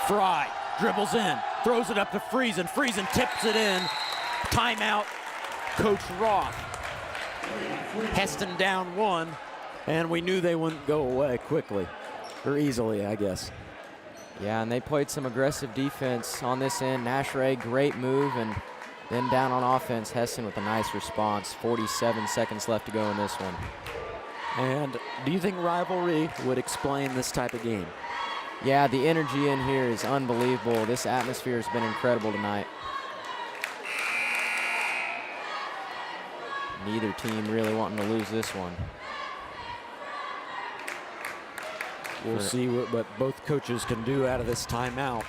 Fry dribbles in, throws it up to Friesen. Friesen tips it in. Timeout, Coach Roth. Hesston down 1, and we knew they wouldn't go away quickly, or easily, I guess. Yeah, and they played some aggressive defense on this end. Nash Ray, great move, and then down on offense, Hesston with a nice response. 47 seconds left to go in this one. And do you think rivalry would explain this type of game? Yeah, the energy in here is unbelievable. This atmosphere has been incredible tonight. Neither team really wanting to lose this one. We'll see what both coaches can do out of this timeout.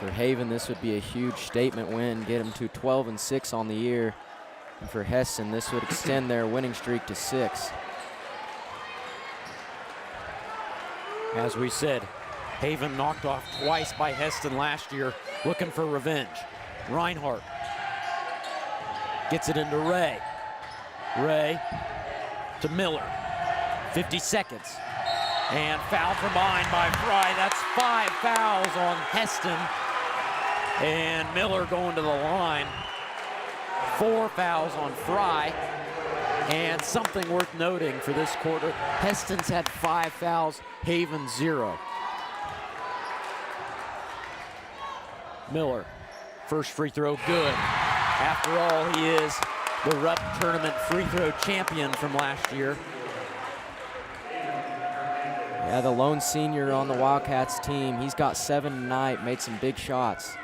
For Haven, this would be a huge statement win, get them to 12-6 on the year. And for Hesston, this would extend their winning streak to 6. As we said, Haven knocked off twice by Hesston last year, looking for revenge. Reinhardt gets it into Ray. Ray to Miller. 50 seconds. And foul from behind by Fry. That's 5 fouls on Hesston. And Miller going to the line. 4 fouls on Fry. And something worth noting for this quarter, Hesston's had 5 fouls, Haven 0. Miller, first free throw good. After all, he is the Rupp Tournament free throw champion from last year. Yeah, the lone senior on the Wildcats team. He's got 7 tonight, made some big shots.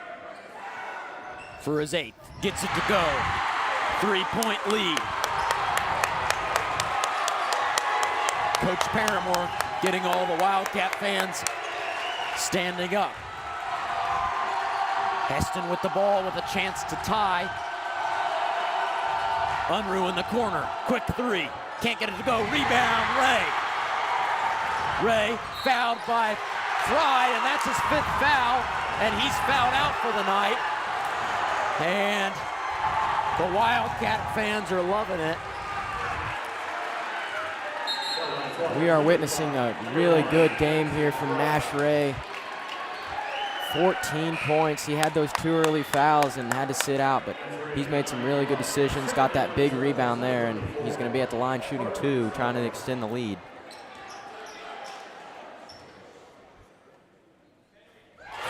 For his 8th, gets it to go. 3-point lead. Coach Paramore getting all the Wildcat fans standing up. Hesston with the ball with a chance to tie. Unruh in the corner, quick 3, can't get it to go, rebound, Ray. Ray fouled by Fry, and that's his 5th foul, and he's fouled out for the night. And the Wildcat fans are loving it. We are witnessing a really good game here from Nash Ray. 14 points. He had those 2 early fouls and had to sit out, but he's made some really good decisions, got that big rebound there, and he's going to be at the line shooting 2, trying to extend the lead.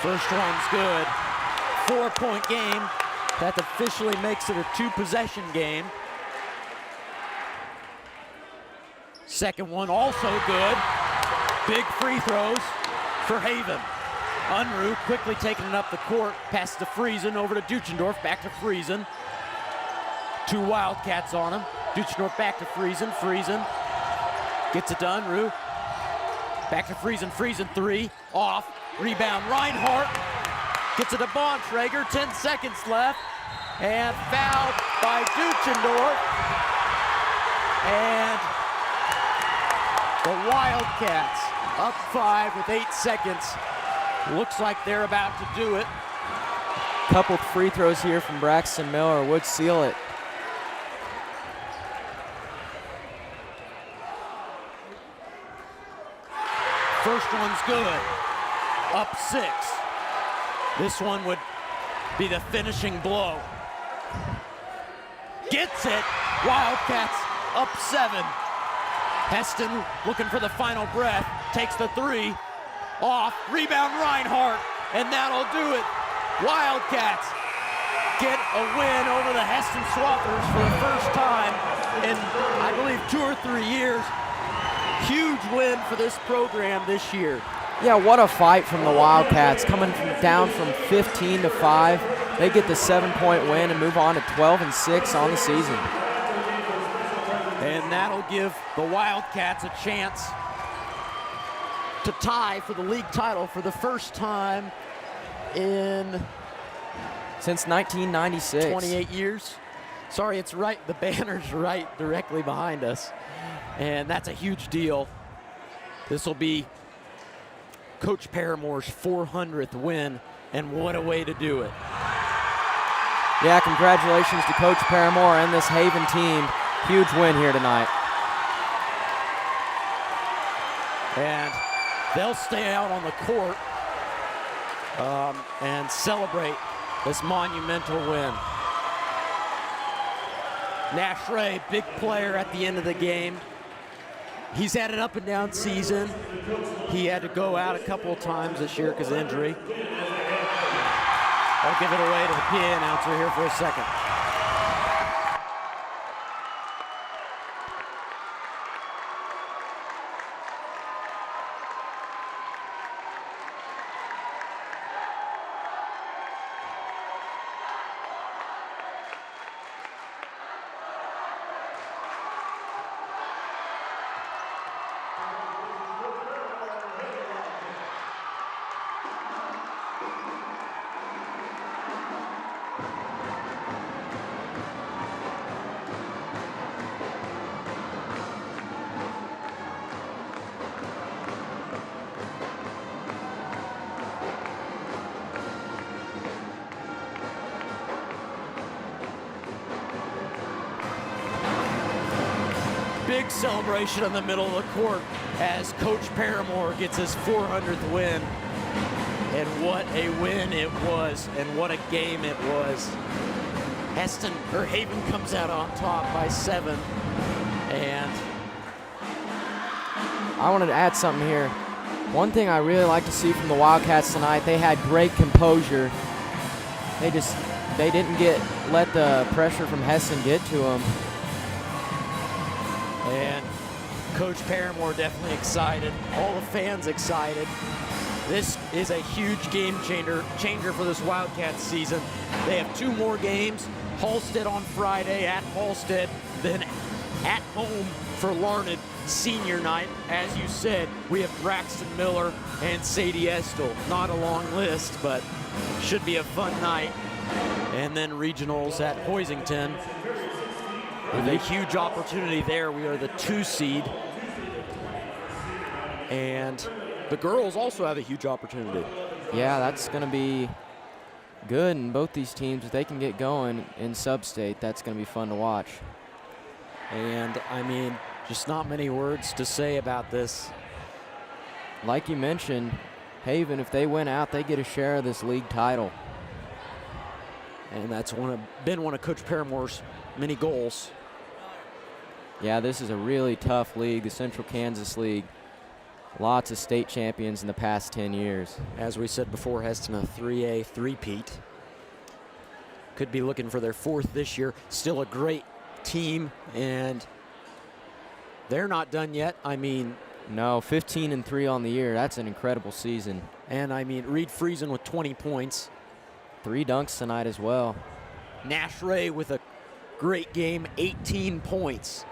First one's good. 4-point game. That officially makes it a 2-possession game. Second one also good. Big free throws for Haven. Unruh quickly taking it up the court, passes to Friesen, over to Duchendorf, back to Friesen. 2 Wildcats on him. Duchendorf back to Friesen. Friesen gets it to Unruh. Back to Friesen. Friesen 3, off. Rebound Reinhardt. Gets it to Bontrager, 10 seconds left. And fouled by Duchendorf. And the Wildcats up 5 with 8 seconds. Looks like they're about to do it. Couple free throws here from Braxton Miller would seal it. First one's good. Up 6. This one would be the finishing blow. Gets it. Wildcats up 7. Hesston looking for the final breath. Takes the 3. Off, rebound Reinhardt, and that'll do it. Wildcats get a win over the Hesston Swaffers for the first time in, I believe, 2 or 3 years. Huge win for this program this year. Yeah, what a fight from the Wildcats, coming down from 15 to 5. They get the 7-point win and move on to 12-6 on the season. And that'll give the Wildcats a chance to tie for the league title for the first time in since 1996. 28 years. Sorry, it's right, the banner's right directly behind us. And that's a huge deal. This will be Coach Paramore's 400th win, and what a way to do it. Yeah, congratulations to Coach Paramore and this Haven team. Huge win here tonight. And they'll stay out on the court and celebrate this monumental win. Nash Ray, big player at the end of the game. He's had an up and down season. He had to go out a couple of times this year because of injury. I'll give it away to the PA announcer here for a second. Big celebration in the middle of the court as Coach Paramore gets his 400th win. And what a win it was, and what a game it was. Haven comes out on top by 7. And I wanted to add something here. One thing I really like to see from the Wildcats tonight, they had great composure. They didn't let the pressure from Hesston get to them. And Coach Paramore definitely excited. All the fans excited. This is a huge game changer for this Wildcats season. They have 2 more games. Halstead on Friday at Halstead, then at home for Larned senior night. As you said, we have Braxton Miller and Sadie Estel. Not a long list, but should be a fun night. And then regionals at Hoisington. With a huge opportunity there. We are the 2 seed. And the girls also have a huge opportunity. Yeah, that's going to be good in both these teams. If they can get going in sub-state, that's going to be fun to watch. And, I mean, just not many words to say about this. Like you mentioned, Haven, if they win out, they get a share of this league title. And that's been one of Coach Paramore's many goals. Yeah, this is a really tough league, the Central Kansas League. Lots of state champions in the past 10 years. As we said before, Hesston a 3A three-peat. Could be looking for their 4th this year. Still a great team, and they're not done yet. I mean, no, 15-3 on the year. That's an incredible season. And I mean, Reed Friesen with 20 points. 3 dunks tonight as well. Nash Ray with a great game, 18 points.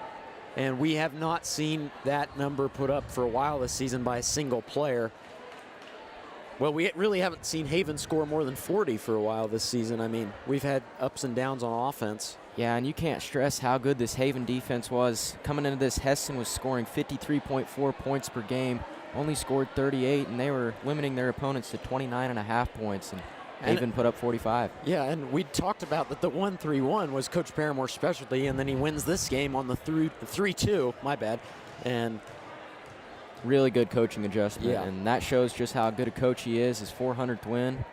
And we have not seen that number put up for a while this season by a single player. Well, we really haven't seen Haven score more than 40 for a while this season. I mean, we've had ups and downs on offense. Yeah, and you can't stress how good this Haven defense was. Coming into this, Hesston was scoring 53.4 points per game, only scored 38, and they were limiting their opponents to 29.5 points. And Haven put up 45. Yeah, and we talked about that the 1-3-1 was Coach Paramore's specialty, and then he wins this game on the 3-2, my bad. And really good coaching adjustment, yeah. And that shows just how good a coach he is, his 400th win.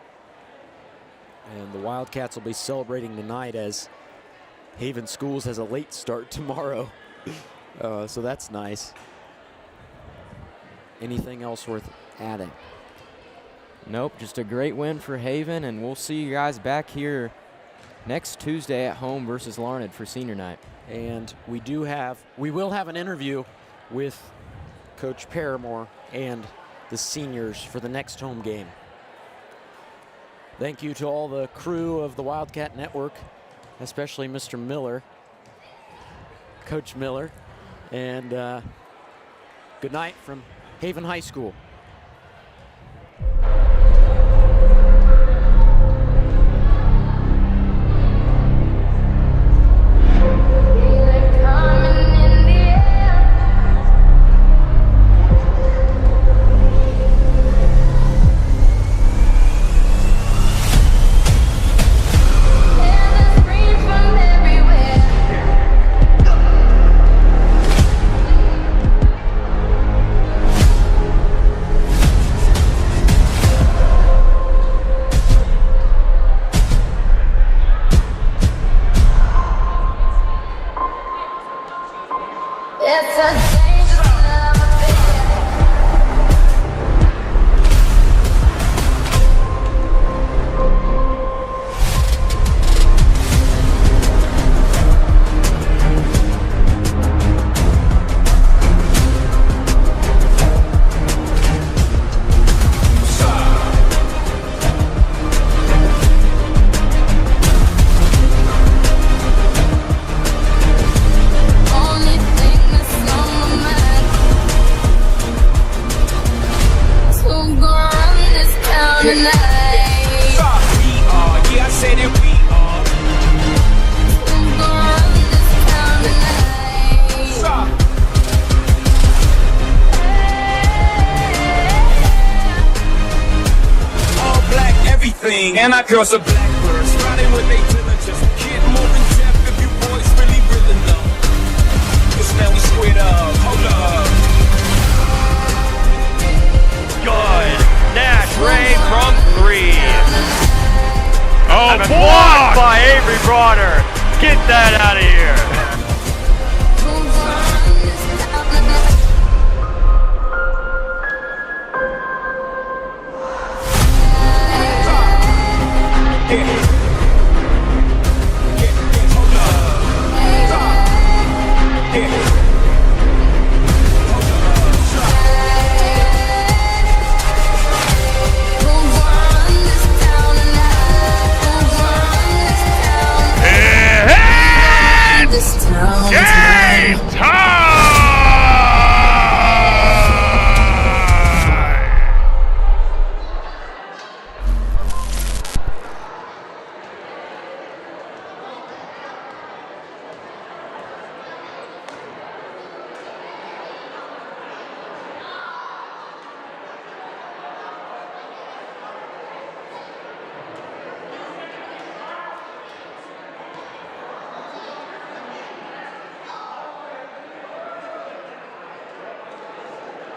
And the Wildcats will be celebrating tonight as Haven Schools has a late start tomorrow. So that's nice. Anything else worth adding? Nope, just a great win for Haven, and we'll see you guys back here next Tuesday at home versus Larned for senior night. And we will have an interview with Coach Paramore and the seniors for the next home game. Thank you to all the crew of the Wildcat Network, especially Mr. Miller, Coach Miller, and good night from Haven High School. It's a dangerous love only thing that's on my mind. So go run this town tonight. We are, yeah, I said it, we are. So go run this town tonight. All black, everything, and our girls are blackbirds, riding with they diligence. Kid more than Jeff, if you boys really know. Cause now we squared up, hold up. Good. Dash Ray from 3. Oh, And blocked! blocked by Avery Bronner. Get that out of here.